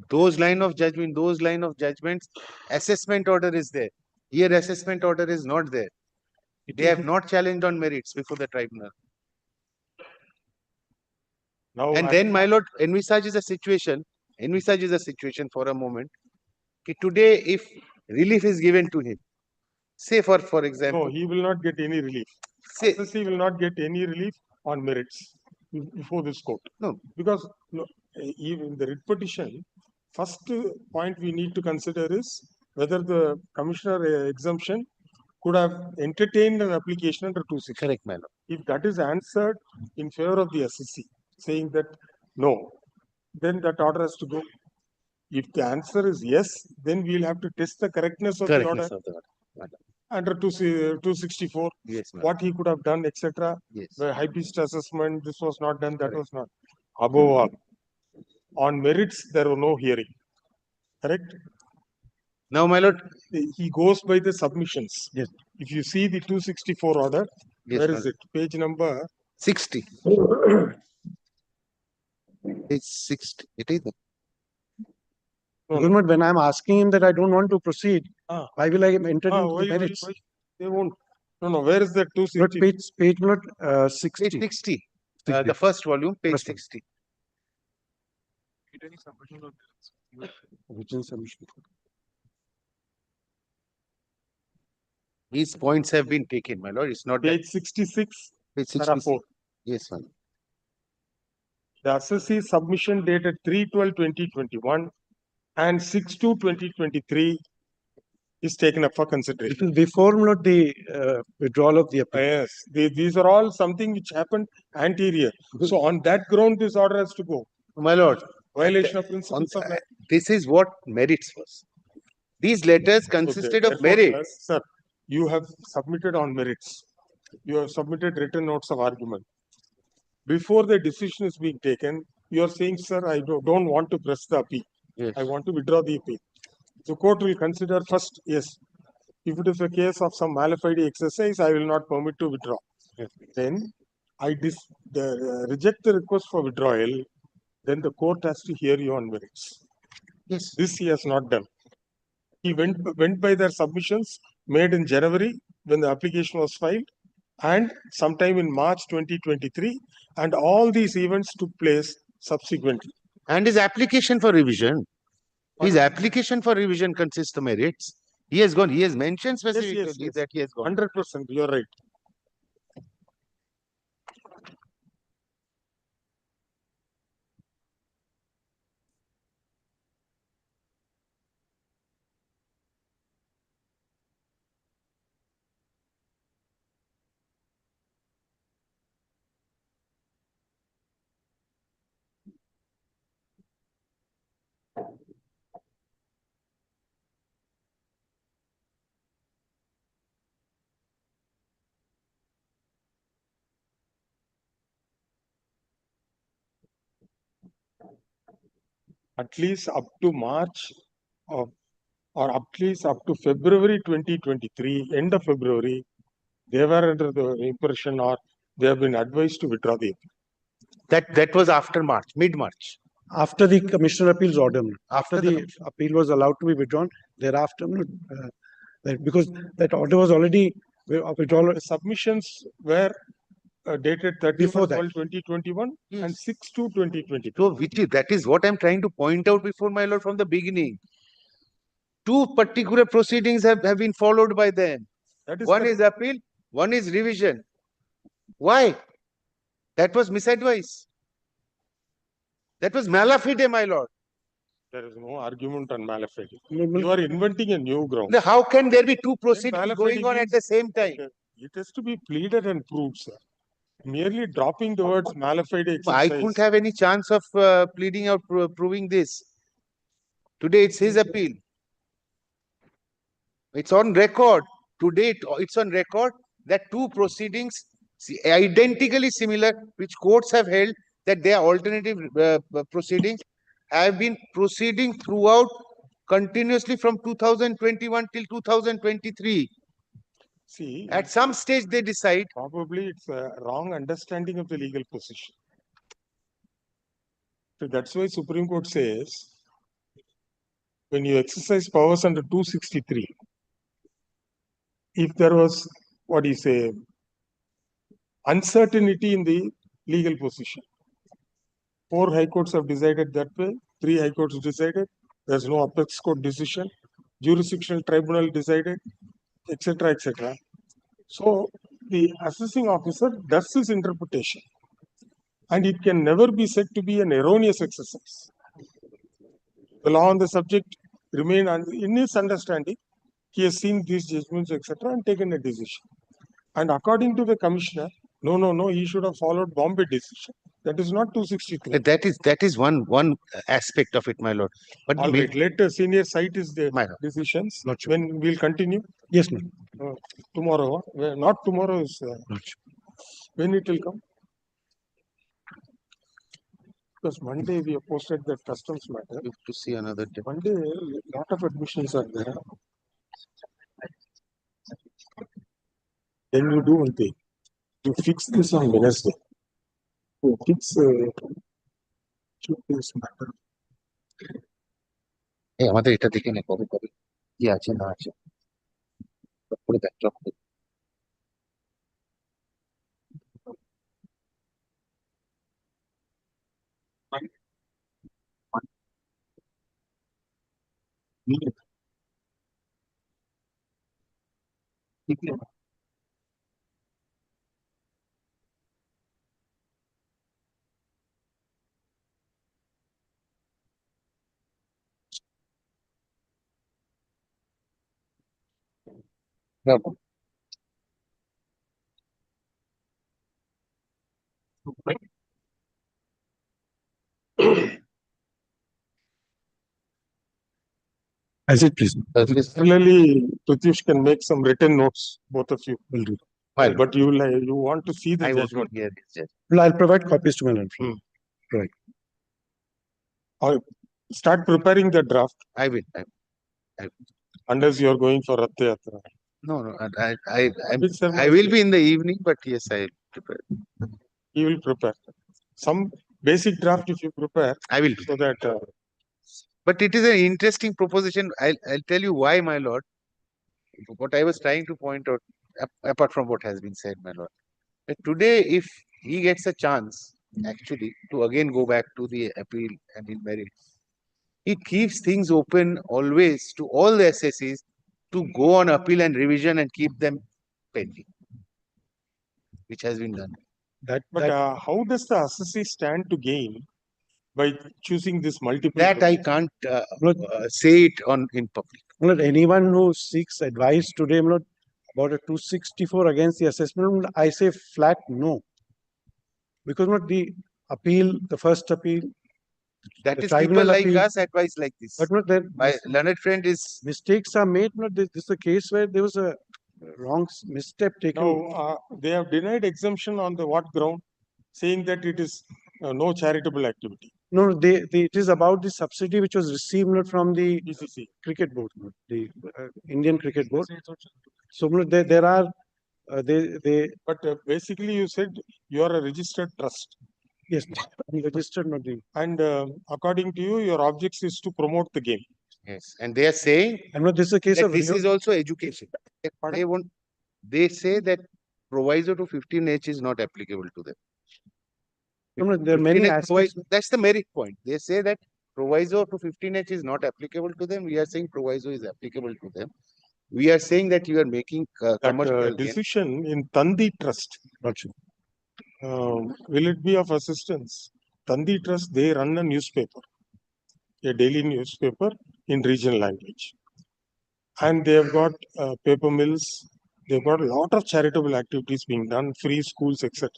Those line of judgments, assessment order is there. Here, assessment order is not there. They have not challenged on merits before the tribunal. Now, and then, my lord, envisages a situation for a moment. Today, if relief is given to him, say for example. No, he will not get any relief. SSC will not get any relief on merits before this court. No. Because even the writ petition, first point we need to consider is whether the commissioner exemption could have entertained an application under 260. Correct, my lord. If that is answered in favor of the SSC, saying that no, then that order has to go. If the answer is yes, then we will have to test the correctness of the order. Under 264, yes, what he could have done, etc. Yes. The high pitched assessment, this was not done, that was not. Above all, on merits, there were no hearing. Correct? Now, my lord, he goes by the submissions. Yes. If you see the 264 order, yes, where is it? Page number 60. It's 60. It is. When I'm asking him that I don't want to proceed, why will I enter into the merits? Why? They won't. No. Where is that 260? Page 60. Page 60. The first volume, page 60. These points have been taken, my lord. It's not page 66. Page 66. Yes, ma'am. The assessee submission dated 3/12/2021 and 6/2/2023 is taken up for consideration. It is before not the withdrawal of the appeal. Yes, these are all something which happened anterior. So on that ground, this order has to go. My lord, violation of principles of this is what merits was. These letters consisted of merits. Sir, you have submitted on merits. You have submitted written notes of argument. Before the decision is being taken, you are saying, sir, I don't want to press the appeal. Yes. I want to withdraw the appeal. The court will consider first, yes, if it is a case of some malafide exercise, I will not permit to withdraw. Yes. Then I reject the request for withdrawal. Then the court has to hear you on merits. Yes. This he has not done. He went by their submissions made in January when the application was filed and sometime in March 2023, and all these events took place subsequently. And his application for revision. His application for revision consists of merits. He has gone. He has mentioned specifically that he has gone. 100%. You are right. At least up to March of, or at least up to February 2023, end of February, they were under the impression or they have been advised to withdraw the appeal. That was after March, mid-March. After the Commissioner Appeals order, after the appeal was allowed to be withdrawn, thereafter, because that order was already withdrawn. Submissions were dated 31st Before that. 2021 and 6/2/2022. So that is what I'm trying to point out before my lord from the beginning. Two particular proceedings have been followed by them. One is appeal, one is revision. Why? That was misadvice. That was malafide, my lord. There is no argument on malafide. You are inventing a new ground. How can there be two proceedings going on at the same time? It has to be pleaded and proved, sir. Merely dropping the words malafide exercise. I couldn't have any chance of pleading out, proving this. Today it's his appeal. It's on record. Today it's on record that two proceedings identically similar, which courts have held that they are alternative proceedings, have been proceeding throughout continuously from 2021 till 2023. See, at some stage they decide. Probably it's a wrong understanding of the legal position. So that's why Supreme Court says, when you exercise powers under 263, if there was, what do you say, uncertainty in the legal position. 4 high courts have decided that way, 3 high courts decided, there's no apex court decision, jurisdictional tribunal decided, etc., etc. So the assessing officer does his interpretation, and it can never be said to be an erroneous exercise. The law on the subject remain in his understanding. He has seen these judgments, etc., and taken a decision. And according to the commissioner, no, he should have followed Bombay decision. That is not 263. That is one aspect of it, my lord. But all right, let senior cite is the decisions. When we'll continue. Yes, ma'am. Tomorrow, not tomorrow is when it will come. Because Monday we have posted that customs matter. To see another day. Monday, lot of admissions are there. Then you do one thing. You fix this on Wednesday. You fix this matter. আমাদের এটা দেখে নে কবে কবে কি আছে না আছে পুরো backdrop As it please. Similarly, Pratish can make some written notes. Both of you will do. Well, but you want to see the I was not judgment. here. Yes. Well, I'll provide copies to my lord. Right. Or start preparing the draft. I will. Unless you are going for Rath Yatra. No. I will be in the evening, but yes, I will prepare. You will prepare. Some basic draft if you prepare. I will. So that. But it is an interesting proposition. I'll tell you why, my lord. What I was trying to point out, apart from what has been said, my lord. But today, if he gets a chance, actually, to again go back to the appeal and in merit, it keeps things open always to all the SSCs to go on appeal and revision and keep them pending, which has been done. How does the assessee stand to gain by choosing this multiple? That I can't say it in public. Not anyone who seeks advice today about a 264 against the assessment, I say flat no. Because not the appeal, the first appeal. That is people like us advise like this. But not that my learned friend is mistakes are made. Not this is a case where there was a wrong misstep taken. No, they have denied exemption on the what ground? Saying that it is no charitable activity. No, it is about the subsidy which was received from the cricket board, the Indian cricket board. So there are, But basically you said you are a registered trust. Yes, I'm registered, not the. And according to you, your objects is to promote the game. Yes, and they are saying I'm not, this is a case that of this is also education. They say that proviso to 15H is not applicable to them. No, there are many 15H aspects. that's the merit point. They say that proviso to 15H is not applicable to them. We are saying proviso is applicable to them. We are saying that you are making commercial gain. Decision in Tandi Trust. Will it be of assistance? Tandi Trust, they run a newspaper, a daily newspaper in regional language. And they have got paper mills. They've got a lot of charitable activities being done, free schools, etc.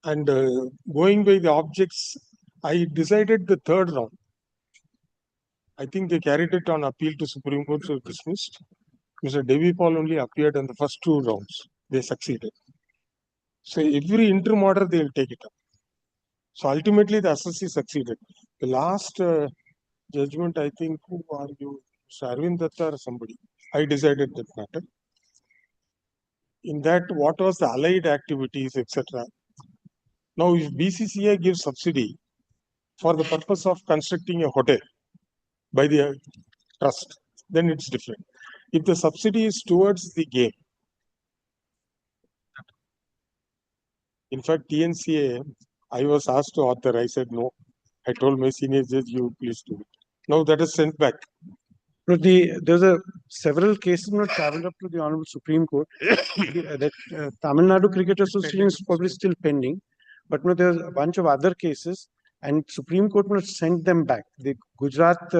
And going by the objects, I decided the third round. I think they carried it on appeal to Supreme Court, so dismissed. Mr. Devi Paul only appeared in the first two rounds. They succeeded. So every interim order, they will take it up. So ultimately, the assessee succeeded. The last judgment, I think, who are you? Arvind Datta or somebody. I decided that matter. In that, what was the allied activities, etc. Now, if BCCI gives subsidy for the purpose of constructing a hotel by the trust, then it's different. If the subsidy is towards the game, in fact, TNCA, I was asked to author. I said no. I told my senior judge, you please do it. Now that is sent back. No, there's several cases not traveled up to the Honorable Supreme Court. That Tamil Nadu Cricket Association is probably still pending, but no, there's a bunch of other cases, and Supreme Court must send them back. The Gujarat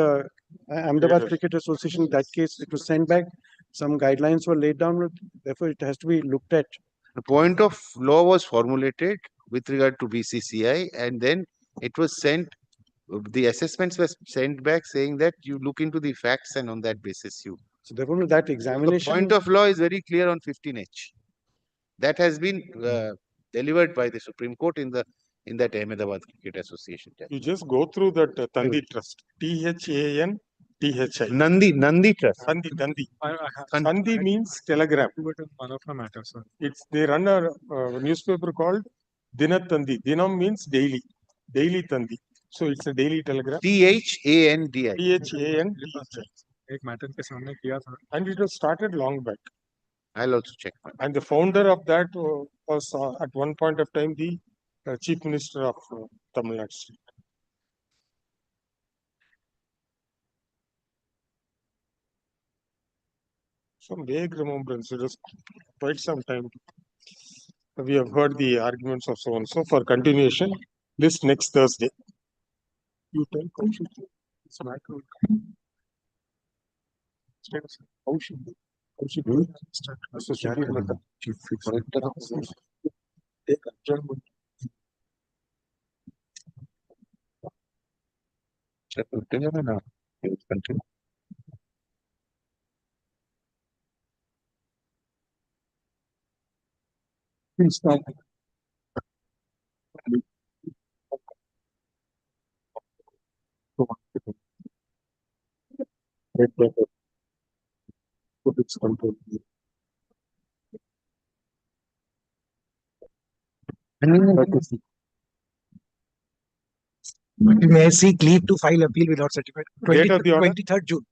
Ahmedabad Cricket Association, that case, it was sent back. Some guidelines were laid down. Therefore, it has to be looked at. The point of law was formulated with regard to BCCI, and then it was sent. The assessments were sent back saying that you look into the facts, and on that basis you. So therefore, that examination. The point of law is very clear on 15H. That has been delivered by the Supreme Court in that Ahmedabad Cricket Association. You just go through that Tandi Trust. THAN THI. Nandi Trust. Tandi. Tandi means telegram. They run a newspaper called Dinatandi. Dinam means daily. Daily Tandi. So it's a daily telegram. THANDI. And it was started long back. I'll also check. And the founder of that was at one point of time the Chief Minister of Tamil Nadu State. Some vague remembrance. It was quite some time. We have heard the arguments of so and so. For continuation, this next Thursday. You tell how should you? It's a matter of how should you? How should you start? So should you let the chief take adjournment? Continue. Please stop. Put its control. May I seek leave to file appeal without certificate? Date of the order? 23rd June.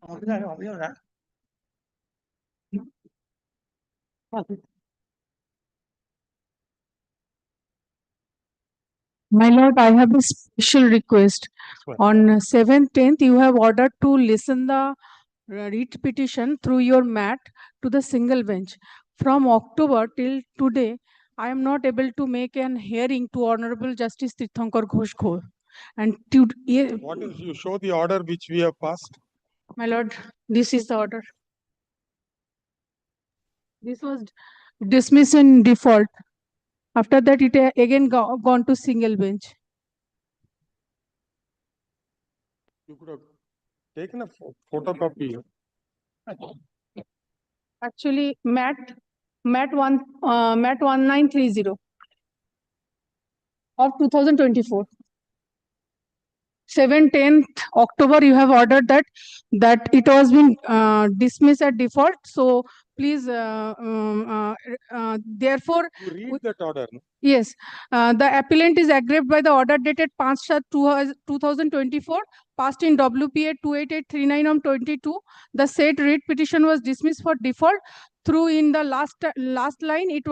My lord, I have a special request. On 7th, 10th, you have ordered to listen the writ petition through your mat to the single bench. From October till today, I am not able to make an hearing to Honorable Justice Tirthankar Ghosh Khor. And to, What is, you show the order which we have passed? my lord, this is the order. This was dismissed in default. After that, it again gone to single bench. You could have taken a photocopy. Actually, mat 1930 of 2024. 7/10 October, you have ordered that it was been dismissed at default. So please, therefore, You read that order. No? yes, the appellant is aggrieved by the order dated 5/7/2024, passed in WPA 28839 on 22. The said writ petition was dismissed for default. Through in the last line, it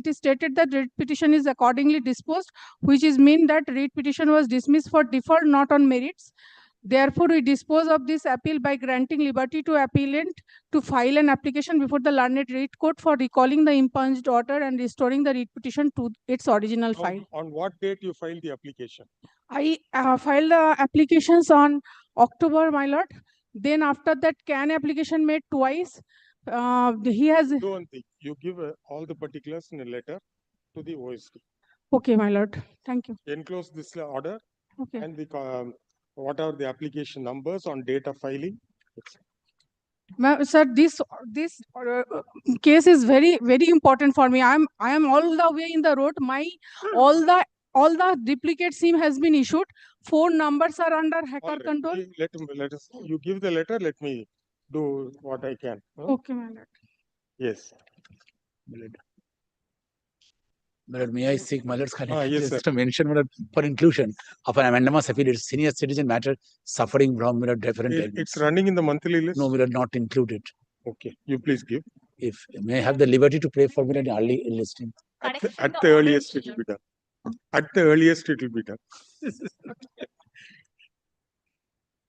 is stated that writ petition is accordingly disposed, which is mean that writ petition was dismissed for default, not on merits. Therefore, we dispose of this appeal by granting liberty to appellant to file an application before the learned writ court for recalling the impunged order and restoring the writ petition to its original file. On what date you filed the application? I filed the applications on October, my lord. Then after that, can application made twice. He has. Do one thing. You give all the particulars in a letter to the OSD. Okay, my lord. Thank you. Enclose this order. Okay. And the what are the application numbers on date of filing? Sir, this case is very, very important for me. I am all the way in the road. All the duplicate SIM has been issued. 4 numbers are under hacker control. Let us. You give the letter. Let me do what I can. Okay, my lord. Yes. But may I seek my lord's yes, just to mention for inclusion of an amendment affiliate senior citizen matter suffering from different elements. It's running in the monthly list. No, not included. Okay, you please give. If may I have the liberty to pray for an early listing. At the earliest it will be done. At the earliest it will be done.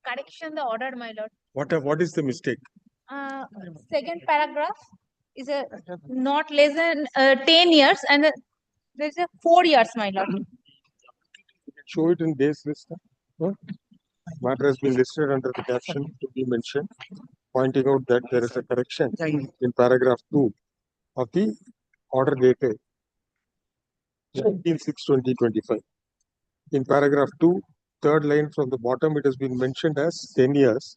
Correction the order, my lord. What is the mistake? Second paragraph is a not less than 10 years and there is a 4 years, my lord. Show it in days list. Matter has been listed under the caption to be mentioned, pointing out that there is a correction in paragraph 2 of the order dated 19/6/2025. In paragraph 2, third line from the bottom, it has been mentioned as 10 years,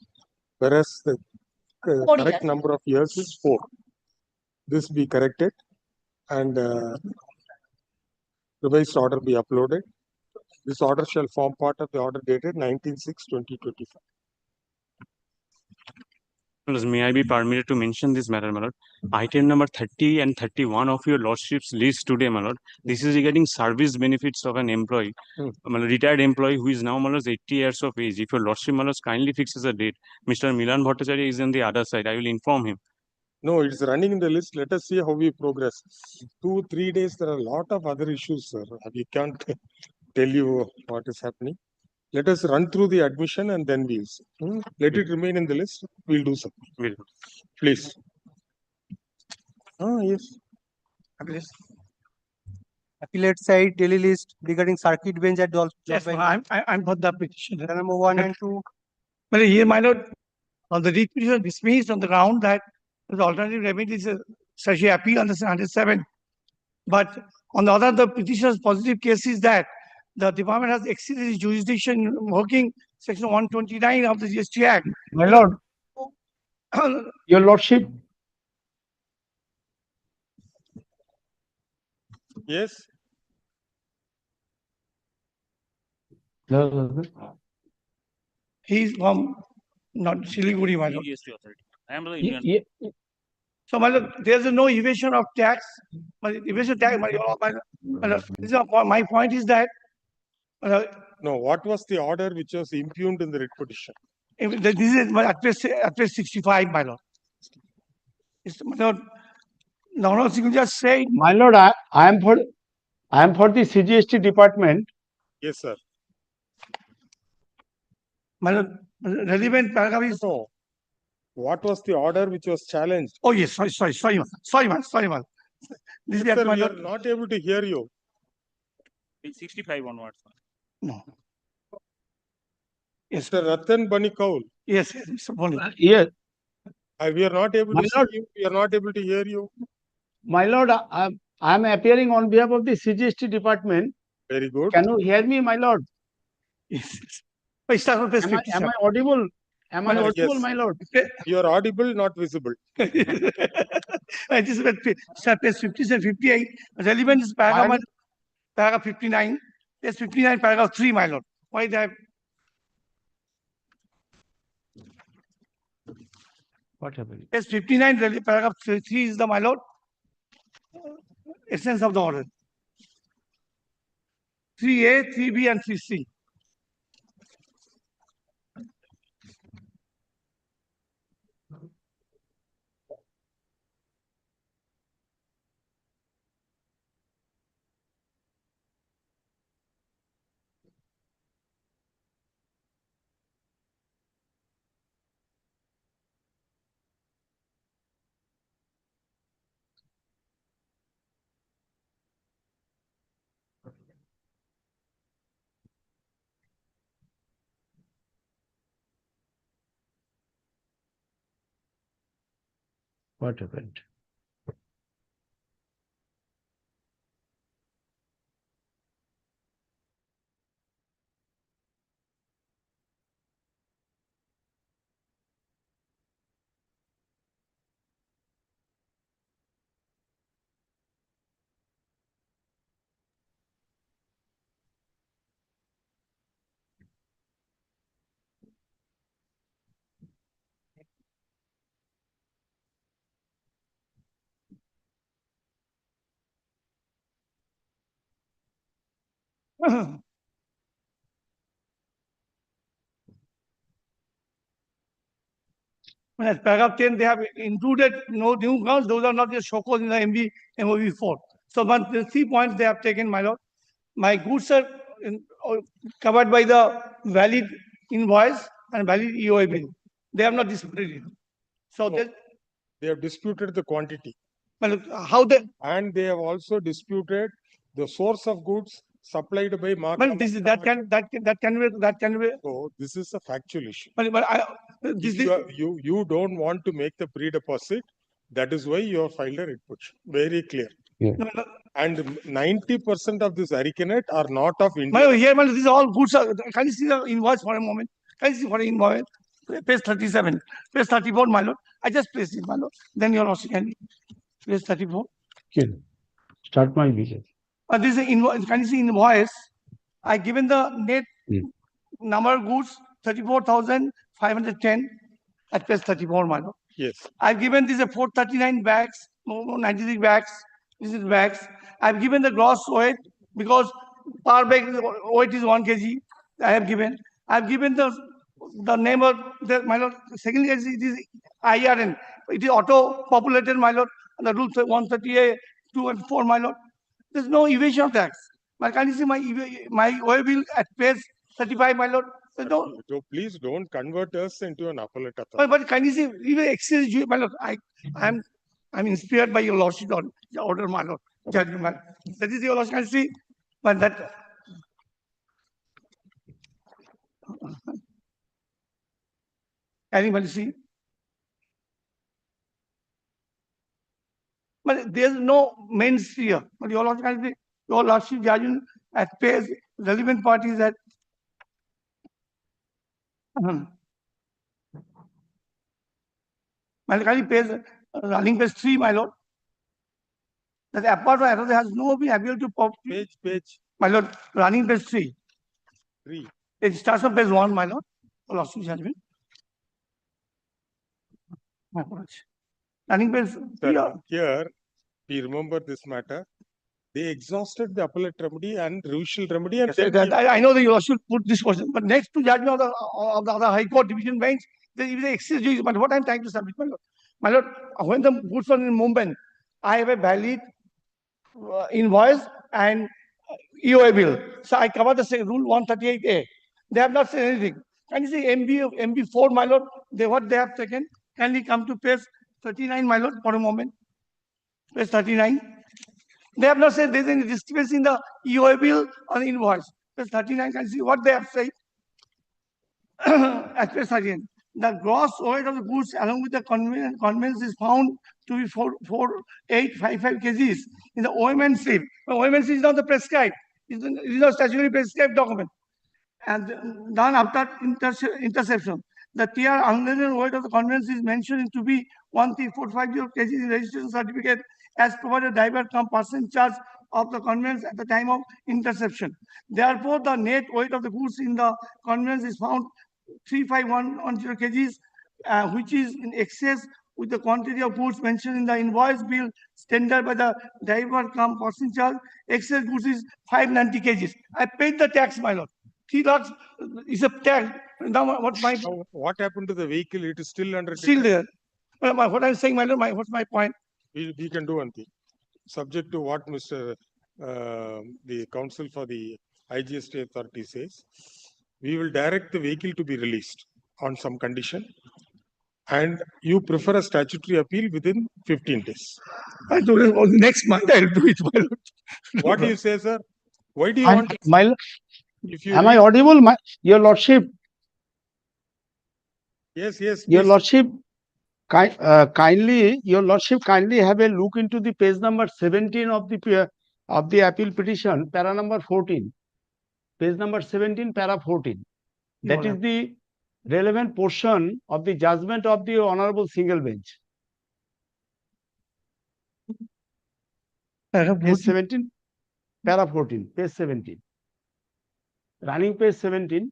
whereas the correct number of years is 4. This be corrected and revised order be uploaded. This order shall form part of the order dated 19/6/2025. May I be permitted to mention this matter, my lord? Item number 30 and 31 of your lordship's list today, my lord. This is regarding service benefits of an employee, a retired employee who is now, my lord, 80 years of age. If your lordship, my lord, kindly fixes a date. Mr. Milan Bhattacharya is on the other side. I will inform him. No, it's running in the list. Let us see how we progress. 2-3 days, there are a lot of other issues, sir. We can't tell you what is happening. Let us run through the admission and then we'll see. Let it remain in the list. We'll do something. Please. Yes. Appellate side daily list regarding circuit bench at the Yes, I'm for the petition. Number 1 and 2. But here, my lord, on the writ petition dismissed on the ground that the alternative remedy is such a appeal under 107. But on the other, the petitioner's positive case is that the department has exceeded its jurisdiction working section 129 of the GST Act. My lord, your lordship. Yes. He's from not Siliguri, my lord. GST authority. I am the Indian. So, my lord, there's no evasion of tax. Evasion of tax, my point is that. No, what was the order which was impugned in the writ petition? This is at page 65, my lord. My lord, no, you can just say. My lord, I am for the CGST department. Yes, sir. My lord, relevant paragraph is. No. What was the order which was challenged? Oh yes, sorry, man. This Yes, is sir, we are not able to hear you. 65 onwards. No. Yes, Mr. Ratan Bani Kaul. Yes, Mr. Boni. Yes. We are not able My to see lord. you. We are not able to hear you. My lord, I am appearing on behalf of the CGST department. Very good. Can you hear me, my lord? Yes. Am I audible? Am I audible, Yes. my lord? You are audible, not visible. This is page 50 and 58. Relevant is paragraph 59. Page 59, paragraph 3, my lord. Why that? What happened? Page 59, paragraph 3 is the, my lord, essence of the order. 3A, 3B, and 3C. What happened? As paragraph 10, they have included no new grounds. Those are not just show cause in the MOV4. So, but the 3 points they have taken, my lord. My goods are covered by the valid invoice and valid EOI bill. They have not disputed it. So, they have disputed the quantity. How they? And they have also disputed the source of goods supplied by market. Well, that can be. So this is a factual issue. But you don't want to make the pre-deposit. That is why you have filed a writ petition. Very clear. Yeah. And 90% of this hurricane are not of India. Here, this is all goods. Can you see the invoice for a moment? Can you see for an invoice? Page 37, page 34, my lord. I just placed it, my lord. Then your lordship can page 34. Okay. Start my vision. This is invoice. Can you see invoice? I given the net number of goods 34,510 at page 34, my lord. Yes. I've given this 439 bags, 96 bags. This is bags. I've given the gross weight because per bag weight is 1 kg. I have given. I've given the name of the, my lord. Secondly, it is IRN. It is auto populated, my lord. And the rules 138, 2 and 4, my lord. There's no evasion of tax. But can you see my OA bill at page 35, my lord? So please don't convert us into an appellate authority. But can you see even excess, my lord? I'm inspired by your lordship order, my lord. Judgment. That is your lordship. Can you see? But that. Anybody see? But there's no main sphere. But your lordship can see. Your lordship judgment at page relevant parties at. Can you page running page 3, my lord? That apart from that, has no been able to pop. Page. My lord, running page 3. 3. It starts on page 1, my lord. Lordship judgment. Running page 3. Here, we remember this matter. They exhausted the appellate remedy and revisional remedy, and Yes, then I know that you should put this question, but next to judgment of the other High Court division bench, there is excess duties. But what I'm trying to submit, my lord, when the goods were in movement, I have a valid invoice and EOA bill. So I cover the rule 138A. They have not said anything. Can you see MB4, my lord? What they have taken? Can we come to page 39, my lord, for a moment? Page 39. They have not said there's any discrepancy in the EOA bill or the invoice. Page 39, can you see what they have said? At page 39. The gross weight of the goods along with the conveyance is found to be 4,855 kgs in the OMN slip. But OMN slip is not the prescribed. It is a statutory prescribed document. And done after interception. The TR unladen weight of the conveyance is mentioned to be 13450 kg in registration certificate as provided driver come person charge of the conveyance at the time of interception. Therefore, the net weight of the goods in the conveyance is found 35110 kgs, which is in excess with the quantity of goods mentioned in the invoice bill tendered by the driver come person charge. Excess goods is 590 kgs. I paid the tax, my lord. 3 lakhs is a tax. Now, what happened to the vehicle? It is still under. Still there. What I'm saying, my lord, what's my point? We can do one thing. Subject to what Mr. The counsel for the IGST authority says, we will direct the vehicle to be released on some condition, and you prefer a statutory appeal within 15 days. I do it next month. I'll do it, my lord. What do you say, sir? Why do you want? If you am I audible, your lordship? Yes, yes. Your please. lordship, kindly have a look into the page number 17 of the appeal petition, para number 14. Page number 17, para 14. That is the relevant portion of the judgment of the Honorable Single Bench. Page 17, para 14, page 17. Running page 17.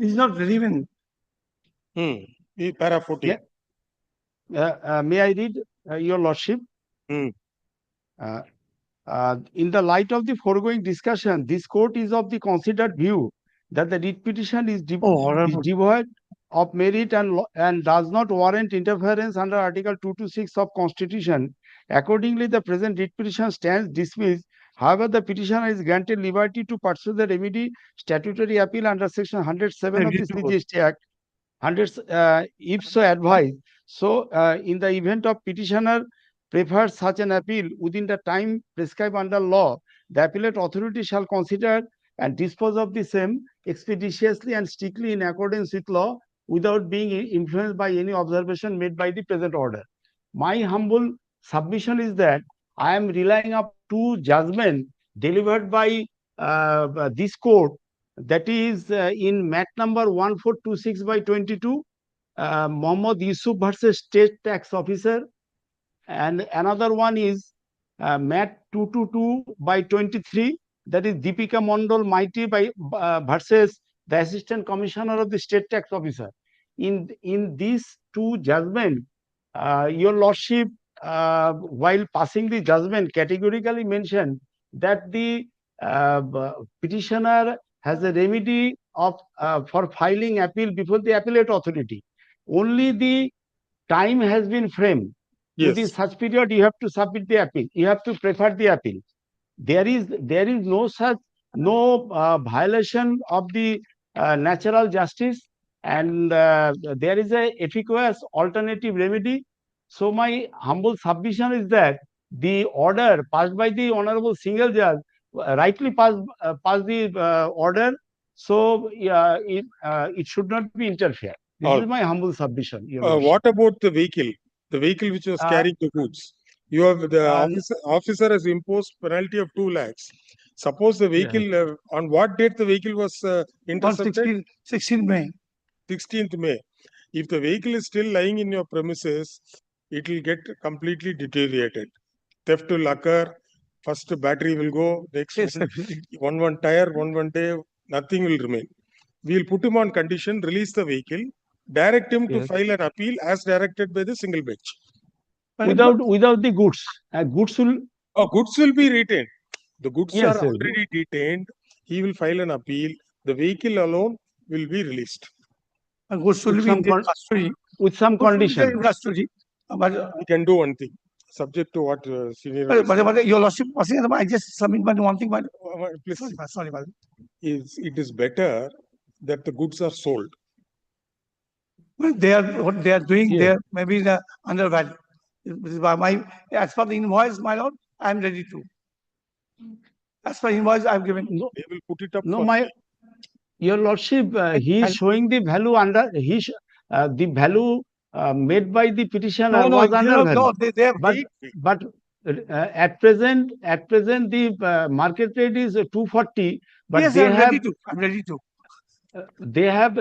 It's not relevant. Para 14. Yeah. May I read, your lordship? In the light of the foregoing discussion, this court is of the considered view that the writ petition is devoid of merit and does not warrant interference under Article 226 of Constitution. Accordingly, the present writ petition stands dismissed. However, the petitioner is granted liberty to pursue the remedy statutory appeal under Section 107 of the CGST Act, if so advised. So, in the event of petitioner prefers such an appeal within the time prescribed under law, the appellate authority shall consider and dispose of the same expeditiously and strictly in accordance with law without being influenced by any observation made by the present order. My humble submission is that I am relying up to judgment delivered by this court, that is in MAT number 1426 by 22, Mohammad Yusuf versus State Tax Officer, and another one is MAT 222 by 23, that is Deepika Mondal Maiti by versus the Assistant Commissioner of the State Tax Officer. In these two judgments, your lordship, while passing the judgment, categorically mentioned that the petitioner has a remedy of for filing appeal before the appellate authority. Only the time has been framed. Yes. Within such period, you have to submit the appeal. You have to prefer the appeal. There is no such violation of the natural justice, and there is a efficacious alternative remedy. So my humble submission is that the order passed by the Honorable Single Judge rightly passed the order, so it should not be interfered. This is my humble submission. What about the vehicle? The vehicle which was carrying the goods. You have the officer has imposed penalty of 2 lakhs. Suppose the vehicle, on what date the vehicle was intercepted? 16th May. 16th May. If the vehicle is still lying in your premises, it will get completely deteriorated. Theft will occur. First battery will go. Next one tire, one day, nothing will remain. We will put him on condition, release the vehicle. direct him to Yes. file an appeal as directed by the single bench. Without the goods. Goods will. Goods will be retained. The goods Yes, are yes. already detained. He will file an appeal. The vehicle alone will be released. And goods will With be in some their custody. With some Goods will be there condition. in custody. But We can do one thing, subject to what senior. but your lordship, I just submit one thing. But please, sorry, it is better that the goods are sold. Well, they are what they are doing. Yeah. They are maybe the undervalue. As per the invoice, my lord, I am ready to. As per invoice, I have given. They will put it up. No, your lordship, he is showing the value under the value made by the petitioner was undervalued. No, they have. But at present the market rate is 240. But Yes, they I'm have ready to. I'm ready to. they have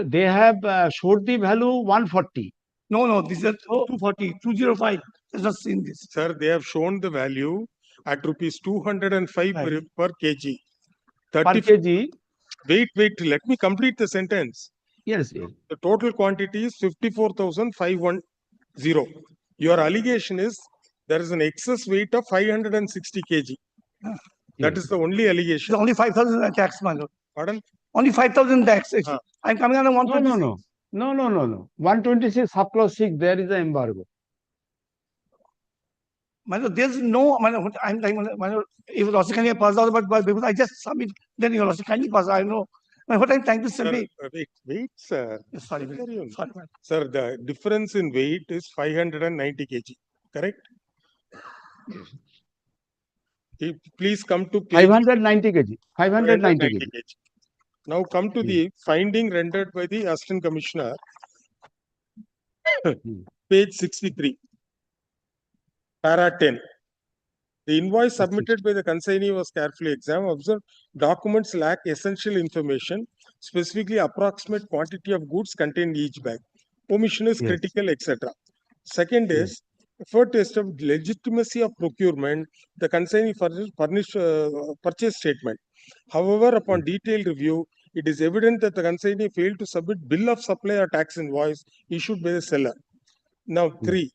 showed the value 140. No, this is 240, 205. Let's not seen this. Sir, they have shown the value at rupees 205 per kg. 30 per kg. Wait, let me complete the sentence. Yes. The total quantity is 54,510. Your allegation is there is an excess weight of 560 kg. That is the only allegation. It's only 5,000 tax, my lord. Pardon? Only 5,000 tax. I'm coming on 126. No. 126 sub clause 6, there is an embargo. My lord, there's no, my lord, I'm like, my lord, if lordship can pass out, but because I just submit, then your lordship can pass. I know. What I'm trying to say. Wait, sir. Sorry. Sir, the difference in weight is 590 kg. Correct? Please come to page 590 kg. 590 kg. Now come to the finding rendered by the Assistant Commissioner. Page 63. Para 10. The invoice submitted by the consignee was carefully examined. Observed documents lack essential information, specifically approximate quantity of goods contained in each bag. Omission is critical, etc. Second is effort to establish legitimacy of procurement. The consignee furnished purchase statement. However, upon detailed review, it is evident that the consignee failed to submit bill of supply or tax invoice issued by the seller. Now, 3.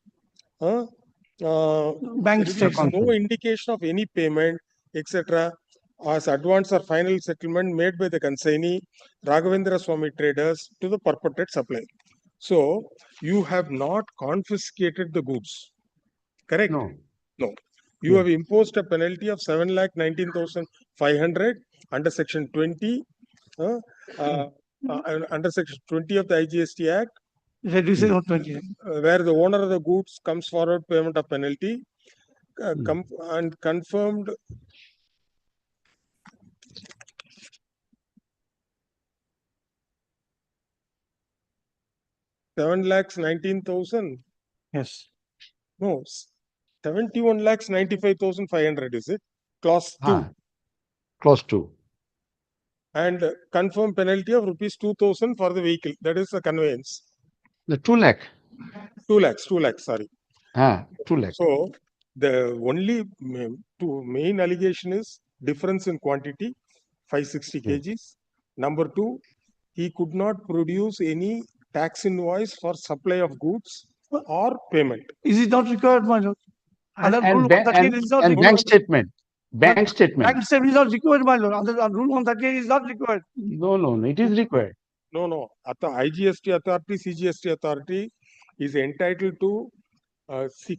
Bank there is no indication of any payment, etc. as advance or final settlement made by the consignee, Raghavendra Swamy Traders, to the purported supplier. So, you have not confiscated the goods. Correct? No. You have imposed a penalty of 7,19,500 under Section 20, under Section 20 of the IGST Act. Reduces on 20. Where the owner of the goods comes forward payment of penalty and confirmed $7,19,000. Yes. No, 71,95,500 is it? Clause 2. Clause 2. And confirmed penalty of rupees 2,000 for the vehicle. That is the conveyance. The 2 lakh. 2 lakhs, sorry. 2 lakhs. So, the only main allegation is difference in quantity, 560 kgs. Number 2, he could not produce any tax invoice for supply of goods or payment. Is it not required, my lord? And bank statement. Bank statement. Bank statement is not required, my lord. Under Rule 138 is not required. No, it is required. No. IGST authority, CGST authority is entitled to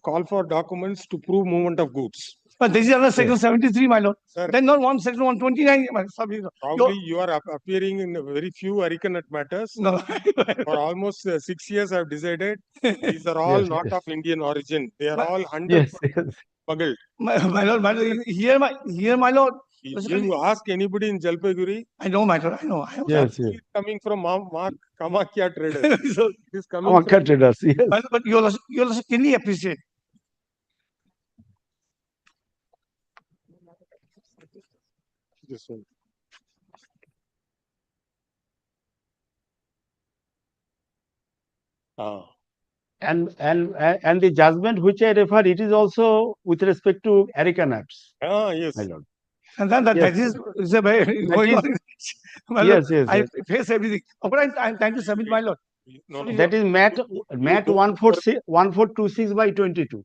call for documents to prove movement of goods. But this is under Section 73, my lord. Then not one Section 129. Probably you are appearing in very few Aricanet matters. No. For almost 6 years, I have decided these are all not of Indian origin. They are all 100% smuggled. My lord, here, my lord. You ask anybody in Jalpaiguri. I know, my lord. I know. Yes. He is coming from Kamakya Traders. He is coming Kamakya Traders, yes. But you also keenly appreciate. This one. And the judgment which I refer, it is also with respect to Aricanats. Yes. My lord. And then that is a way going on. Yes. I face everything. But I'm trying to submit, my lord. No, no. That is MAT don't 1426 by 22.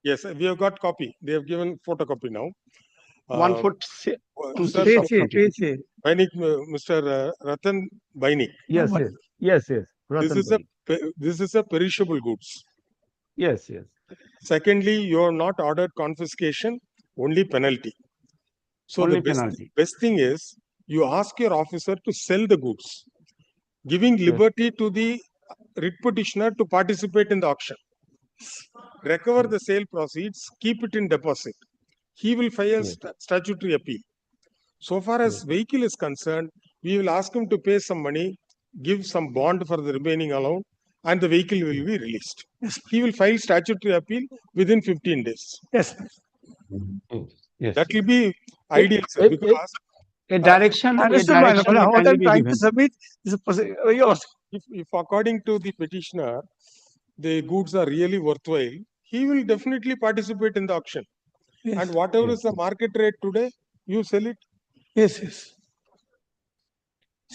Yes, we have got copy. They have given photocopy now. 1426. Sir, Bainik, Mr. Ratan Bainik. Yes, yes. Yes. This is a perishable goods. Yes, yes. Secondly, you are not ordered confiscation, only penalty. So Only the penalty. best thing is you ask your officer to sell the goods, giving liberty to the writ petitioner to participate in the auction. Recover the sale proceeds, keep it in deposit. He will file statutory appeal. So far as vehicle is concerned, we will ask him to pay some money, give some bond for the remaining amount, and the vehicle will be released. He will file statutory appeal within 15 days. Yes. Yes. That will be ideal, sir, because a direction. Understood, my lord. What I'm trying to submit is yours. If according to the petitioner, the goods are really worthwhile, he will definitely participate in the auction. Yes. And whatever is the market rate today, you sell it. Yes, yes.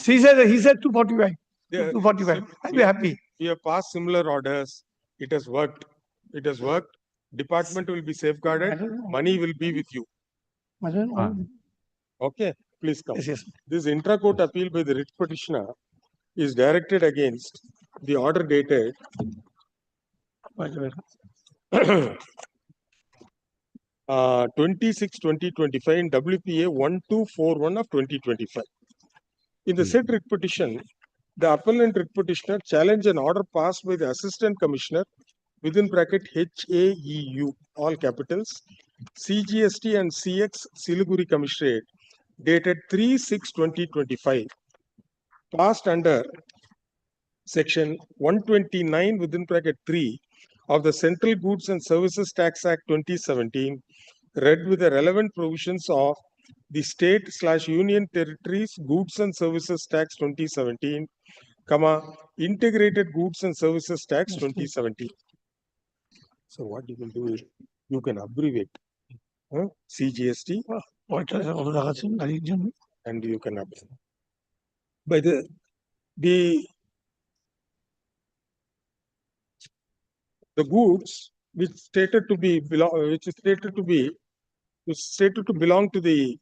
He said 245. 245. I'll be happy. We have passed similar orders. It has worked. It has worked. Department will be safeguarded. Money will be with you. Okay, please come. Yes, yes. This intra-court appeal by the writ petitioner is directed against the order dated 26/2025 in WPA 1241 of 2025. In the said writ petition, the appellant writ petitioner challenged an order passed by the Assistant Commissioner within bracket HAEU, all capitals, CGST and CX Siliguri Commissionerate dated 3/6/2025, passed under section 129 within bracket 3 of the Central Goods and Services Tax Act 2017, read with the relevant provisions of the State/Union Territories Goods and Services Tax 2017, Integrated Goods and Services Tax 2017. So what you can do is you can abbreviate CGST and you can abbreviate. By the goods which stated to belong to the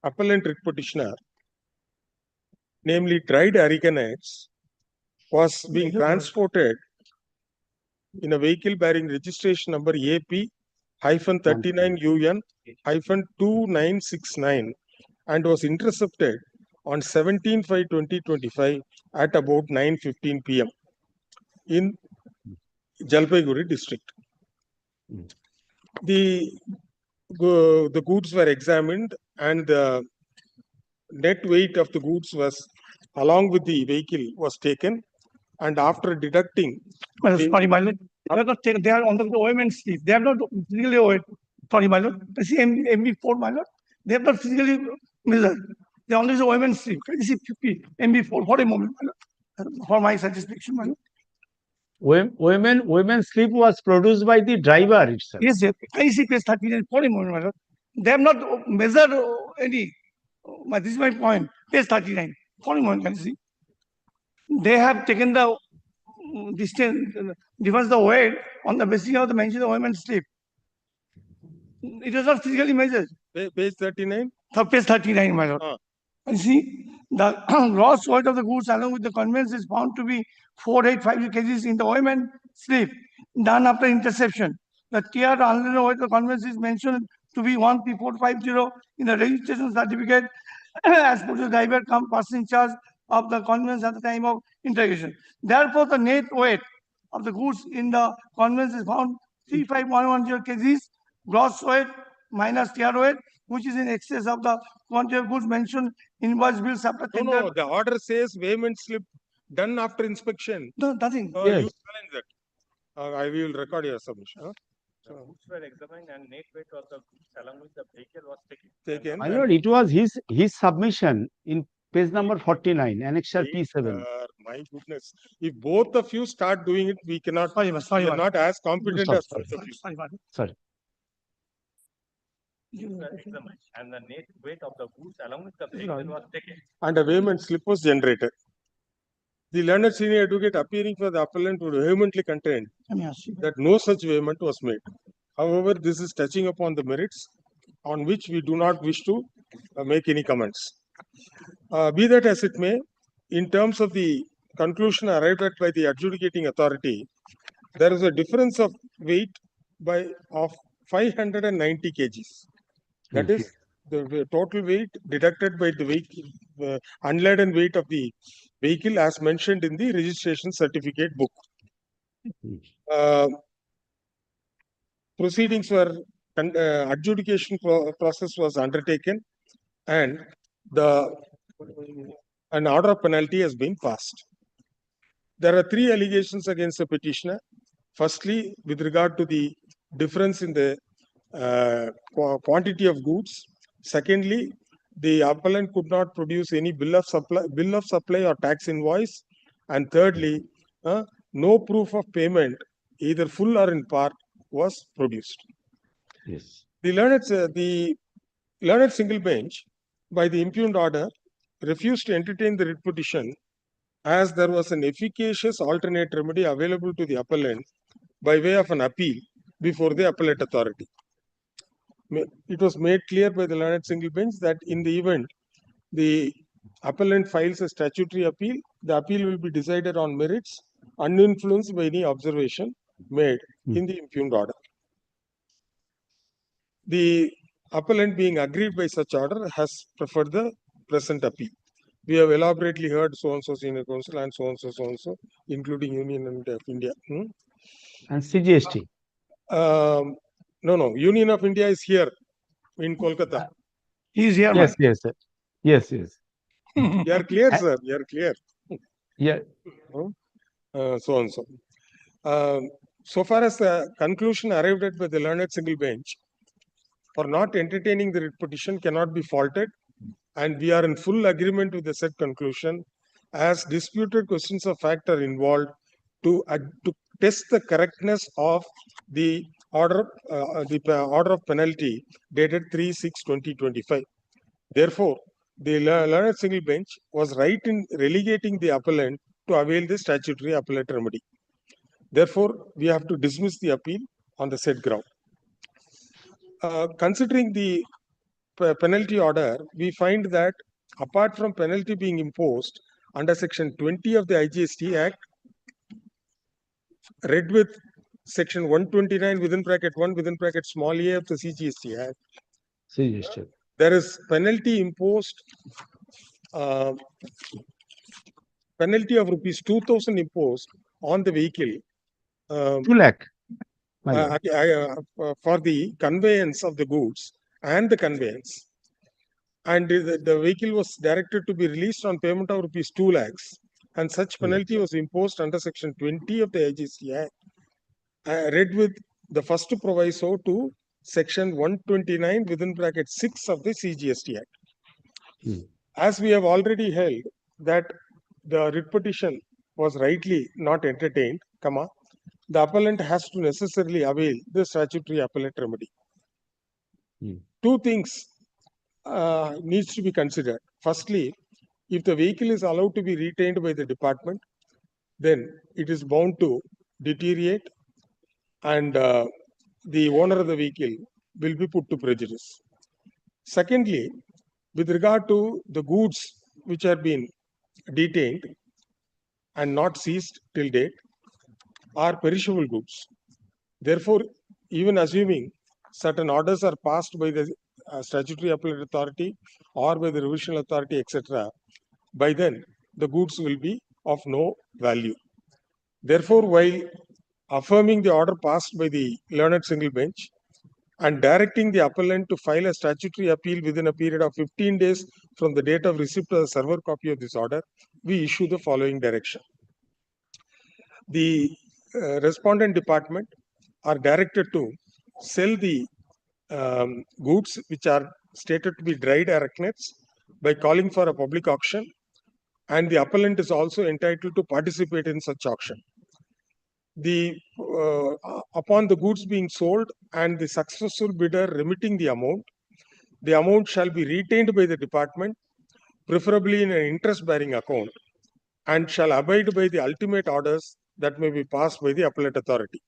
appellant writ petitioner, namely dried arragonates, was being transported in a vehicle bearing registration number AP-39UN-2969 and was intercepted on 17/5/2025 at about 9:15 p.m. in Jalpaiguri district. The goods were examined and the net weight of the goods was along with the vehicle was taken, and after deducting sorry, my lord, they are not taken, they are on the OMN sleeve. They have not physically sorry, my lord. The same MB4, my lord. They have not physically measured. They only the OMN sleeve. Can you see MB4 for a moment, my lord? For my satisfaction, my lord. Women sleep was produced by the driver itself. Yes, yes. Can you see page 39 for a moment, my lord? They have not measured any. This is my point. Page 39. For a moment, can you see? They have taken the distance, difference the weight on the basis of the mention of women's sleep. It was not physically measured. Page 39? Page 39, my lord. You see, the gross weight of the goods along with the conveyance is found to be 485 kgs in the women sleep, done after interception. The TR unloaded weight of the conveyance is mentioned to be 1P450 in the registration certificate as per the driver come person in charge of the conveyance at the time of interrogation. Therefore, the net weight of the goods in the conveyance is found 35110 kgs, gross weight minus TR weight, which is in excess of the quantity of goods mentioned in invoice bills after tender. No, the order says weighment slip done after inspection. No, nothing. You challenge that. I will record your submission. The goods were examined and net weight of the goods along with the vehicle was taken. My lord, it was his submission in page number 49, annexure P7. My goodness. If both of you start doing it, we cannot. We are not as competent as both of you. Sorry. Were examined and the net weight of the goods along with the vehicle was taken. And a weighment slip was generated. The learned senior advocate appearing for the appellant would vehemently contend that no such vehement was made. However, this is touching upon the merits on which we do not wish to make any comments. Be that as it may, in terms of the conclusion arrived at by the adjudicating authority, there is a difference of weight of 590 kgs. That is the total weight deducted by the vehicle, unladen weight of the vehicle as mentioned in the registration certificate book. Proceedings were, adjudication process was undertaken, and an order of penalty has been passed. There are 3 allegations against the petitioner. Firstly, with regard to the difference in the quantity of goods. Secondly, the appellant could not produce any bill of supply or tax invoice. And thirdly, no proof of payment, either full or in part, was produced. Yes. The learned single bench, by the impugned order, refused to entertain the writ petition as there was an efficacious alternate remedy available to the appellant by way of an appeal before the appellate authority. It was made clear by the learned single bench that in the event the appellant files a statutory appeal, the appeal will be decided on merits, uninfluenced by any observation made in the impugned order. The appellant, being aggrieved by such order, has preferred the present appeal. We have elaborately heard so-and-so senior counsel and so-and-so, including Union of India. And CGST? No. Union of India is here in Kolkata. He is here, Yes, yes, sir. Yes, yes. You are clear, sir. You are clear. Yeah. So-and-so. So far as the conclusion arrived at by the learned single bench for not entertaining the writ petition cannot be faulted, and we are in full agreement with the said conclusion, as disputed questions of fact are involved to test the correctness of the order of penalty dated 3/6/2025. Therefore, the learned single bench was right in relegating the appellant to avail the statutory appellate remedy. Therefore, we have to dismiss the appeal on the said ground. Considering the penalty order, we find that apart from penalty being imposed under section 20 of the IGST Act, read with section 129 within bracket 1 within bracket small a of the CGST Act, there is penalty imposed, penalty of rupees 2,000 imposed on the vehicle. 2 lakh. For the conveyance of the goods and the conveyance. And the vehicle was directed to be released on payment of rupees 2 lakhs. And such penalty was imposed under section 20 of the IGST Act. Read with the first proviso to section 129 within bracket 6 of the CGST Act. As we have already held that the writ petition was rightly not entertained, the appellant has to necessarily avail the statutory appellate remedy. 2 things needs to be considered. Firstly, if the vehicle is allowed to be retained by the department, then it is bound to deteriorate, and the owner of the vehicle will be put to prejudice. Secondly, with regard to the goods which are being detained and not seized till date, are perishable goods. Therefore, even assuming certain orders are passed by the statutory appellate authority or by the revisional authority, etc., by then the goods will be of no value. Therefore, while affirming the order passed by the learned single bench and directing the appellant to file a statutory appeal within a period of 15 days from the date of receipt of the server copy of this order, we issue the following direction. The respondent department are directed to sell the goods which are stated to be dried arachnids by calling for a public auction, and the appellant is also entitled to participate in such auction. Upon the goods being sold and the successful bidder remitting the amount shall be retained by the department, preferably in an interest-bearing account, and shall abide by the ultimate orders that may be passed by the appellate authority.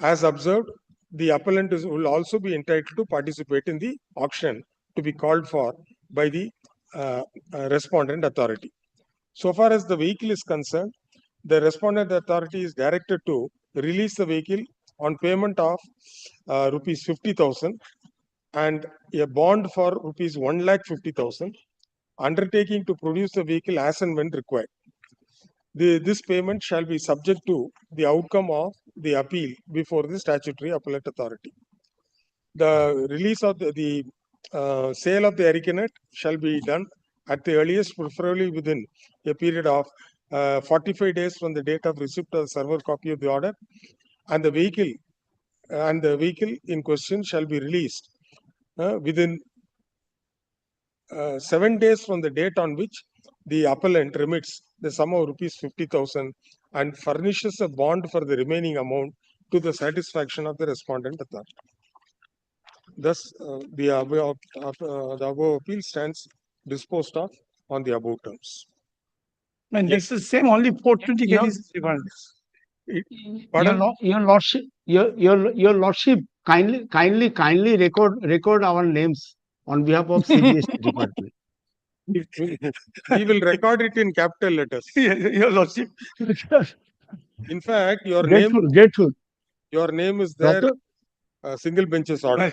As observed, the appellant will also be entitled to participate in the auction to be called for by the respondent authority. So far as the vehicle is concerned, the respondent authority is directed to release the vehicle on payment of rupees 50,000 and a bond for rupees 1,50,000, undertaking to produce the vehicle as and when required. This payment shall be subject to the outcome of the appeal before the statutory appellate authority. The release of the sale of the Aricanet shall be done at the earliest, preferably within a period of 45 days from the date of receipt of the server copy of the order, and the vehicle in question shall be released within 7 days from the date on which the appellant remits the sum of rupees 50,000 and furnishes a bond for the remaining amount to the satisfaction of the respondent authority. Thus, the above appeal stands disposed of on the above terms. And this is same, only 420 cases difference. Your lordship, your lordship, kindly record our names on behalf of CBST department. We will record it in capital letters. Your lordship. In fact, your Grateful. name is there. Single benches order.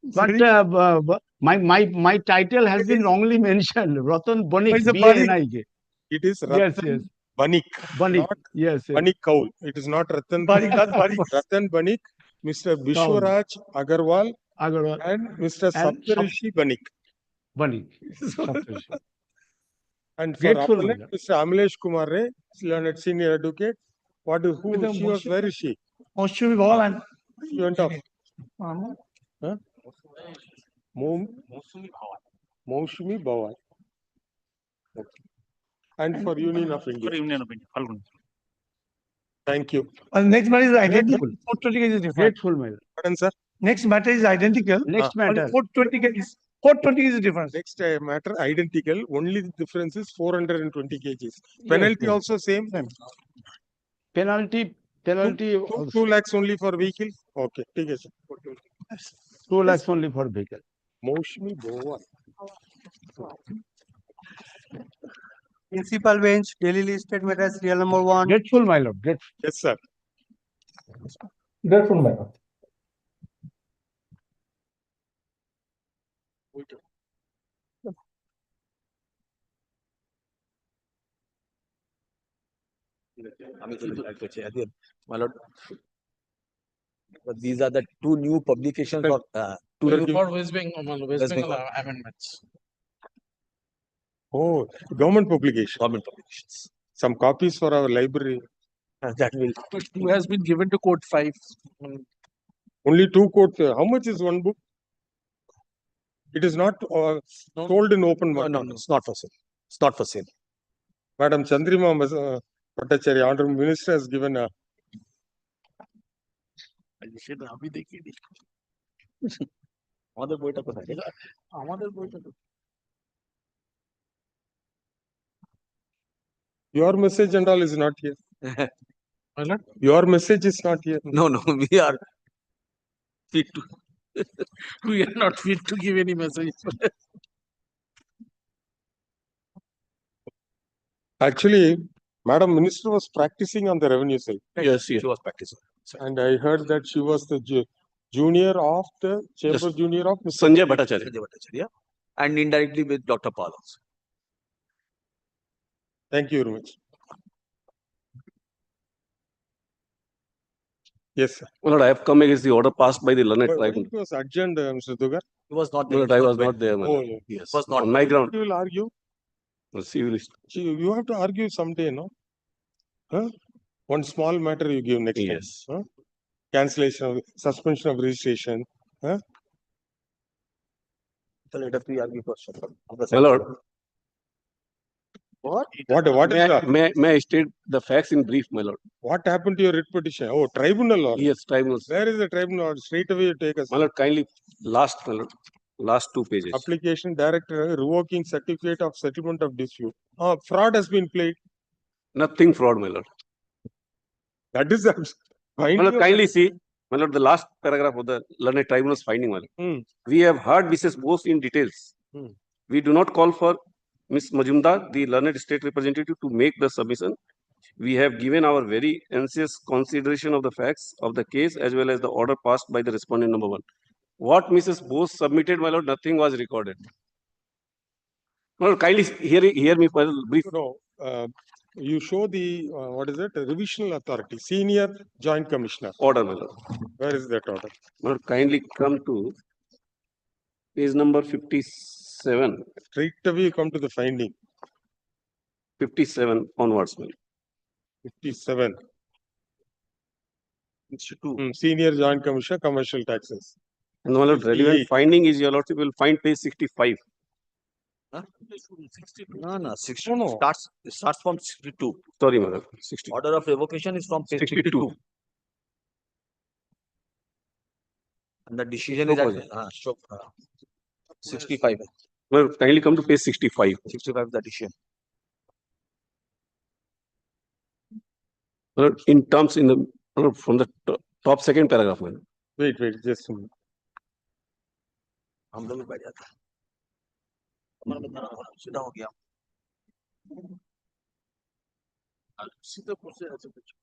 But my title has been wrongly mentioned. Ratan Banik, B-A-N-I-K. It is Ratan Banik. Banik. Yes. Banik Kaul. It is not Ratan Banik. Ratan Banik, Mr. Vishwaraj Agarwal, and Mr. Saptarishi Banik. Banik. And for appellant, Mr. Amlesh Kumar Ray, learned senior advocate. Where is she? She went off. Huh? Moshmi Bhawan. Okay. And for Union of India. Thank you. Next matter is identical. 420 cases different. Pardon, sir? Next matter is identical. Next matter. 420 cases. 420 cases difference. Next matter identical. Only the difference is 420 kgs. Penalty also same. Penalty. 2 lakhs only for vehicle. Okay. Take it. 2 lakhs only for vehicle. Moshmi Bhawan. Principal bench, Delhi listed matter serial number 1. Grateful, my lord. Grateful. Yes, sir. Grateful, my lord. My lord, but these are the two new publications for West Bengal amendments. Oh, government publication. Government publications. Some copies for our library. That will. But 2 has been given to Code 5. Only 2 quotes. How much is one book? It is not sold in open market. No, it's not for sale. It's not for sale. Madam Chandrima Bhattacharya, Honorable Minister, has given a. Your message and all is not here. Your message is not here. No, we are fit to. We are not fit to give any message. Actually, Madam Minister was practicing on the revenue side. Yes, she was practicing. And I heard that she was the junior of the Chamber Junior of Mr. Sanjay Bhattacharya. And indirectly with Dr. Paul also. Thank you very much. Yes, sir. Well, I have come against the order passed by the learned But tribunal. it was adjourned, Mr. Dugar. He was not there. I was not there. Oh, Yes. Was not on my ground. You will argue. Civilist. You have to argue someday, no? Huh? One small matter you give next time. Huh? Cancellation of suspension of registration. Huh? So let us argue first. My lord. What May I state the facts in brief, my lord? What happened to your writ petition? Oh, tribunal order. Yes, tribunal. Where is the tribunal order? Straight away you take us. My lord, kindly last, my lord. last 2 pages. Application director revoking certificate of settlement of dispute. Fraud has been played. Nothing fraud, my lord. That is the My lord, kindly see, my lord, the last paragraph of the learned tribunal's finding, my lord. We have heard Mrs. Bose in details. We do not call for Ms. Majumdar, the learned state representative, to make the submission. We have given our very anxious consideration of the facts of the case as well as the order passed by the respondent number 1. What Mrs. Bose submitted, my lord, nothing was recorded. My lord, kindly hear me for a brief. No, you show the, what is it, revisional authority, senior joint commissioner. Order, my lord. Where is that order? My lord, kindly come to page number 57. Straight away you come to the finding. 57 onwards, my lord. 57. Senior joint commissioner, commercial taxes. And my lord, relevant finding is, your lordship will find page 65. No, 60 starts from 62. Sorry, my lord. 60. Order of revocation is from page 62. And the decision is at 65. Well, kindly come to page 65. 65 is the decision. Well, in terms in the from the top second paragraph. Well. Wait, just a minute. हम लोग बैठ जाता है सीधा हो गया सीधा कुछ ऐसे कुछ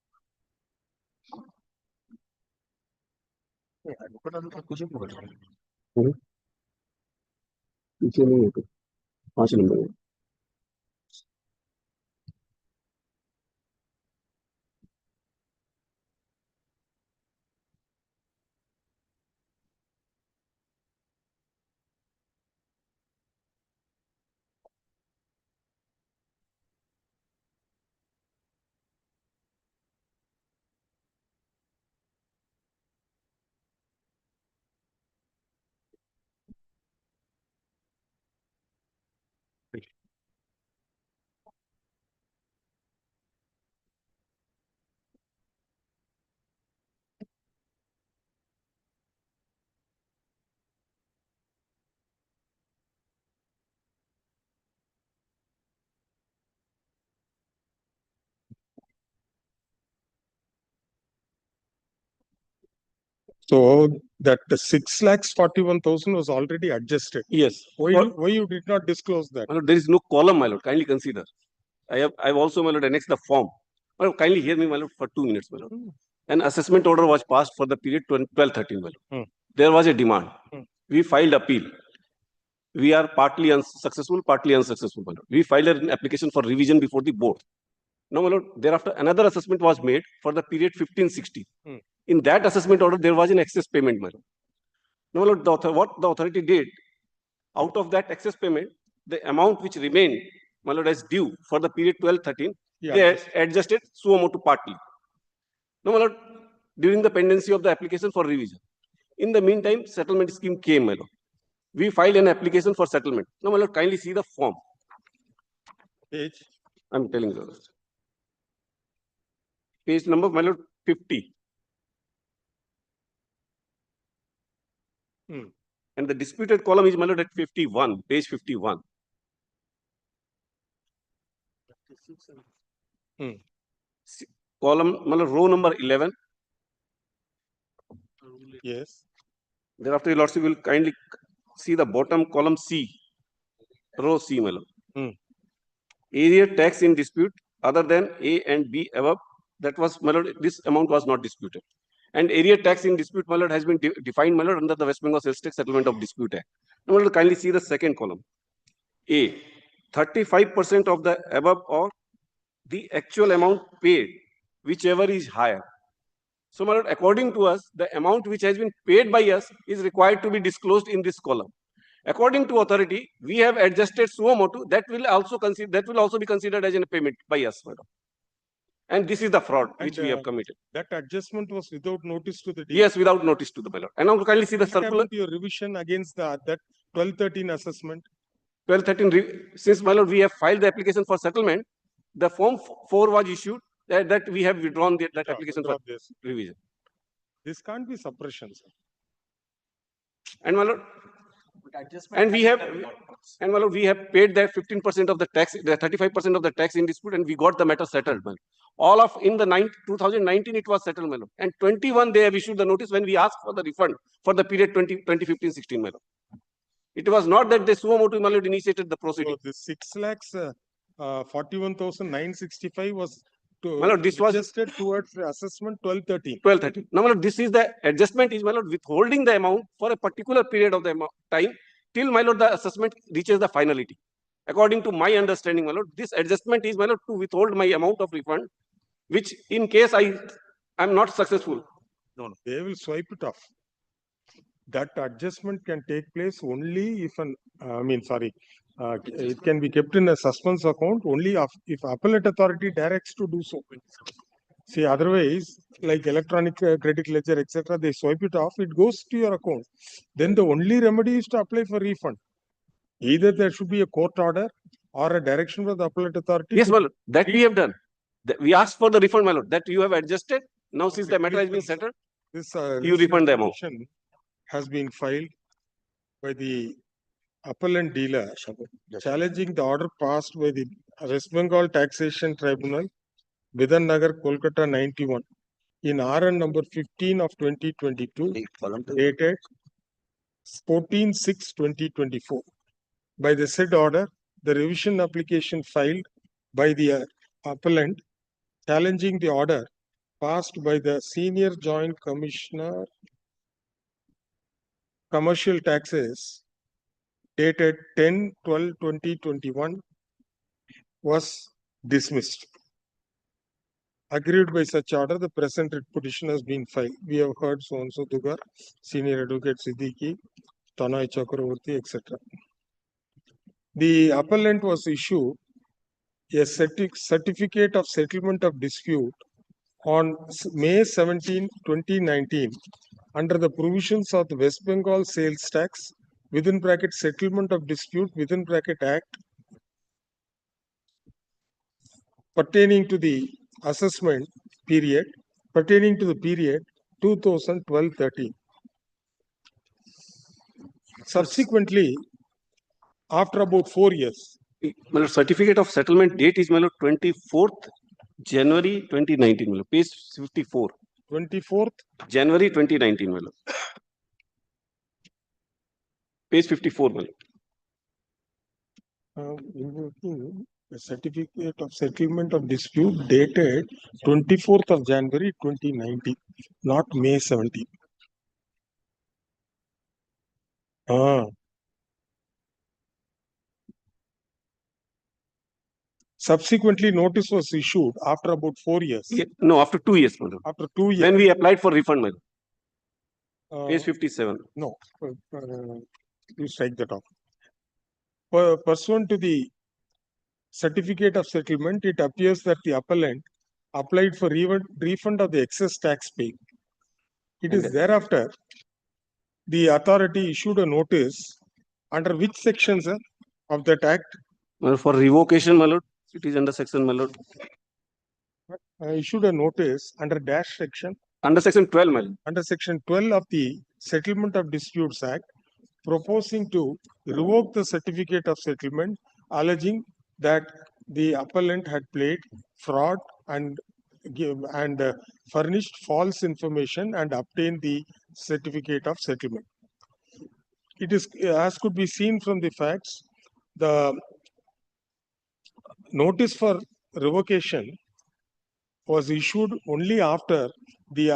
कुछ पीछे नहीं है तो 5 नंबर है So that the 6,41,000 was already adjusted. Yes. Why you did not disclose that? My lord, there is no column, my lord. Kindly consider. I've also, my lord, annexed the form. My lord, kindly hear me, my lord, for 2 minutes, my lord. An assessment order was passed for the period 12-13, my lord. There was a demand. We filed appeal. We are partly unsuccessful, partly unsuccessful, my lord. We filed an application for revision before the board. Now, my lord, thereafter another assessment was made for the period 15-16. In that assessment order, there was an excess payment, my lord. Now, my lord, what the authority did, out of that excess payment, the amount which remained, my lord, as due for the period 12-13, they adjusted suo motu partly. Now, my lord, during the pendency of the application for revision. In the meantime, settlement scheme came, my lord. We filed an application for settlement. Now, my lord, kindly see the form. Page? I'm telling you. Page number, my lord, 50. And the disputed column is, my lord, at 51, page 51. Column, my lord, row number 11. Yes. Thereafter, your lordship will kindly see the bottom column C, row C, my lord. Area tax in dispute other than A and B above, that was, my lord, this amount was not disputed. And area tax in dispute, my lord, has been defined, my lord, under the West Bengal Sales Tax Settlement of Dispute Act. Now, my lord, kindly see the second column. A, 35% of the above or the actual amount paid, whichever is higher. So, my lord, according to us, the amount which has been paid by us is required to be disclosed in this column. According to authority, we have adjusted suo motu. That will also be considered as a payment by us, madam. And this is the fraud which we have committed. That adjustment was without notice to the DA. Yes, without notice to the ballot. And now kindly see the circular. Your revision against that 1213 assessment. 1213, since, my lord, we have filed the application for settlement, the form 4 was issued that we have withdrawn that application for revision. This can't be suppression, sir. And, my lord, And we have, and my lord, we have paid that 15% of the tax, the 35% of the tax in dispute, and we got the matter settled. My lord. All of in the 2019 it was settled, my lord. And 21 they have issued the notice when we asked for the refund for the period 2015-16, my lord. It was not that the suo motu, my lord, initiated the proceeding. So the 6,41,965 was My lord, this was adjusted towards the assessment 1213. 1213. Now, my lord, this is the adjustment is, my lord, withholding the amount for a particular period of the time till, my lord, the assessment reaches the finality. According to my understanding, my lord, this adjustment is, my lord, to withhold my amount of refund, which in case I am not successful. No, they will swipe it off. That adjustment can take place only if it can be kept in a suspense account only if appellate authority directs to do so. See, otherwise, like electronic credit ledger, etc., they swipe it off, it goes to your account. Then the only remedy is to apply for refund. Either there should be a court order or a direction from the appellate authority. Yes, my lord, that we have done. We asked for the refund, my lord, that you have adjusted. Now, since the matter has been settled, this you refund the amount. Has been filed by the appellant dealer challenging the order passed by the West Bengal Taxation Tribunal, Bidan Nagar, Kolkata 91 in RN number 15 of 2022 dated 14/6/2024. By the said order, the revision application filed by the appellant challenging the order passed by the Senior Joint Commissioner Commercial Taxes dated 10/12/2021 was dismissed. Agreed by such order, the present writ petition has been filed. We have heard so-and-so Dugar, Senior Advocate Siddiqui, Tanay Chakravarti, etc. The appellant was issued a certificate of settlement of dispute on May 17, 2019 under the provisions of the West Bengal Sales Tax within bracket settlement of dispute within bracket act pertaining to the assessment period pertaining to the period 2012-13. Subsequently, after about 4 years, my lord, certificate of settlement date is, my lord, 24th January 2019, my lord, page 54. 24th January 2019, my lord. Page 54, my lord. Invoking a certificate of settlement of dispute dated 24th of January 2019, not May 17. Subsequently, notice was issued after about 4 years. Yeah, no, after 2 years, my lord. After 2 years. When we applied for refund, my lord. Page 57. No, you strike that off. Pursuant to the certificate of settlement, it appears that the appellant applied for refund of the excess tax paid. It is thereafter the authority issued a notice under which sections of that act? Well, for revocation, my lord, it is under section, my lord. Issued a notice under dash section. Under section 12, my lord. Under section 12 of the Settlement of Disputes Act, proposing to revoke the certificate of settlement, alleging that the appellant had played fraud and furnished false information and obtained the certificate of settlement. It is, as could be seen from the facts, the notice for revocation was issued only after the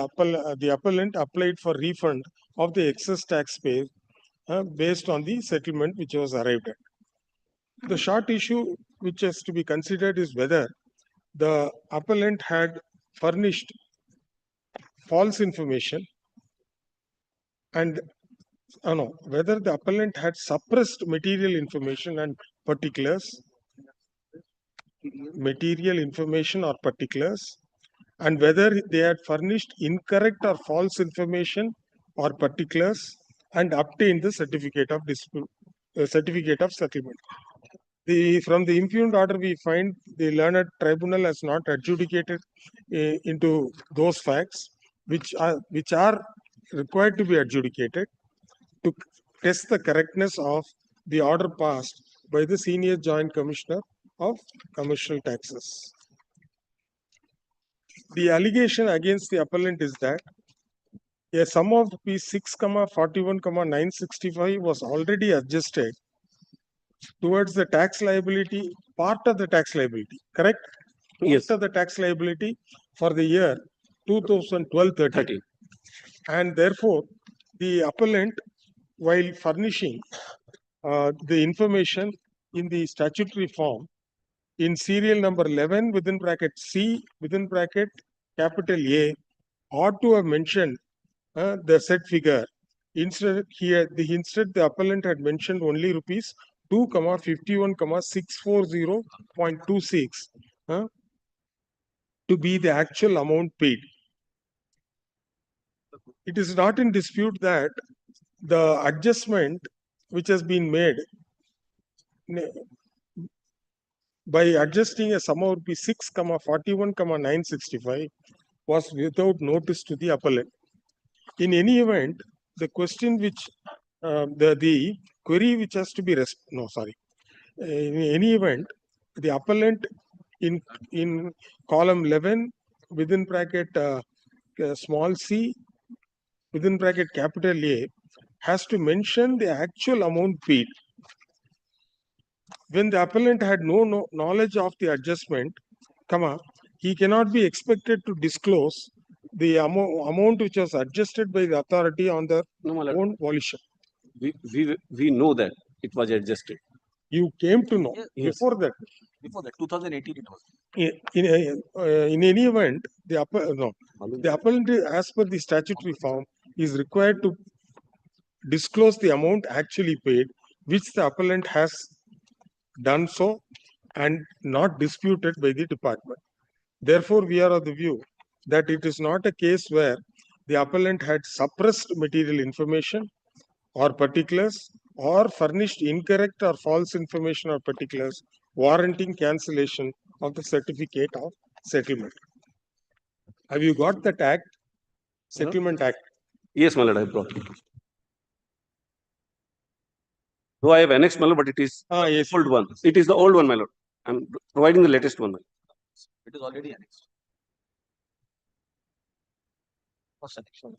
appellant applied for refund of the excess tax paid based on the settlement which was arrived at. The short issue which has to be considered is whether the appellant had furnished false information and whether the appellant had suppressed material information and particulars, and whether they had furnished incorrect or false information or particulars and obtained the certificate of dispute, certificate of settlement. From the impugned order, we find the learned tribunal has not adjudicated into those facts which are required to be adjudicated to test the correctness of the order passed by the Senior Joint Commissioner of Commercial Taxes. The allegation against the appellant is that a sum of P6, 41, 965 was already adjusted towards the tax liability, part of the tax liability, correct? Yes. Part of the tax liability for the year 2012-13. And therefore, the appellant, while furnishing the information in the statutory form in serial number 11 within bracket C within bracket capital A, ought to have mentioned the said figure. Instead the appellant had mentioned only rupees 2, 51, 640.26 to be the actual amount paid. It is not in dispute that the adjustment which has been made by adjusting a sum of rupees 6, 41, 965 was without notice to the appellant. In any event, the question which the query which has to be in any event, the appellant in column 11 within bracket small c within bracket capital A has to mention the actual amount paid. When the appellant had no knowledge of the adjustment, he cannot be expected to disclose the amount which was adjusted by the authority on their own volition. We know that it was adjusted. You came to know before that. Before that, 2018 it was. In any event, the appellant, as per the statutory form, is required to disclose the amount actually paid, which the appellant has done so and not disputed by the department. Therefore, we are of the view that it is not a case where the appellant had suppressed material information or particulars or furnished incorrect or false information or particulars warranting cancellation of the certificate of settlement. Have you got that act? Settlement Act? Yes, my lord, I brought it. Though I have annexed, my lord, but it is yes. old one. It is the old one, my lord. I am providing the latest one. It is already annexed. First section.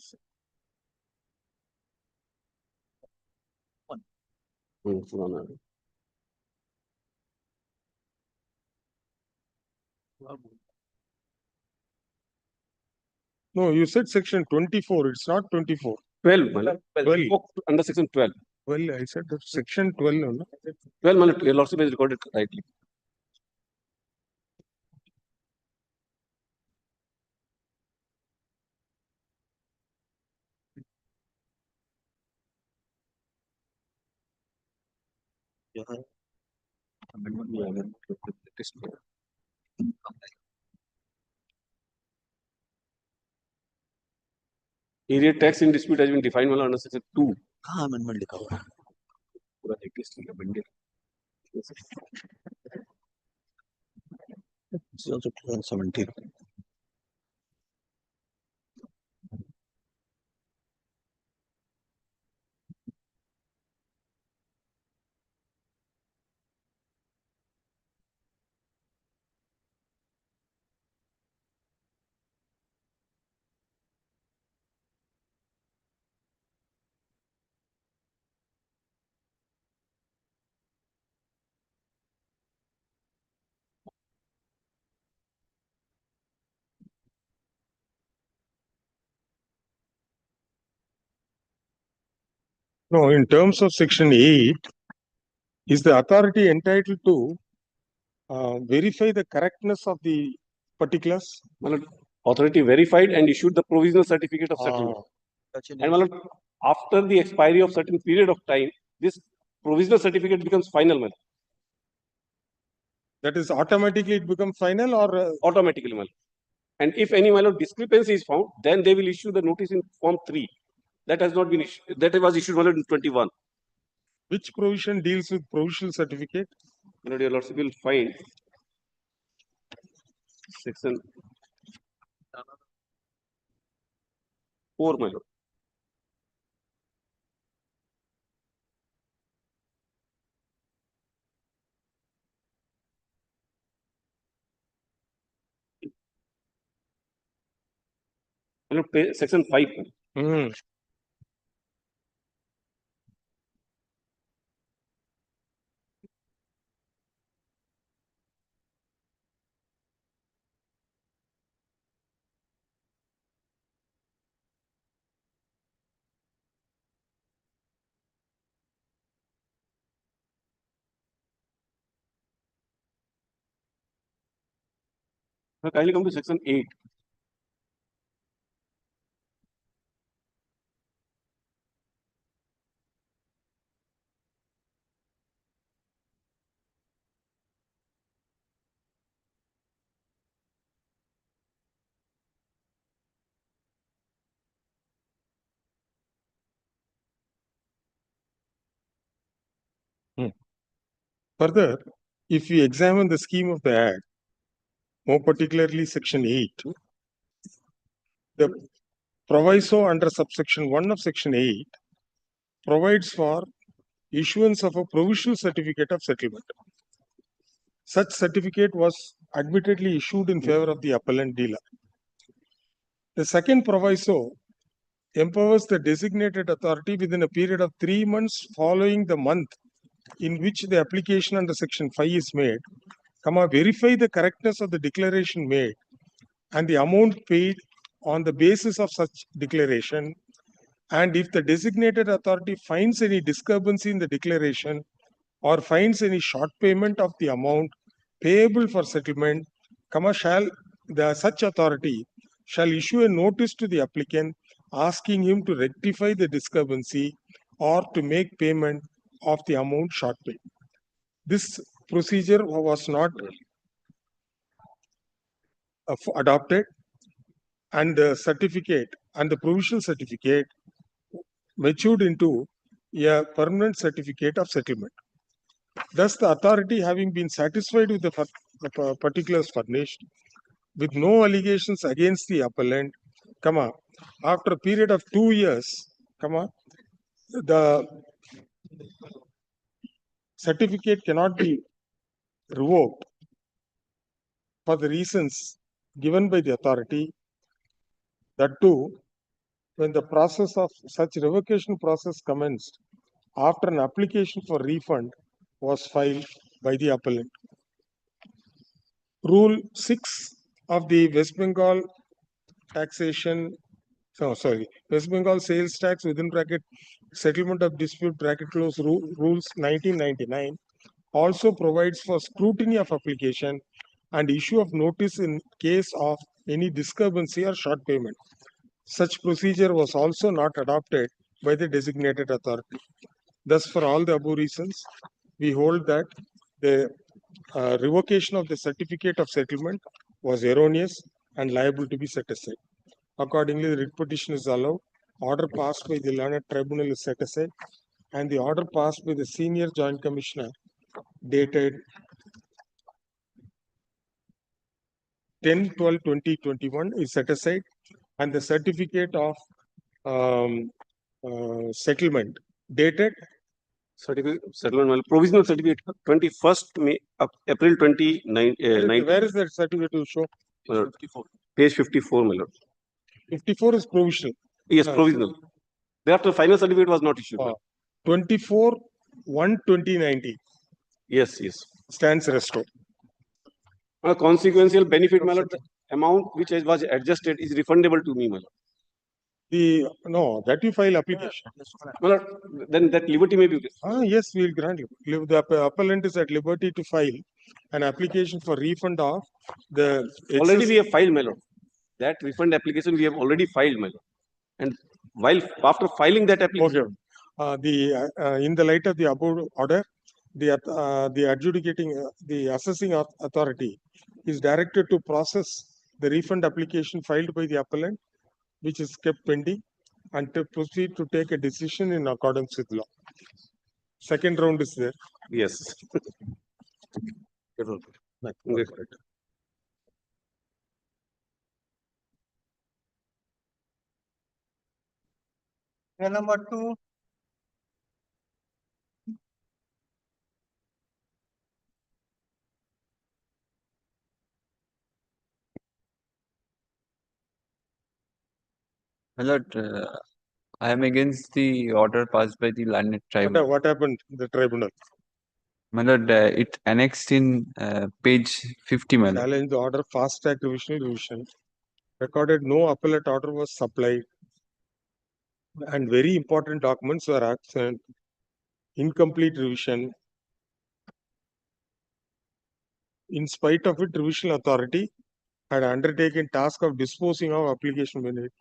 No, you said section 24. It's not 24. 12, my lord. 12. Under section 12. Well, I said that section 12. No? 12, my lord. Your lordship has recorded rightly. Area tax in dispute has been defined well under section 2. Amendment लिखा हुआ है. पूरा latest है, bundle. This is also 2017. No, in terms of section 8, is the authority entitled to verify the correctness of the particulars? My lord, authority verified and issued the provisional certificate of settlement. And my lord, after the expiry of certain period of time, this provisional certificate becomes final, my lord. That is automatically it becomes final or? Automatically, my lord. And if any, my lord, discrepancy is found, then they will issue the notice in form 3. That has not been issued. That was issued, my lord, in 21. Which provision deals with provisional certificate? My lord, your lordship will find section 4, my lord. Section 5. Now kindly come to section 8. Further, if we examine the scheme of the Act, more particularly Section 8, the proviso under subsection 1 of Section 8 provides for issuance of a provisional certificate of settlement. Such certificate was admittedly issued in favor of the appellant dealer. The second proviso empowers the designated authority within a period of 3 months following the month in which the application under Section 5 is made, verify the correctness of the declaration made and the amount paid on the basis of such declaration, and if the designated authority finds any discrepancy in the declaration or finds any short payment of the amount payable for settlement, such authority shall issue a notice to the applicant asking him to rectify the discrepancy or to make payment of the amount short paid. This procedure was not adopted, and the certificate and the provisional certificate matured into a permanent certificate of settlement. Thus, the authority, having been satisfied with the particulars furnished, with no allegations against the appellant, after a period of 2 years, the certificate cannot be revoked for the reasons given by the authority. That too, when the process of such revocation process commenced after an application for refund was filed by the appellant. Rule 6 of the West Bengal West Bengal sales tax within bracket settlement of dispute bracket close rules 1999 also provides for scrutiny of application and issue of notice in case of any discrepancy or short payment. Such procedure was also not adopted by the designated authority. Thus, for all the above reasons, we hold that the revocation of the certificate of settlement was erroneous and liable to be set aside. Accordingly, the writ petition is allowed, order passed by the learned tribunal is set aside, and the order passed by the senior joint commissioner dated 10/12/2021 is set aside, and the certificate of settlement dated provisional certificate 21st April 2019. Where is that certificate to show? 54. Page 54, my lord. 54 is provisional. Yes, provisional. Thereafter, final certificate was not issued. 24/1/2019. Yes. Stands restored. A consequential benefit, my lord, the amount which was adjusted is refundable to me, my lord. That you file application. Well, then that liberty may be. Yes, we will grant you. The appellant is at liberty to file an application for refund of the Already we have filed, my lord. That refund application we have already filed, my lord. And after filing that application, in the light of the above order, the adjudicating, the assessing authority is directed to process the refund application filed by the appellant, which is kept pending, and to proceed to take a decision in accordance with law. Second round is there. Yes. Number 2. My lord, I am against the order passed by the learned tribunal. What happened in the tribunal? My lord, it annexed in page 50, my lord. Challenge the order, fast track revision. Recorded no appellate order was supplied. And very important documents were absent. Incomplete revision. In spite of it, revisional authority had undertaken task of disposing of application minute.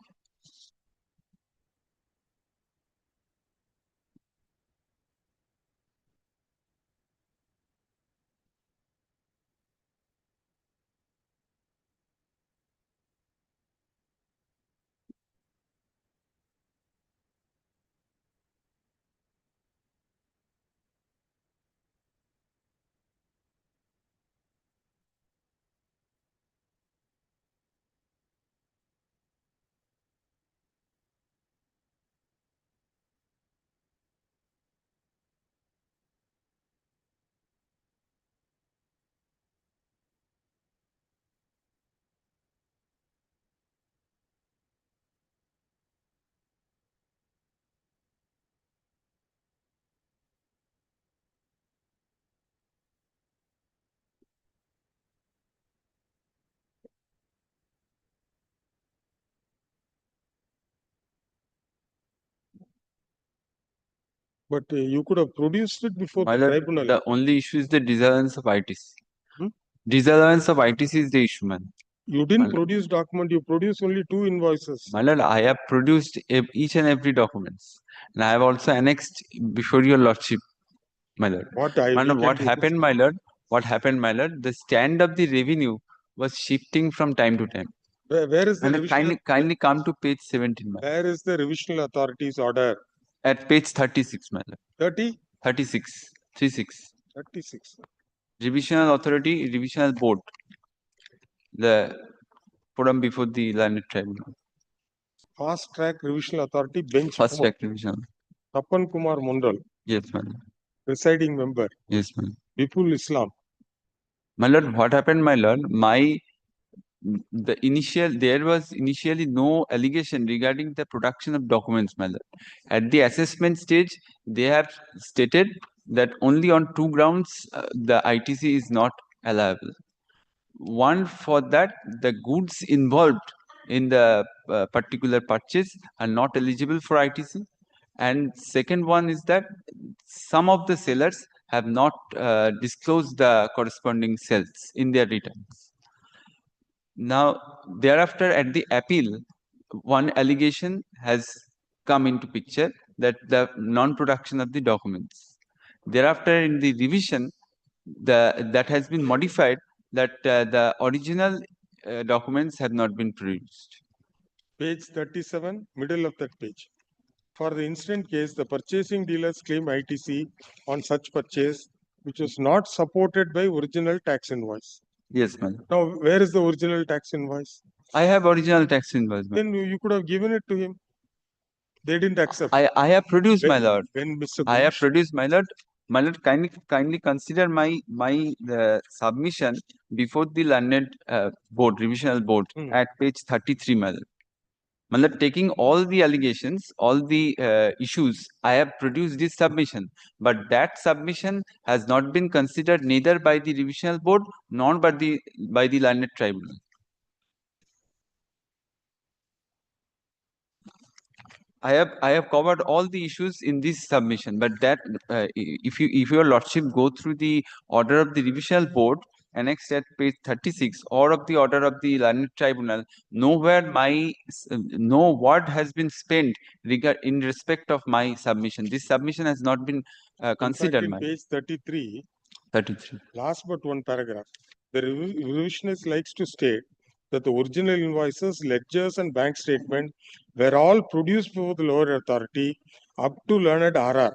But you could have produced it before My the lord, tribunal. the only issue is the disallowance of ITC. Disallowance of ITC is the issue, man. You didn't produce document, you produced only 2 invoices. My lord, I have produced each and every documents. And I have also annexed before your lordship, my lord. What happened, my lord? What happened, my lord? The stand of the revenue was shifting from time to time. Where is the And revisional? kindly come to page 17, my lord. Where is the revisional authority's order? At page 36, my lord. 30? 36. 36. 36. Revisional authority, revisional board. The forum before the learned tribunal. Fast track revisional authority bench. Fast track revision. Tapan Kumar Mondal. Yes, madam. Presiding member. Yes, madam. Vipul Islam. My lord, what happened, my lord? There was initially no allegation regarding the production of documents, my lord. At the assessment stage, they have stated that only on 2 grounds the ITC is not allowable. One, for that the goods involved in the particular purchase are not eligible for ITC. And second one is that some of the sellers have not disclosed the corresponding sales in their returns. Now, thereafter, at the appeal, one allegation has come into picture, that the non-production of the documents. Thereafter, in the revision, that has been modified, that the original documents have not been produced. Page 37, middle of that page. For the incident case, the purchasing dealers claim ITC on such purchase, which was not supported by original tax invoice. Yes, ma'am. Now, where is the original tax invoice? I have original tax invoice. Then you could have given it to him. They didn't accept. I have produced, my lord. When Mr. I have produced, my lord. My lord, kindly consider my submission before the learned board, revisional board, at page 33, my lord. My lord, taking all the allegations, all the issues, I have produced this submission, but that submission has not been considered neither by the revisional board nor by the learned tribunal. I have covered all the issues in this submission, but that if your lordship go through the order of the revisional board annexed at page 36 or of the order of the learned tribunal, nowhere no word has been spent in respect of my submission. This submission has not been considered. In fact, in page 33, 33. Last but one paragraph, the revisionist likes to state that the original invoices, ledgers, and bank statement were all produced before the lower authority up to learned RR.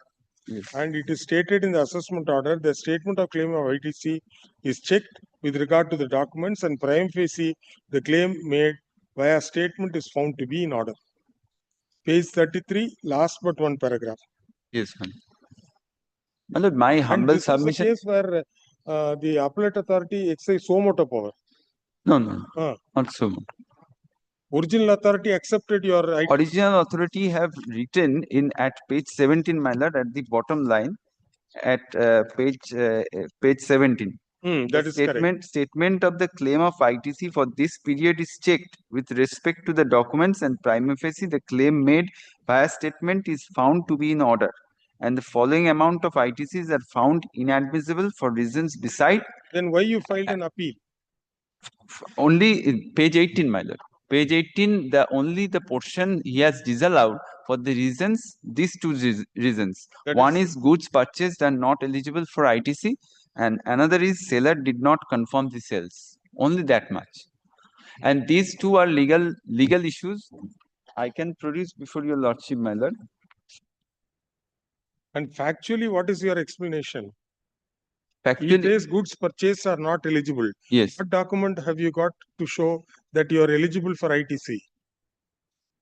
Yes. And it is stated in the assessment order, the statement of claim of ITC is checked with regard to the documents, and prima facie the claim made via statement is found to be in order. Page 33, last but one paragraph. Yes, ma'am. My humble submission. This is a case where the appellate authority exercise so much power. No, not so much. Original authority accepted your right. Original authority have written in at page 17, my lord, at the bottom line, at page 17. That is correct. Statement of the claim of ITC for this period is checked with respect to the documents, and prima facie the claim made via statement is found to be in order, and the following amount of ITCs are found inadmissible for reasons beside. Then why you filed an appeal? Only in page 18, my lord. Page 18, only the portion he has disallowed for the reasons, these two reasons. One is goods purchased and not eligible for ITC, and another is seller did not confirm the sales. Only that much. And these two are legal issues. I can produce before your lordship, my lord. And factually, what is your explanation? Factually, it says goods purchased are not eligible. Yes. What document have you got to show that you are eligible for ITC?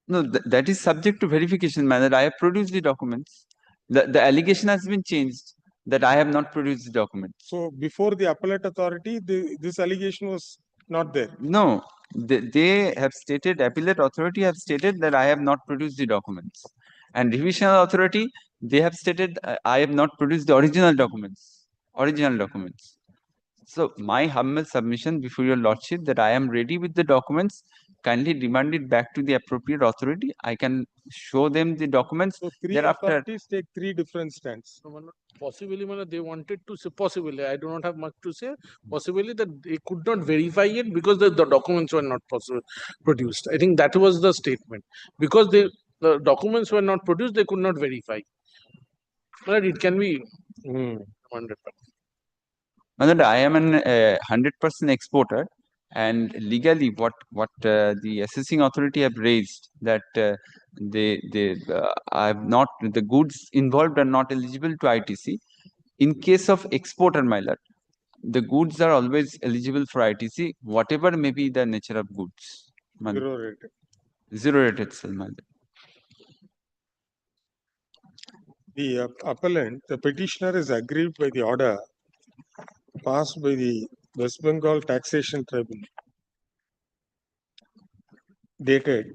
No, that is subject to verification, my lord. I have produced the documents. The allegation has been changed that I have not produced the documents. So before the appellate authority, this allegation was not there. No, they have stated, appellate authority have stated that I have not produced the documents. And revisional authority, they have stated I have not produced the original documents. So my humble submission before your lordship that I am ready with the documents, kindly demand it back to the appropriate authority. I can show them the documents. So three Thereafter, authorities take three different stands. Possibly, they wanted to say, possibly, I do not have much to say, possibly that they could not verify it because the documents were not produced. I think that was the statement. Because the documents were not produced, they could not verify. But it can be 100%. I am an 100% exporter, and legally, what the assessing authority have raised that I have not, the goods involved are not eligible to ITC. In case of exporter, my lord, the goods are always eligible for ITC, whatever may be the nature of goods. Zero rated. Zero rated sale, my lord. The appellant, the petitioner is aggrieved by the order passed by the West Bengal Taxation Tribunal dated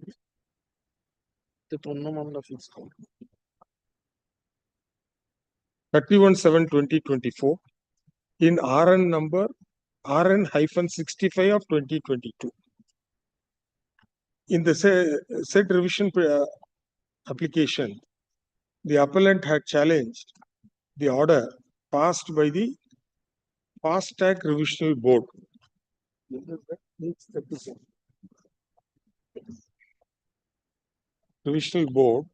31/7/2024 in RN number RN-65 of 2022. In the said revision application, the appellant had challenged the order passed by the Fast Track Revisional Board. Revisional Board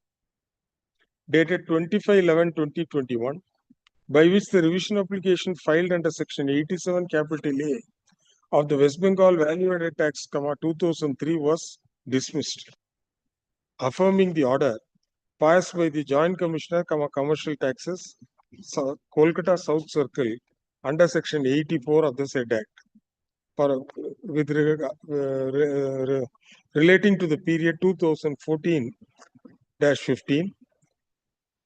dated 25/11/2021, by which the revision application filed under section 87 capital A of the West Bengal Value Added Tax, 2003 was dismissed, affirming the order passed by the Joint Commissioner, Commercial Taxes, Kolkata South Circle under section 84 of the said Act, relating to the period 2014-15,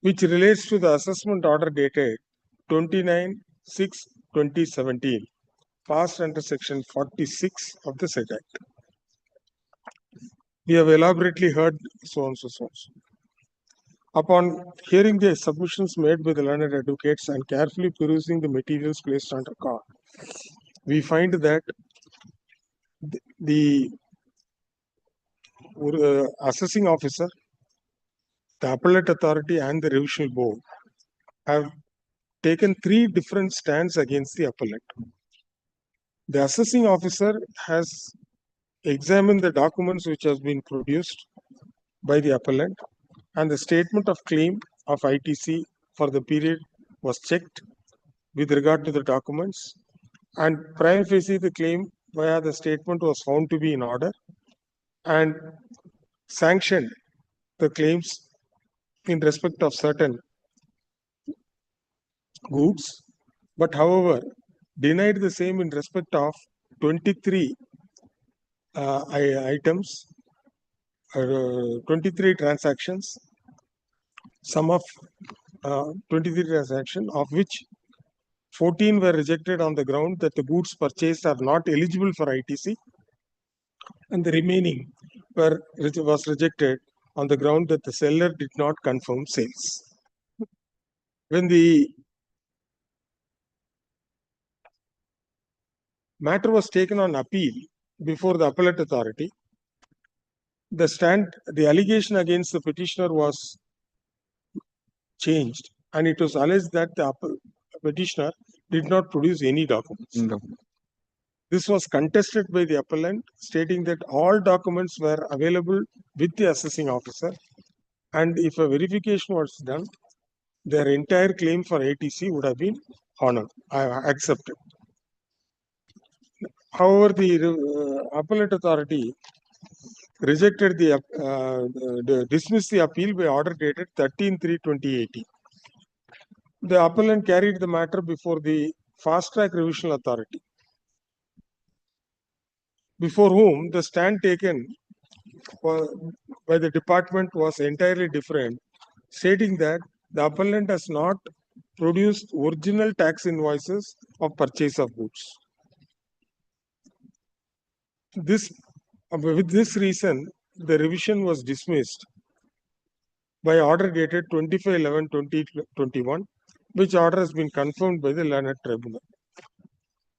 which relates to the assessment order dated 29/6/2017, passed under section 46 of the said Act. We have elaborately heard so and so. Upon hearing the submissions made by the learned advocates and carefully perusing the materials placed under court, we find that the assessing officer, the appellate authority, and the revisional board have taken three different stands against the appellant. The assessing officer has examined the documents which has been produced by the appellant, and the statement of claim of ITC for the period was checked with regard to the documents, and prima facie the claim via the statement was found to be in order and sanctioned the claims in respect of certain goods, but however denied the same in respect of 23 items, 23 transactions, sum of 23 transactions, of which 14 were rejected on the ground that the goods purchased are not eligible for ITC, and the remaining was rejected on the ground that the seller did not confirm sales. When the matter was taken on appeal before the appellate authority, the allegation against the petitioner was changed, and it was alleged that the petitioner did not produce any documents. This was contested by the appellant, stating that all documents were available with the assessing officer, and if a verification was done, their entire claim for ATC would have been honored, accepted. However, the appellate authority rejected dismissed the appeal by order dated 13/3/2018. The appellant carried the matter before the fast track revisional authority, before whom the stand taken by the department was entirely different, stating that the appellant has not produced original tax invoices of purchase of goods. With this reason, the revision was dismissed by order dated 25/11/2021, which order has been confirmed by the learned tribunal.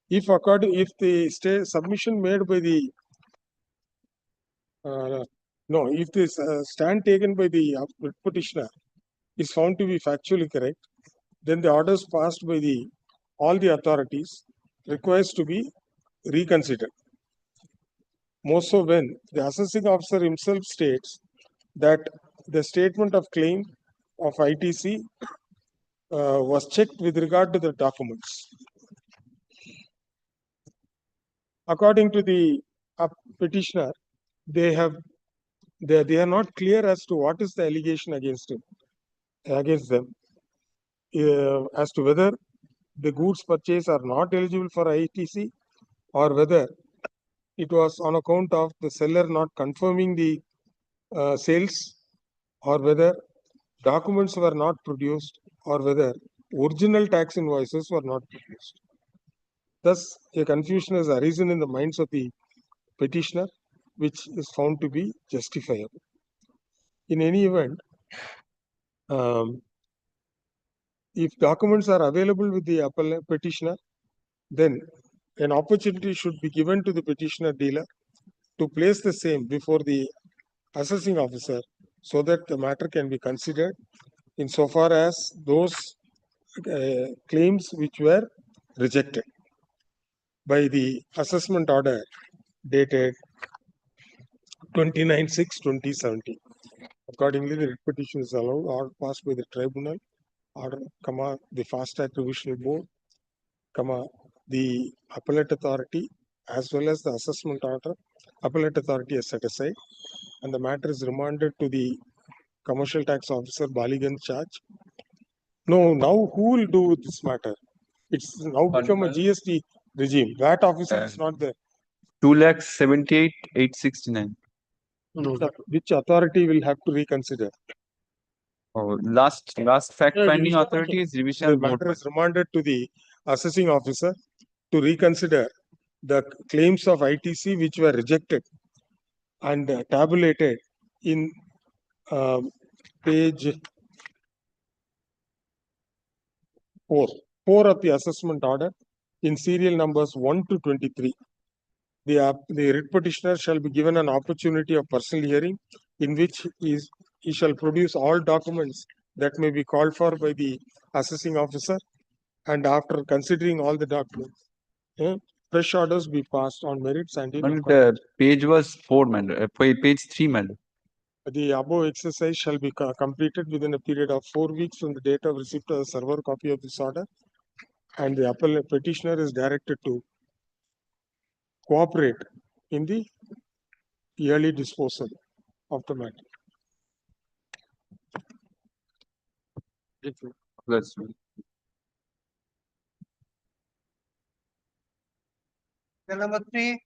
If the submission made by the if this stand taken by the petitioner is found to be factually correct, then the orders passed by all the authorities requires to be reconsidered. More so when the assessing officer himself states that the statement of claim of ITC was checked with regard to the documents. According to the petitioner, they are not clear as to what is the allegation against them, as to whether the goods purchased are not eligible for ITC, or whether it was on account of the seller not confirming the sales, or whether documents were not produced, or whether original tax invoices were not produced. Thus, a confusion has arisen in the minds of the petitioner, which is found to be justifiable. In any event, if documents are available with the petitioner, then an opportunity should be given to the petitioner dealer to place the same before the assessing officer, so that the matter can be considered insofar as those claims which were rejected by the assessment order dated 29/6/2017. Accordingly, the writ petition is allowed or passed by the tribunal, order, the fast track revisional board, the appellate authority, as well as the assessment order. Appellate authority is set aside, and the matter is remanded to the commercial tax officer Baligan charge. No, now who will do this matter? It's now become a GST regime. VAT officer is not there. 2,78,869. Which authority will have to reconsider? Oh, last fact finding authority is revision. The matter is remanded to the assessing officer to reconsider the claims of ITC which were rejected and tabulated in page 4 of the assessment order in serial numbers 1 to 23. The writ petitioner shall be given an opportunity of personal hearing, in which he shall produce all documents that may be called for by the assessing officer, and after considering all the documents, fresh orders be passed on merits and The page was 4, madam. Page 3, madam. The above exercise shall be completed within a period of 4 weeks from the date of receipt of the server copy of this order, and the appellate petitioner is directed to cooperate in the early disposal of the matter. That's Number 3.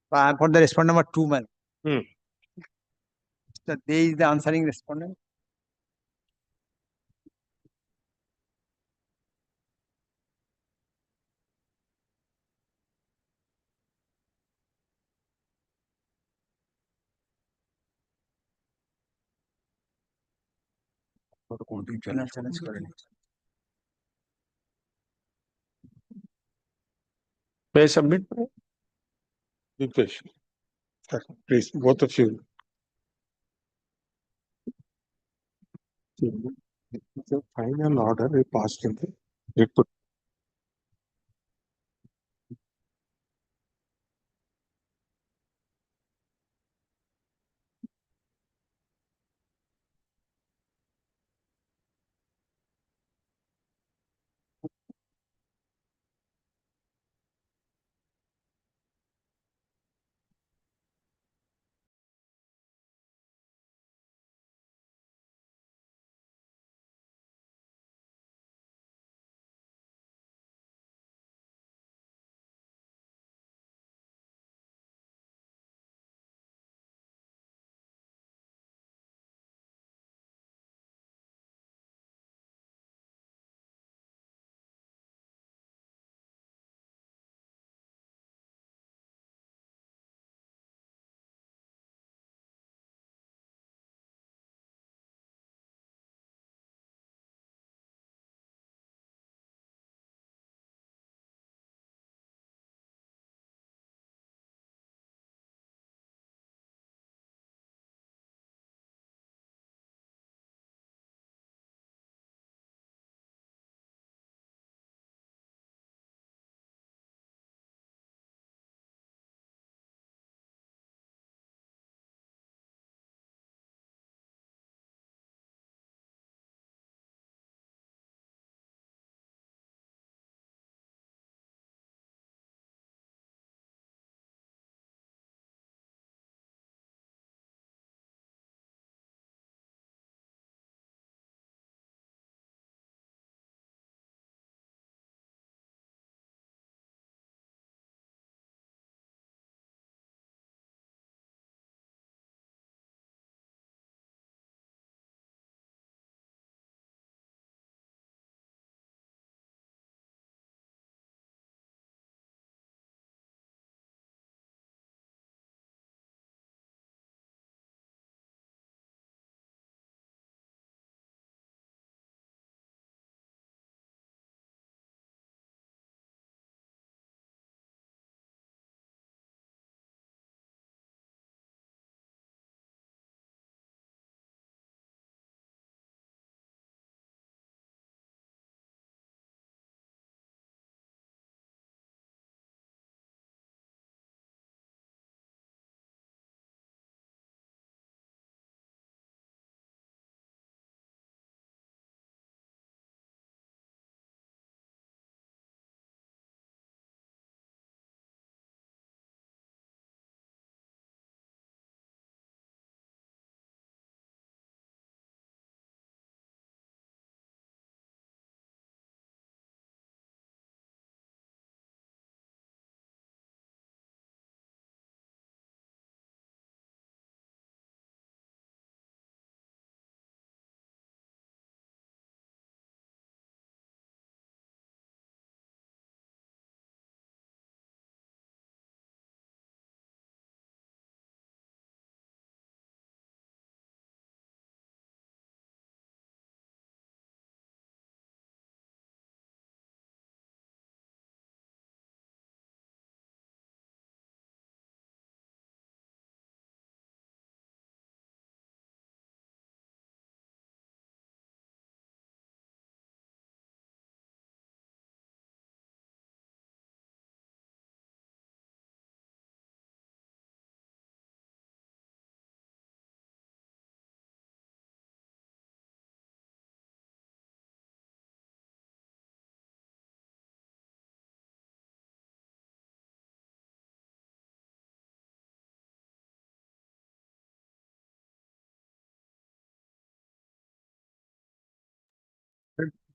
For the respondent number 2, man. So there is the answering respondent. May I submit? Be patient. Please, both of you. The final order we passed in the report.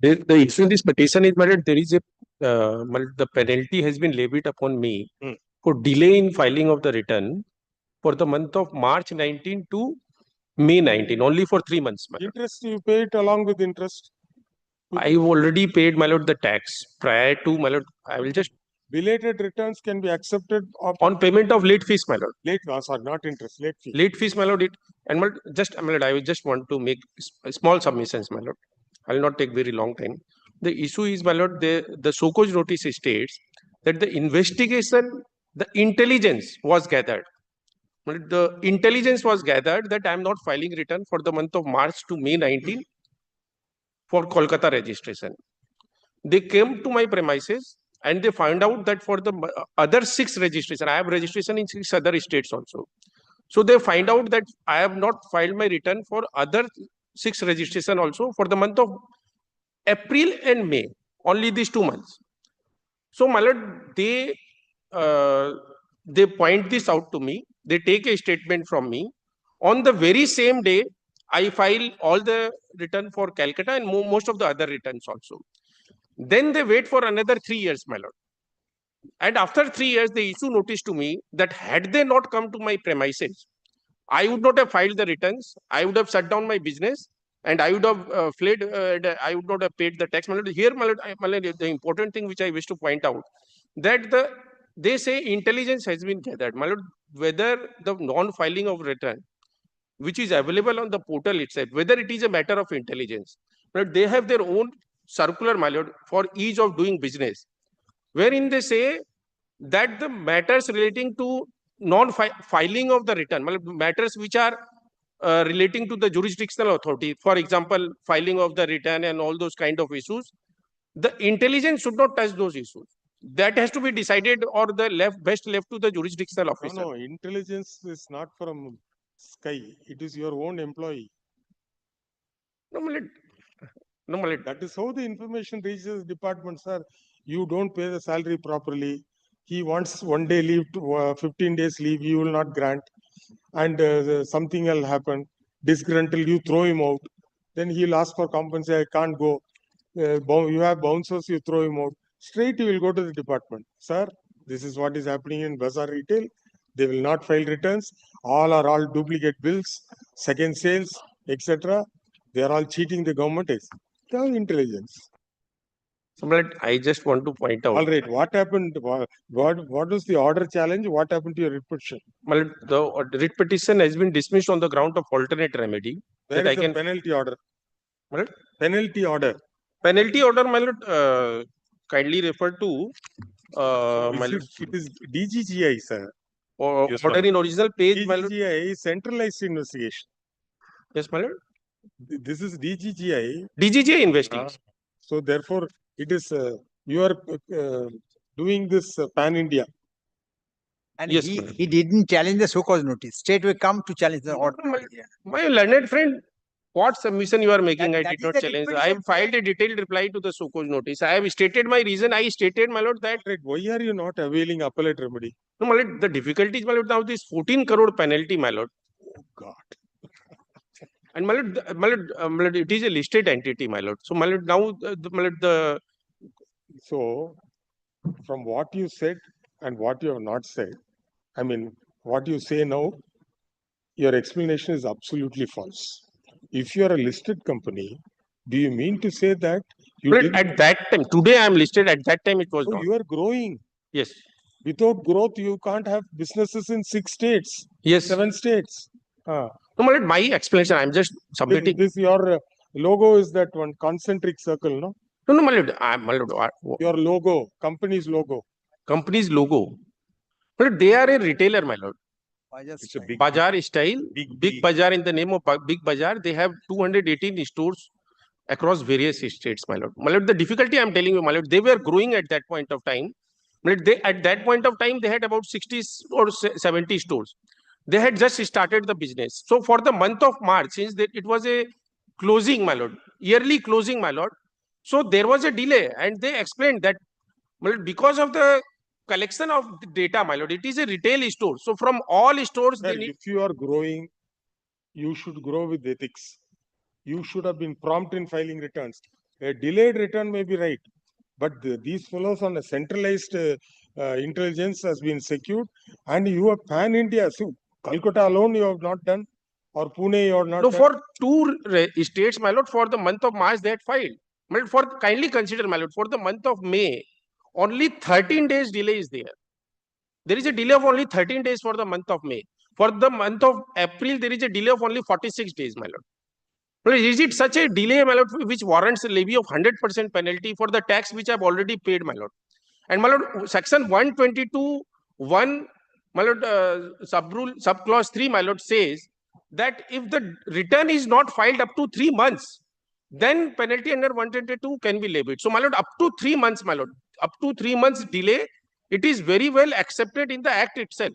The issue in this petition is that there is a the penalty has been levied upon me for delay in filing of the return for the month of March 19 to May 19, only for 3 months. Interest you pay it along with interest. I've already paid, my lord, the tax prior to, my lord. I will just Belated returns can be accepted on payment of late fees, my lord. Late, sorry, not interest, late fee. Late fees, my lord. And my lord, I just want to make small submissions, my lord. I will not take very long time. The issue is, my lord, the so-called notice states that the investigation, the intelligence was gathered. The intelligence was gathered that I am not filing return for the month of March to May 19 for Kolkata registration. They came to my premises and they found out that for the other 6 registration, I have registration in 6 other states also. So they find out that I have not filed my return for other 6 registration also for the month of April and May, only these 2 months. So my lord, they point this out to me. They take a statement from me. On the very same day, I file all the return for Calcutta and most of the other returns also. Then they wait for another 3 years, my lord. And after 3 years, they issue notice to me that had they not come to my premises, I would not have filed the returns. I would have shut down my business and I would have fled. I would not have paid the tax. My lord, here, my lord, the important thing which I wish to point out that they say intelligence has been gathered. My lord, whether the non-filing of return, which is available on the portal itself, whether it is a matter of intelligence, but they have their own circular, my lord, for ease of doing business, wherein they say that the matters relating to non-filing of the return, matters which are relating to the jurisdictional authority, for example, filing of the return and all those kind of issues, the intelligence should not touch those issues. That has to be decided or the best left to the jurisdictional officer. No, intelligence is not from sky. It is your own employee. No, my lord. That is how the information reaches department, sir. You don't pay the salary properly. He wants 1 day leave to 15 days leave. You will not grant, and something will happen. Disgruntled, you throw him out. Then he'll ask for compensation. I can't go. You have bouncers. You throw him out. Straight, you will go to the department, sir. This is what is happening in bazaar retail. They will not file returns. All are all duplicate bills, second sales, etc. They are all cheating the government. They have intelligence. So, I just want to point out. All right, what happened? What was the order challenge? What happened to your writ petition? The writ petition has been dismissed on the ground of alternate remedy. Where is the penalty order? What? Penalty order. Penalty order, my lord, kindly refer to. It is DGGI, sir. Order in original page, my lord. DGGI centralized investigation. Yes, my lord. This is DGGI. DGGI investigation. So therefore, it is you are doing this pan India. And yes, he didn't challenge the so-called notice. Straight will come to challenge the order. My learned friend, what submission you are making? I did not challenge. I have filed a detailed reply to the so-called notice. I have stated my reason. I stated, my lord, that. Why are you not availing appellate remedy? No, my lord, the difficulty is, my lord, now this 14 crore penalty, my lord. Oh God. And my lord, it is a listed entity, my lord. So, my lord, now, So, from what you said and what you have not said, I mean, what you say now, your explanation is absolutely false. If you are a listed company, do you mean to say that you did at that time? Today I am listed. At that time, it was not. You are growing. Yes. Without growth, you can't have businesses in 6 states. Yes. 7 states. No, my explanation, I'm just submitting. This your logo is that one concentric circle, no? No, my lord. Your logo, company's logo. Company's logo. But they are a retailer, my lord. It's a big Bazaar style, big Bazaar in the name of Big Bazaar. They have 218 stores across various states, my lord. My lord, the difficulty I'm telling you, my lord, they were growing at that point of time. But at that point of time, they had about 60 or 70 stores. They had just started the business. So for the month of March, since it was a closing, my lord, yearly closing, my lord. So there was a delay, and they explained that because of the collection of the data, my lord, it is a retail store. So from all stores, Well, if you are growing, you should grow with ethics. You should have been prompt in filing returns. A delayed return may be right, but these fellows on a centralized intelligence has been secured, and you have pan India. So Calcutta alone you have not done, or Pune you have not no, done. For 2 states, my lord, for the month of March they had filed. My lord, kindly consider, my lord, for the month of May, only 13 days delay is there. There is a delay of only 13 days for the month of May. For the month of April, there is a delay of only 46 days, my lord. But is it such a delay, my lord, which warrants a levy of 100% penalty for the tax which I have already paid, my lord? And my lord, section 122, 1, my lord, subclause 3, my lord, says that if the return is not filed up to 3 months, then penalty under 122 can be levied. So, my lord, up to 3 months, my lord, up to 3 months delay, it is very well accepted in the act itself.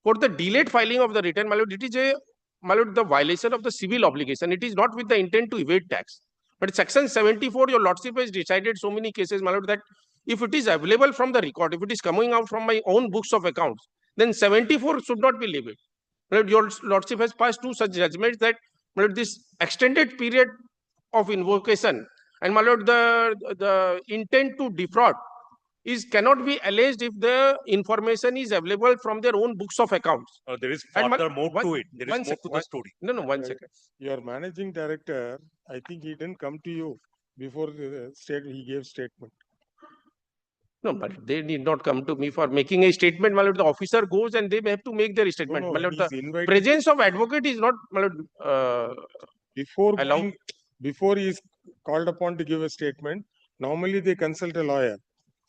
For the delayed filing of the return, my lord, it is the violation of the civil obligation. It is not with the intent to evade tax. But section 74, your lordship has decided so many cases, my lord, that if it is available from the record, if it is coming out from my own books of accounts, then 74 should not be levied. Your lordship has passed two such judgments that, my lord, this extended period of invocation and, my lord, the intent to defraud cannot be alleged if the information is available from their own books of accounts. There is further more to it. There is more to the story. No, one second. Your managing director, I think he didn't come to you before the he gave statement. No, but they need not come to me for making a statement. My lord, the officer goes and they may have to make their statement. No, my lord, the invited. presence of advocate is not, my lord, before he is called upon to give a statement, normally they consult a lawyer.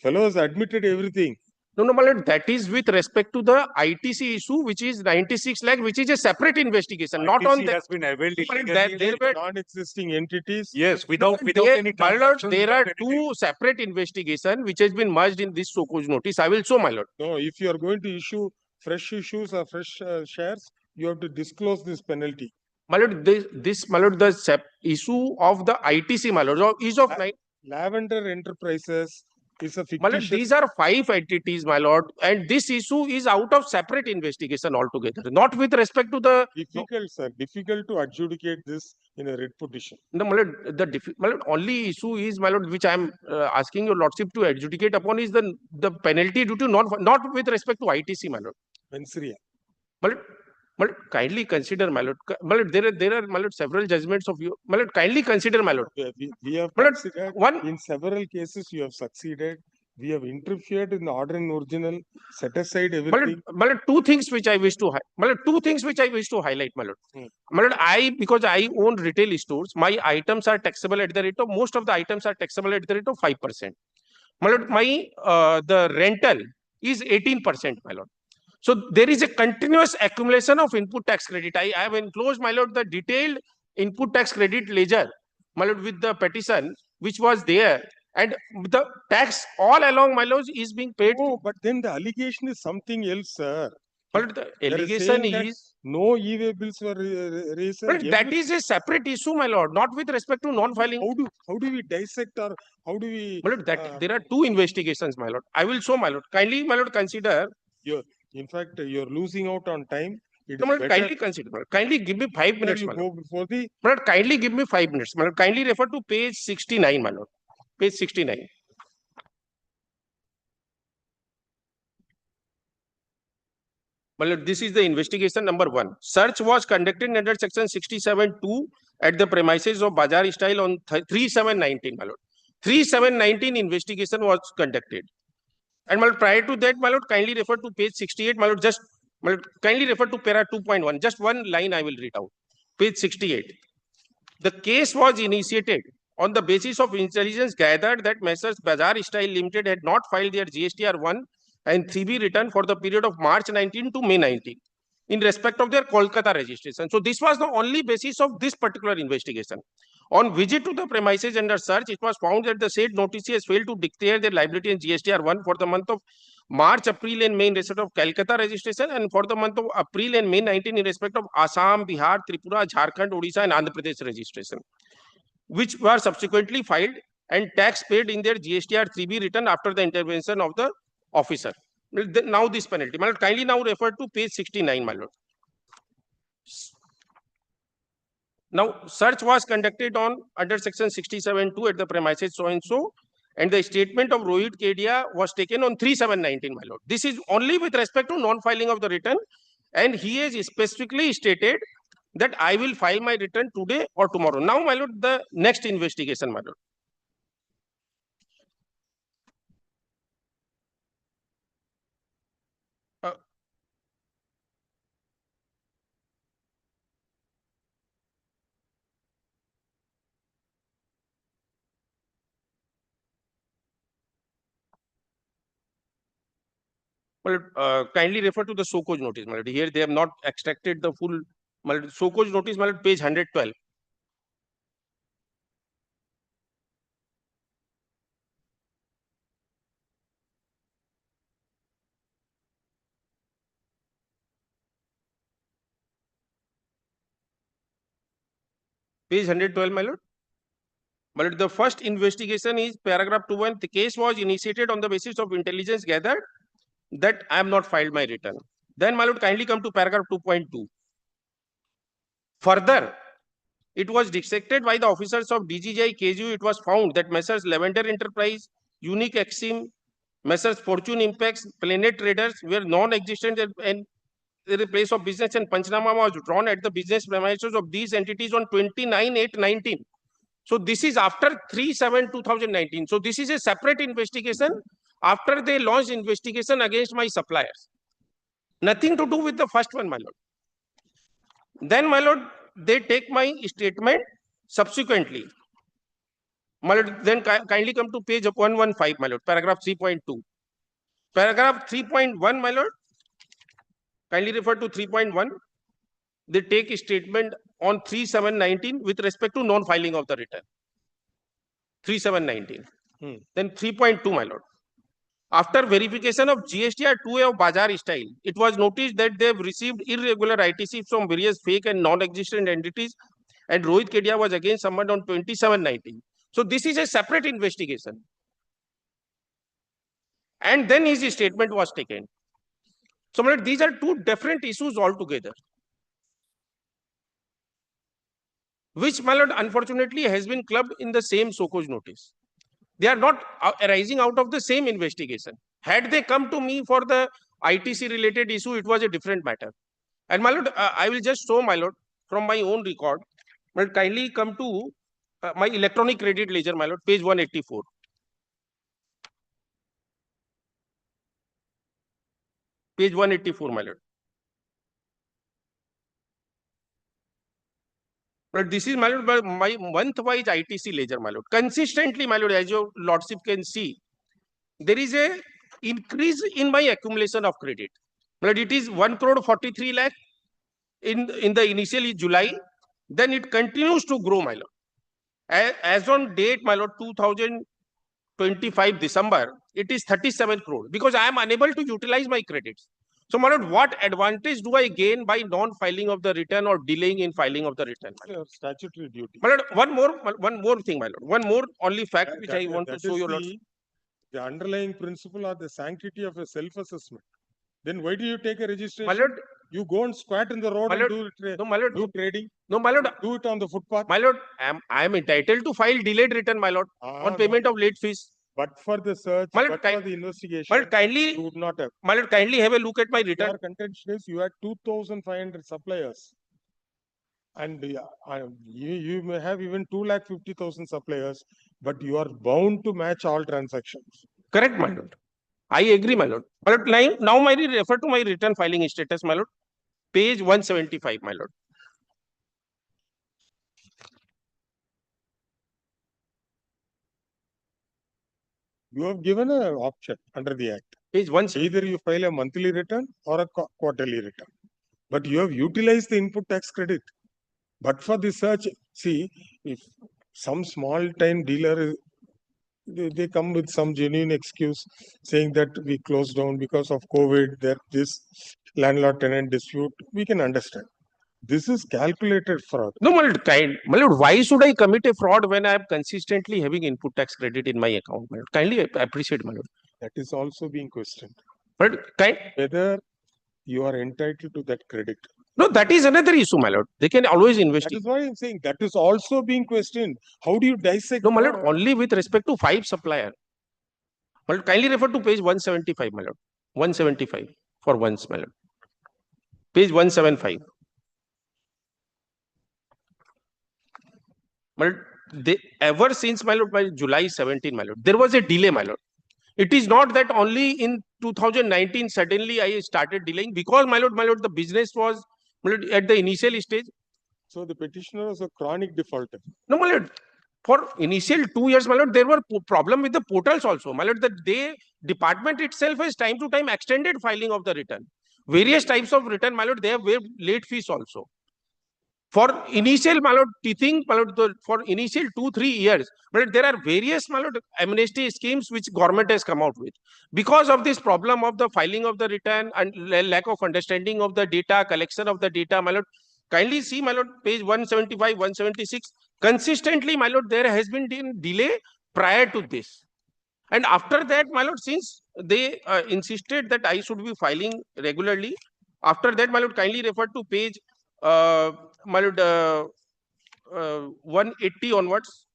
Fellow has admitted everything. No, my lord, that is with respect to the ITC issue, which is 96 lakh, which is a separate investigation, not on has been availed there were non-existing entities. Yes, without any my lord, transactions, there are without two separate investigations which has been merged in this so-called notice. I will show, my lord. No, if you are going to issue fresh issues or fresh shares, you have to disclose this penalty. My lord, my lord, the issue of the ITC, my lord, is of Lavender Enterprises is a fictitious. My lord, these are 5 entities, my lord, and this issue is out of separate investigation altogether, not with respect to the. Difficult, sir. Difficult to adjudicate this in a writ petition. No, my lord, my lord, only issue is, my lord, which I am asking your lordship to adjudicate upon is the penalty due to not with respect to ITC, my lord. Menseria. My lord, kindly consider, my lord. My lord, there are, my lord, several judgments of you. My lord, kindly consider, my lord. We have My lord, considered one. In several cases you have succeeded. We have interfered in the order in original, set aside everything. My lord, two things which I wish to highlight, my lord. My lord, because I own retail stores, my items are taxable at the rate of, most of the items are taxable at the rate of 5%. My lord, the rental is 18%, my lord. So there is a continuous accumulation of input tax credit. I have enclosed, my lord, the detailed input tax credit ledger, my lord, with the petition which was there. And the tax all along, my lord, is being paid. Oh, but then the allegation is something else, sir. But the allegation is no e-way bills were raised. But that is a separate issue, my lord, not with respect to non-filing. How do we dissect or how do we? My lord, there are two investigations, my lord. I will show, my lord. Kindly, my lord, consider. In fact, you're losing out on time. No, my lord, kindly consider. Kindly give me 5 minutes, my lord. Before the. My lord, kindly give me 5 minutes. My lord, kindly refer to page 69, my lord. Page 69. My lord, this is the investigation number 1. Search was conducted under section 67(2) at the premises of Bazaar Style on 3/7/19, my lord. 3/7/19 investigation was conducted. And my lord, prior to that, my lord, kindly refer to page 68. My lord, kindly refer to para 2.1. Just one line I will read out. Page 68. The case was initiated on the basis of intelligence gathered that Messrs. Bazaar Style Limited had not filed their GSTR 1 and 3B return for the period of March 19 to May 19 in respect of their Kolkata registration. So this was the only basis of this particular investigation. On visit to the premises under search, it was found that the said notices failed to declare their liability in GSTR 1 for the month of March, April and May in respect of Calcutta registration, and for the month of April and May 19 in respect of Assam, Bihar, Tripura, Jharkhand, Odisha and Andhra Pradesh registration, which were subsequently filed and tax paid in their GSTR 3B return after the intervention of the officer. Now this penalty. My lord, kindly now refer to page 69, my lord. Now, search was conducted on under section 67(2) at the premises so and so, and the statement of Rohit Kedia was taken on 3/7/19, my lord. This is only with respect to non-filing of the return, and he has specifically stated that I will file my return today or tomorrow. Now, my lord, the next investigation, my lord. kindly refer to the so-cause notice, my lord. Here they have not extracted the full so-cause notice, my lord, page 112. Page 112, my lord. But the first investigation is paragraph 2.1. The case was initiated on the basis of intelligence gathered that I have not filed my return. Then, my lord, kindly come to paragraph 2.2. Further, it was dissected by the officers of DGJ KGU. It was found that Messrs. Lavender Enterprise, Unique Exim, Messrs. Fortune Impacts, Planet Traders were non-existent and the place of business, and Panchnama was drawn at the business premises of these entities on 29/8/19. So this is after 3/7/2019. So this is a separate investigation after they launched investigation against my suppliers. Nothing to do with the first one, my lord. Then, my lord, they take my statement subsequently. My lord, then kindly come to page 115, my lord, paragraph 3.2. Paragraph 3.1, my lord, kindly refer to 3.1. They take a statement on 3/7/19 with respect to non-filing of the return. 3/7/19. Then 3.2, my lord. After verification of GSTR 2A of Bazaar style, it was noticed that they have received irregular ITC from various fake and non-existent entities, and Rohit Kedia was again summoned on 27/19. So this is a separate investigation. And then his statement was taken. So, my lord, these are two different issues altogether, which, my lord, unfortunately has been clubbed in the same so-called notice. They are not arising out of the same investigation. Had they come to me for the ITC related issue, it was a different matter. And, my lord, I will just show, my lord, from my own record. But kindly come to my electronic credit ledger, my lord, page 184. Page 184, my lord. But this is, my lord, my month-wise ITC ledger, my lord. Consistently, my lord, as your lordship can see, there is a increase in my accumulation of credit. But it is 1,43 lakh in the initially July. Then it continues to grow, my lord. As on date, my lord, 2025 December, it is 37 crore because I am unable to utilize my credits. So, my lord, what advantage do I gain by non-filing of the return or delaying in filing of the return? Statutory duty. My lord, one more thing, my lord. One more only fact which I want to show your lord. The underlying principle or the sanctity of a self-assessment. Then why do you take a registration? My lord, you go and squat in the road and do trading. No, my lord. Do it on the footpath. My lord, I am entitled to file delayed return, my lord, on payment of late fees. But for the search, my lord, but for the investigation, my lord, kindly, you would not have. My lord, kindly have a look at my return. Your contention is you had 2,500 suppliers. And you may have even 250,000 suppliers, but you are bound to match all transactions. Correct, my lord. I agree, my lord. But now, my lord, refer to my return filing status, my lord. Page 175, my lord. You have given an option under the Act. Page 1. Either you file a monthly return or a quarterly return. But you have utilized the input tax credit. But for the search, see, if some small time dealer, they come with some genuine excuse saying that we closed down because of COVID, there this landlord-tenant dispute, we can understand. This is calculated fraud. No, my lord, why should I commit a fraud when I am consistently having input tax credit in my account? My lord, kindly appreciate, my lord. That is also being questioned. But whether you are entitled to that credit. No, that is another issue, my lord. They can always investigate. That is why I am saying that is also being questioned. How do you dissect? No, my lord, only with respect to 5 suppliers. My lord, kindly refer to page 175, my lord. 175 for once, my lord. Page 175. My lord, ever since, my lord, by July 17, my lord, there was a delay, my lord. It is not that only in 2019 suddenly I started delaying because, my lord, the business was, my lord, at the initial stage. So the petitioner was a chronic defaulter. No, my lord. For initial 2 years, my lord, there were problem with the portals also. My lord, the department itself has time to time extended filing of the return. Various types of return, my lord, they have waived late fees also. For initial, my lord, teething, my lord, for initial 2-3 years, but there are various, my lord, amnesty schemes which government has come out with. Because of this problem of the filing of the return and lack of understanding of the data, collection of the data, my lord, kindly see, my lord, page 175, 176. Consistently, my lord, there has been delay prior to this. And after that, my lord, since they insisted that I should be filing regularly, after that, my lord, kindly refer to page my lord, 180 onwards.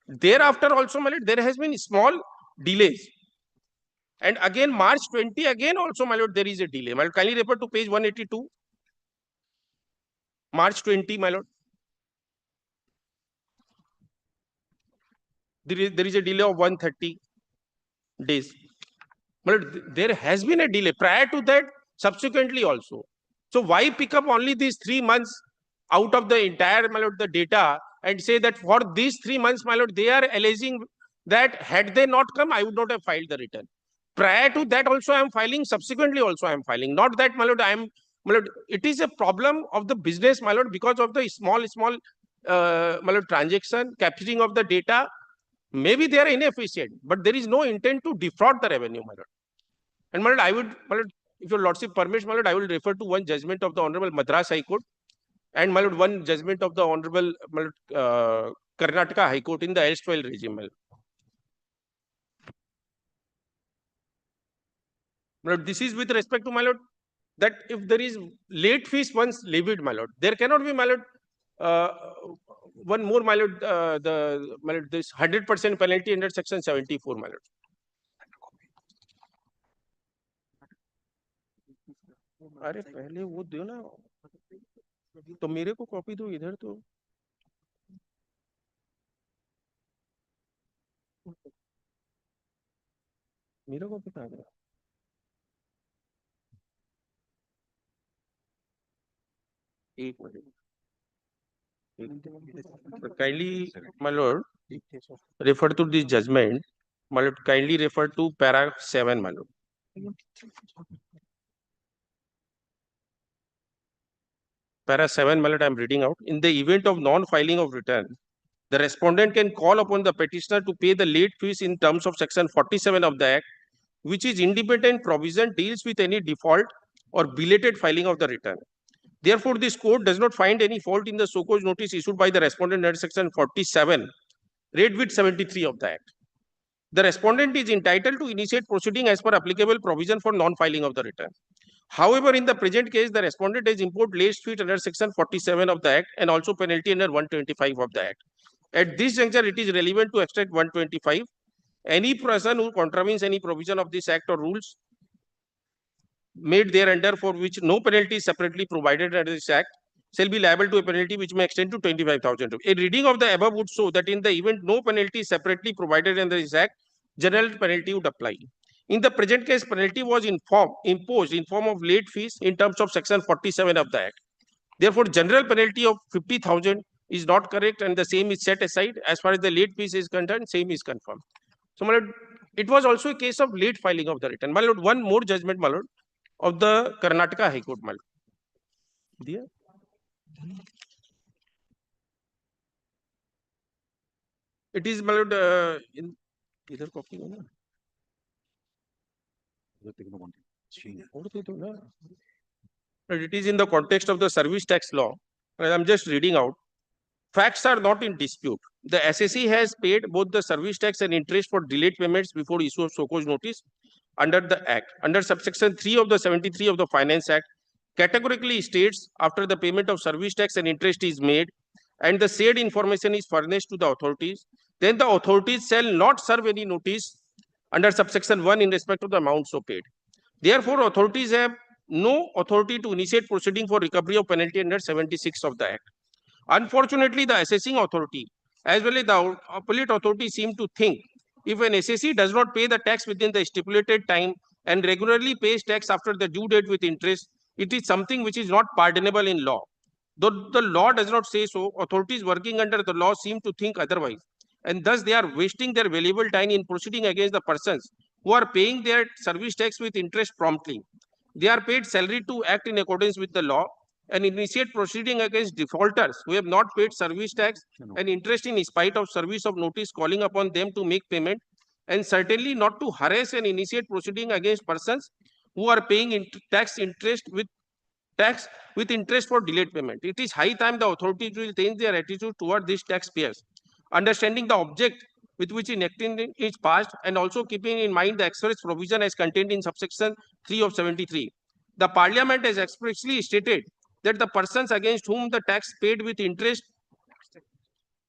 Thereafter also, my lord, there has been small delays. And again, March 20, again also, my lord, there is a delay. My lord, kindly refer to page 182. March 20, my lord. There is a delay of 130 days. But there has been a delay prior to that, subsequently also. So why pick up only these 3 months out of the entire, my lord, the data and say that for these 3 months, my lord, they are alleging that had they not come, I would not have filed the return. Prior to that also I am filing, subsequently also I am filing. Not that, my lord, my lord, it is a problem of the business, my lord, because of the small, my lord, transaction, capturing of the data. Maybe they are inefficient, but there is no intent to defraud the revenue, my lord. And my lord, my lord, if your lordship permits, my lord, I will refer to one judgment of the Honorable Madras High Court and, my lord, one judgment of the Honorable, my lord, Karnataka High Court in the erstwhile regime, my lord. My lord, this is with respect to, my lord, that if there is late fees once levied, my lord, there cannot be, my lord, one more, my lord, my lord, this 100% penalty under section 74, my lord. अरे पहले वो दो ना, तो मेरे को copy दो इधर तो। मेरा कॉपी कहाँ गया? एक minute. Kindly, my lord, refer to this judgment. My lord, kindly refer to para 7, my lord. Para 7, my lord, I am reading out. In the event of non-filing of return, the respondent can call upon the petitioner to pay the late fees in terms of section 47 of the Act, which is independent provision deals with any default or belated filing of the return. Therefore, this court does not find any fault in the so-called notice issued by the respondent under section 47, read with 73 of the Act. The respondent is entitled to initiate proceeding as per applicable provision for non-filing of the return. However, in the present case, the respondent has imposed late fees under section 47 of the Act and also penalty under 125 of the Act. At this juncture, it is relevant to extract 125. Any person who contravenes any provision of this Act or rules made thereunder for which no penalty is separately provided under this Act shall be liable to a penalty which may extend to 25,000 rupees. A reading of the above would show that in the event no penalty is separately provided under this Act, general penalty would apply. In the present case, penalty was imposed in form of late fees in terms of section 47 of the Act. Therefore, general penalty of 50,000 is not correct and the same is set aside. As far as the late fees is concerned, same is confirmed. So, my lord, it was also a case of late filing of the return. My lord, one more judgment, my lord, of the Karnataka High Court, my lord. Dear? It is, my lord, in either copy or not. It is in the context of the service tax law. I'm just reading out. Facts are not in dispute. The SSC has paid both the service tax and interest for delayed payments before issue of so-called notice under the Act. Under subsection 3 of the 73 of the Finance Act, categorically states after the payment of service tax and interest is made and the said information is furnished to the authorities, then the authorities shall not serve any notice under subsection 1 in respect of the amount so paid. Therefore, authorities have no authority to initiate proceeding for recovery of penalty under 76 of the Act. Unfortunately, the assessing authority as well as the appellate authority seem to think if an assessee does not pay the tax within the stipulated time and regularly pays tax after the due date with interest, it is something which is not pardonable in law. Though the law does not say so, authorities working under the law seem to think otherwise. And thus they are wasting their valuable time in proceeding against the persons who are paying their service tax with interest promptly. They are paid salary to act in accordance with the law and initiate proceeding against defaulters who have not paid service tax and interest in spite of service of notice calling upon them to make payment, and certainly not to harass and initiate proceeding against persons who are paying tax with interest for delayed payment. It is high time the authorities will change their attitude toward these taxpayers, understanding the object with which enacting is passed and also keeping in mind the express provision as contained in subsection 3 of 73. The Parliament has expressly stated that the persons against whom the tax paid with interest,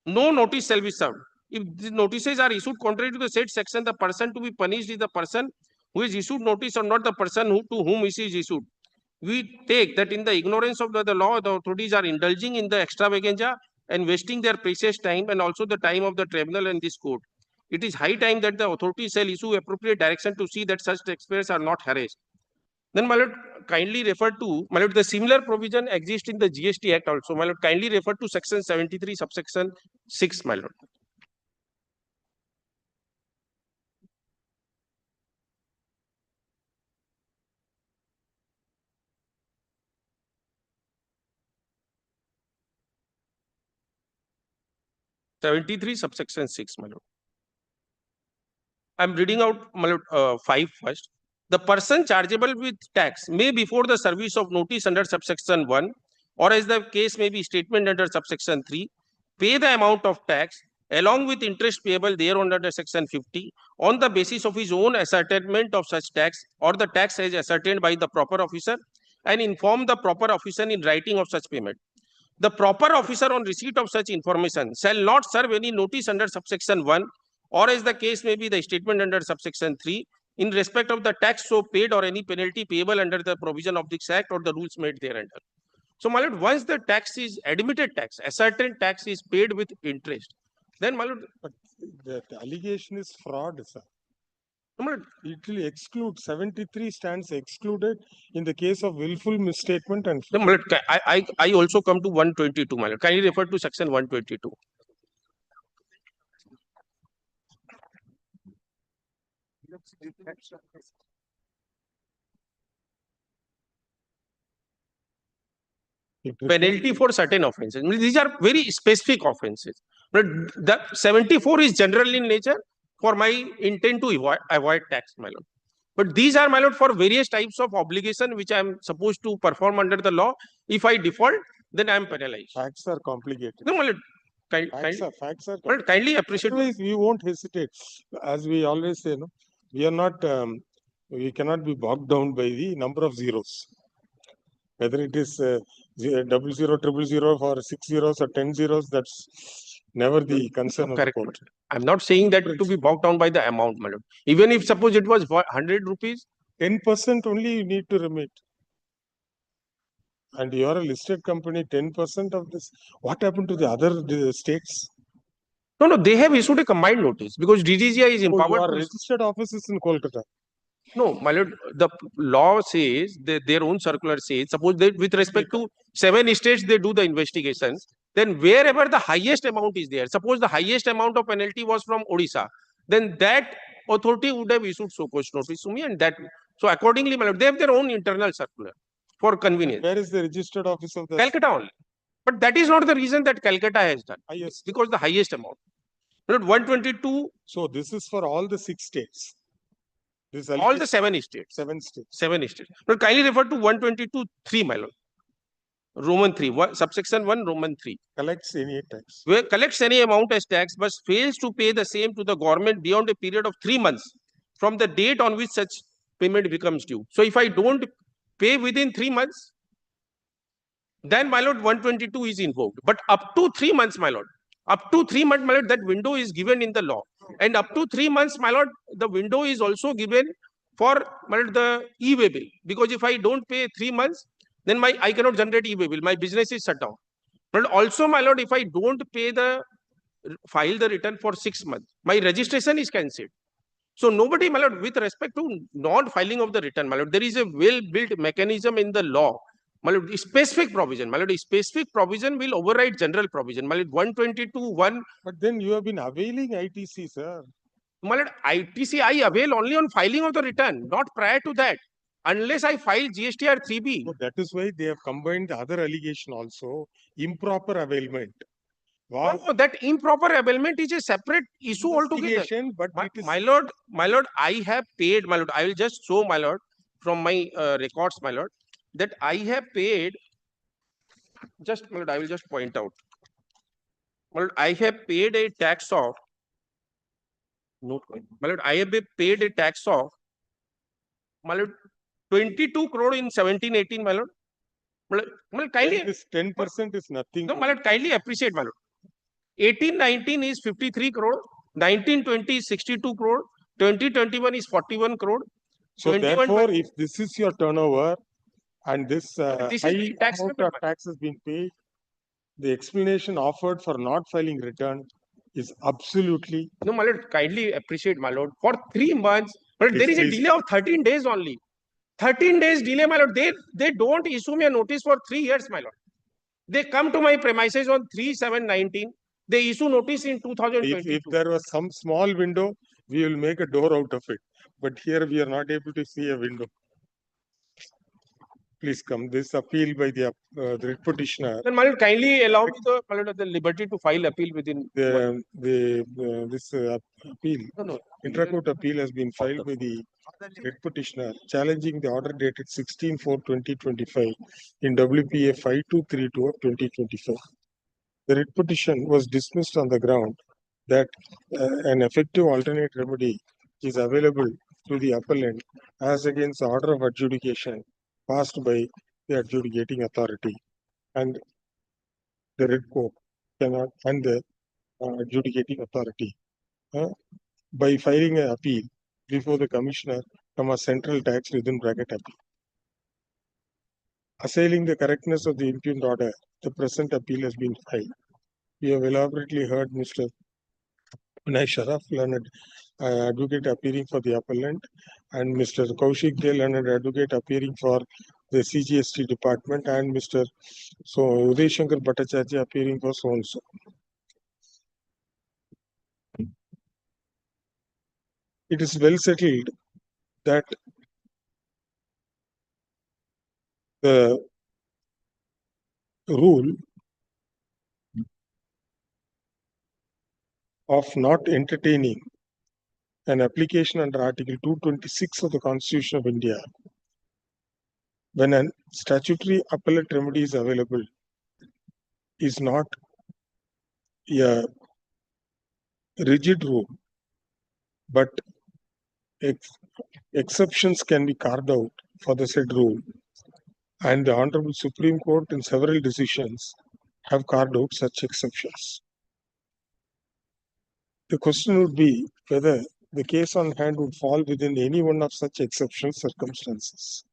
no notice shall be served. If the notices are issued contrary to the said section, the person to be punished is the person who is issued notice or not the person to whom it is issued. We take that in the ignorance of the law, the authorities are indulging in the extravaganza and wasting their precious time and also the time of the tribunal and this court. It is high time that the authorities shall issue appropriate direction to see that such taxpayers are not harassed. Then, my lord, kindly refer to, my lord, the similar provision exists in the GST Act also. My lord, kindly refer to section 73, subsection 6, my lord. Subsection 6, my lord. I'm reading out, my lord, 5 first. The person chargeable with tax may, before the service of notice under subsection 1, or as the case may be statement under subsection 3, pay the amount of tax along with interest payable thereon under section 50 on the basis of his own ascertainment of such tax or the tax as ascertained by the proper officer, and inform the proper officer in writing of such payment. The proper officer on receipt of such information shall not serve any notice under subsection 1, or as the case may be the statement under subsection 3, in respect of the tax so paid or any penalty payable under the provision of this act or the rules made thereunder. So, my lord, once the tax is admitted tax, ascertained tax is paid with interest, then, my lord, but the allegation is fraud, sir. No, it will exclude 73 stands excluded in the case of willful misstatement and. No, my lord, I also come to 122, my lord. Can you refer to section 122? Penalty for certain offences. These are very specific offences. But the 74 is general in nature for my intent to avoid tax, my lord. But these are, my lord, for various types of obligation which I am supposed to perform under the law. If I default, then I am penalized. Facts are complicated. No, my lord. Facts are well, kindly appreciate. Otherwise, we won't hesitate. As we always say, no, we are not, we cannot be bogged down by the number of zeros. Whether it is 00, 000 for 6 zeros or 10 zeros, that's never the concern of the court. I'm not saying that to be bogged down by the amount, my lord. Even if suppose it was 100 rupees, 10% only you need to remit. And you are a listed company, 10% of this. What happened to the other states? No, they have issued a combined notice because DGGI is empowered. Your registered offices in Calcutta. No, my lord, the law says, their own circular says, suppose they, with respect to 7 states, they do the investigation, then wherever the highest amount is there, suppose the highest amount of penalty was from Odisha, then that authority would have issued so-called notice to me, and that, so accordingly, my lord, they have their own internal circular for convenience. Where is the registered office of the Calcutta only. But that is not the reason that Calcutta has done. It's because the highest amount. Lord, 122. So this is for all the 6 states. All the 7 states. 7 states. 7 states. But kindly refer to 122.3, my lord. Roman 3, subsection 1, Roman 3. Collects any tax. Where collects any amount as tax, but fails to pay the same to the government beyond a period of 3 months from the date on which such payment becomes due. So if I don't pay within 3 months, then, my lord, 122 is invoked. But up to 3 months, my lord. Up to 3 months, my lord, that window is given in the law. And up to 3 months, my lord, the window is also given for, my lord, the e-way bill. Because if I don't pay 3 months, then I cannot generate e-way bill. My business is shut down. But also, my lord, if I don't pay file the return for 6 months, my registration is cancelled. So nobody, my lord, with respect to non-filing of the return, my lord, there is a well-built mechanism in the law मतलब specific provision, मतलब specific provision will override general provision. मतलब 122(1). But then you have been availing ITC, sir. मतलब ITC I avail only on filing of the return, not prior to that. Unless I file GSTR 3B. So that is why they have combined the other allegation also, improper availment. Wow. No, that improper availment is a separate issue altogether. But My lord, I have paid, my lord, I will just show, my lord, from my records, my lord, that I have paid, just, my lord, I will just point out. My lord, I have paid a tax of, note, my lord, I have paid a tax of, my lord, 22 crore in 17-18, my lord. My lord, kindly, this 10% is nothing. no, my lord, kindly appreciate, my lord. 18-19 is 53 crore, 19-20 is 62 crore, 20-21 is 41 crore. So therefore, if this is your turnover and this This is high tax amount payment, of tax has been paid, the explanation offered for not filing return is absolutely. No, my lord, kindly appreciate, my lord. For 3 months, but there is a delay of 13 days only. 13 days delay, my lord. They don't issue me a notice for 3 years, my lord. They come to my premises on 3/7/19. They issue notice in 2022. If there was some small window, we will make a door out of it. But here we are not able to see a window. Please come. This appeal by the writ petitioner. Then, my lord, kindly allow me the liberty to file appeal within. This appeal, intra-court appeal has been filed by the writ petitioner challenging the order dated 16/4/2025 in WPA 5232 of 2025. The writ petition was dismissed on the ground that an effective alternate remedy is available to the appellant as against the order of adjudication passed by the adjudicating authority, and the writ court cannot, and the adjudicating authority by filing an appeal before the commissioner from a central tax within bracket appeal. Assailing the correctness of the impugned order, the present appeal has been filed. We have elaborately heard Mr. Vinay Sharaf, learned advocate appearing for the appellant, and Mr. Kaushik Dey, learned advocate appearing for the CGST department, and Mr. Uday Shankar Bhattacharya appearing for so and so. It is well settled that the rule of not entertaining an application under Article 226 of the Constitution of India when a statutory appellate remedy is available is not a rigid rule, but exceptions can be carved out for the said rule, and the Honorable Supreme Court in several decisions have carved out such exceptions. The question would be whether the case on hand would fall within any one of such exceptional circumstances.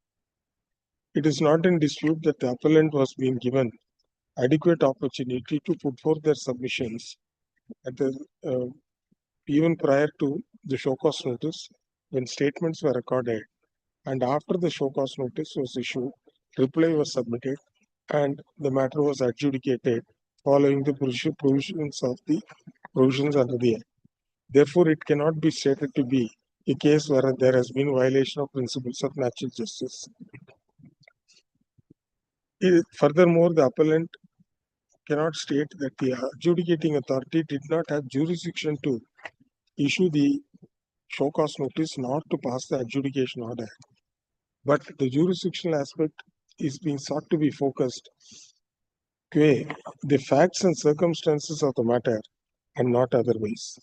It is not in dispute that the appellant was being given adequate opportunity to put forth their submissions at the even prior to the show cause notice, when statements were recorded, and after the show cause notice was issued, reply was submitted, and the matter was adjudicated following the provisions under the Act. Therefore, it cannot be stated to be a case where there has been violation of principles of natural justice. Furthermore, the appellant cannot state that the adjudicating authority did not have jurisdiction to issue the show cause notice nor to pass the adjudication order. But the jurisdictional aspect is being sought to be focused on the facts and circumstances of the matter and not otherwise.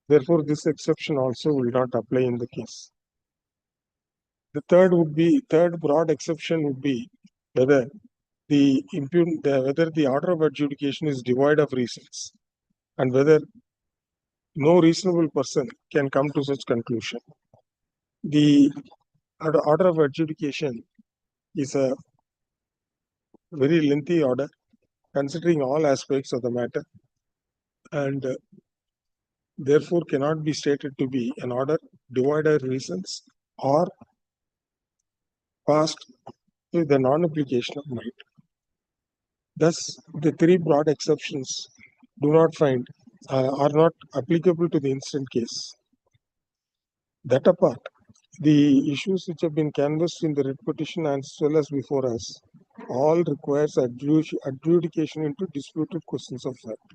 Therefore, this exception also will not apply in the case. The third broad exception would be whether whether the order of adjudication is devoid of reasons and whether no reasonable person can come to such conclusion. The order of adjudication is a very lengthy order considering all aspects of the matter, and therefore cannot be stated to be an order devoid of reasons or passed with the non-application of might. Thus, the three broad exceptions do not find are not applicable to the instant case. That apart, the issues which have been canvassed in the writ petition as well as before us all requires adjudication into disputed questions of fact.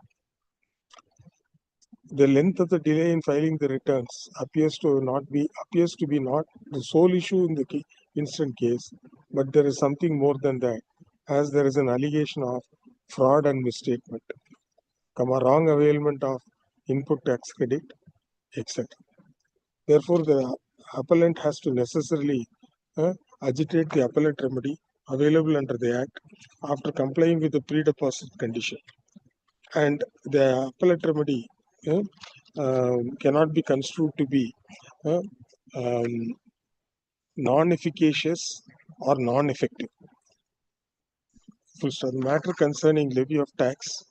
The length of the delay in filing the returns appears to be not the sole issue in the instant case, but there is something more than that, as there is an allegation of fraud and misstatement, wrong availment of input tax credit, etc. Therefore, the appellant has to necessarily agitate the appellate remedy available under the Act after complying with the pre-deposit condition. And the appellate remedy cannot be construed to be non-efficacious or non-effective. Full stop. The matter concerning levy of tax,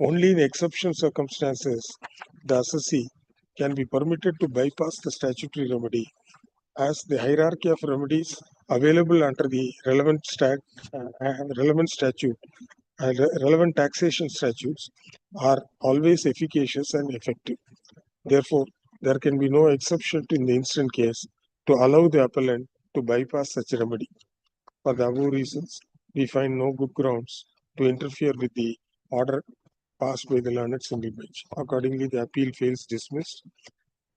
only in exceptional circumstances, the assessee can be permitted to bypass the statutory remedy, as the hierarchy of remedies available under the relevant statute and relevant taxation statutes are always efficacious and effective. Therefore, there can be no exception in the instant case to allow the appellant to bypass such a remedy. For the above reasons, we find no good grounds to interfere with the order passed by the learned single bench. Accordingly, the appeal fails dismissed.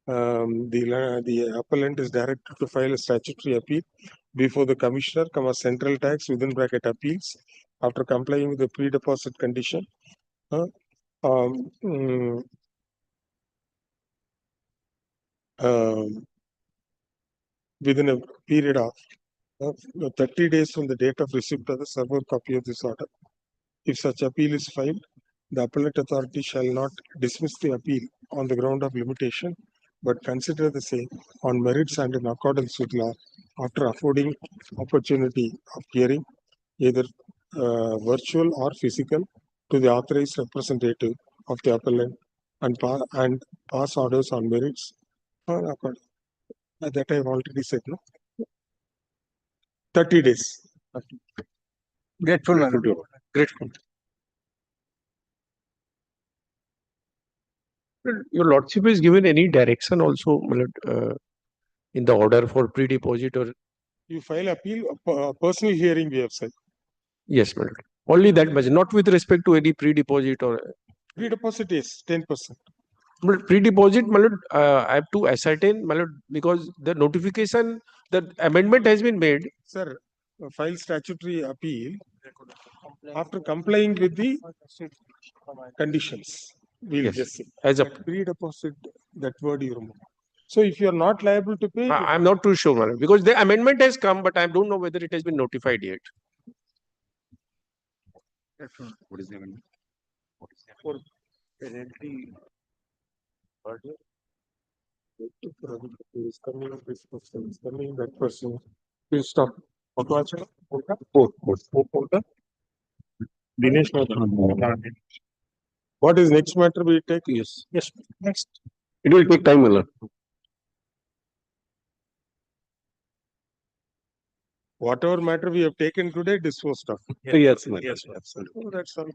The appellant is directed to file a statutory appeal before the Commissioner, Central Tax within bracket appeals after complying with the pre-deposit condition. Within a period of 30 days from the date of receipt of the server copy of this order. If such appeal is filed, the appellate authority shall not dismiss the appeal on the ground of limitation, but consider the same on merits and in accordance with law after affording opportunity of hearing, either virtual or physical, to the authorized representative of the appellant and pass orders on merits. That I have already said, no? 30 days. Grateful. Grateful. Your Lordship is given any direction also in the order for pre-deposit or? You file appeal, personal hearing we have said. Yes, my lord. Only that much, not with respect to any pre-deposit or? Pre-deposit is 10%. But pre-deposit, my lord, I have to ascertain, my lord, because the notification, the amendment has been made. Sir, file statutory appeal after complying with the conditions. We'll Yes, just say. as a pre-deposit, that word you remove. So if you are not liable to pay, I'm not too sure, my lord, because the amendment has come, but I don't know whether it has been notified yet. What is the amendment? For penalty order, is coming up with person, is coming that person. Please stop. Dinesh, what is next matter we take? Yes. Yes. Next. It will take time, my lord. Whatever matter we have taken today, disposed of. Yes, Yes, absolutely. Oh, that's all.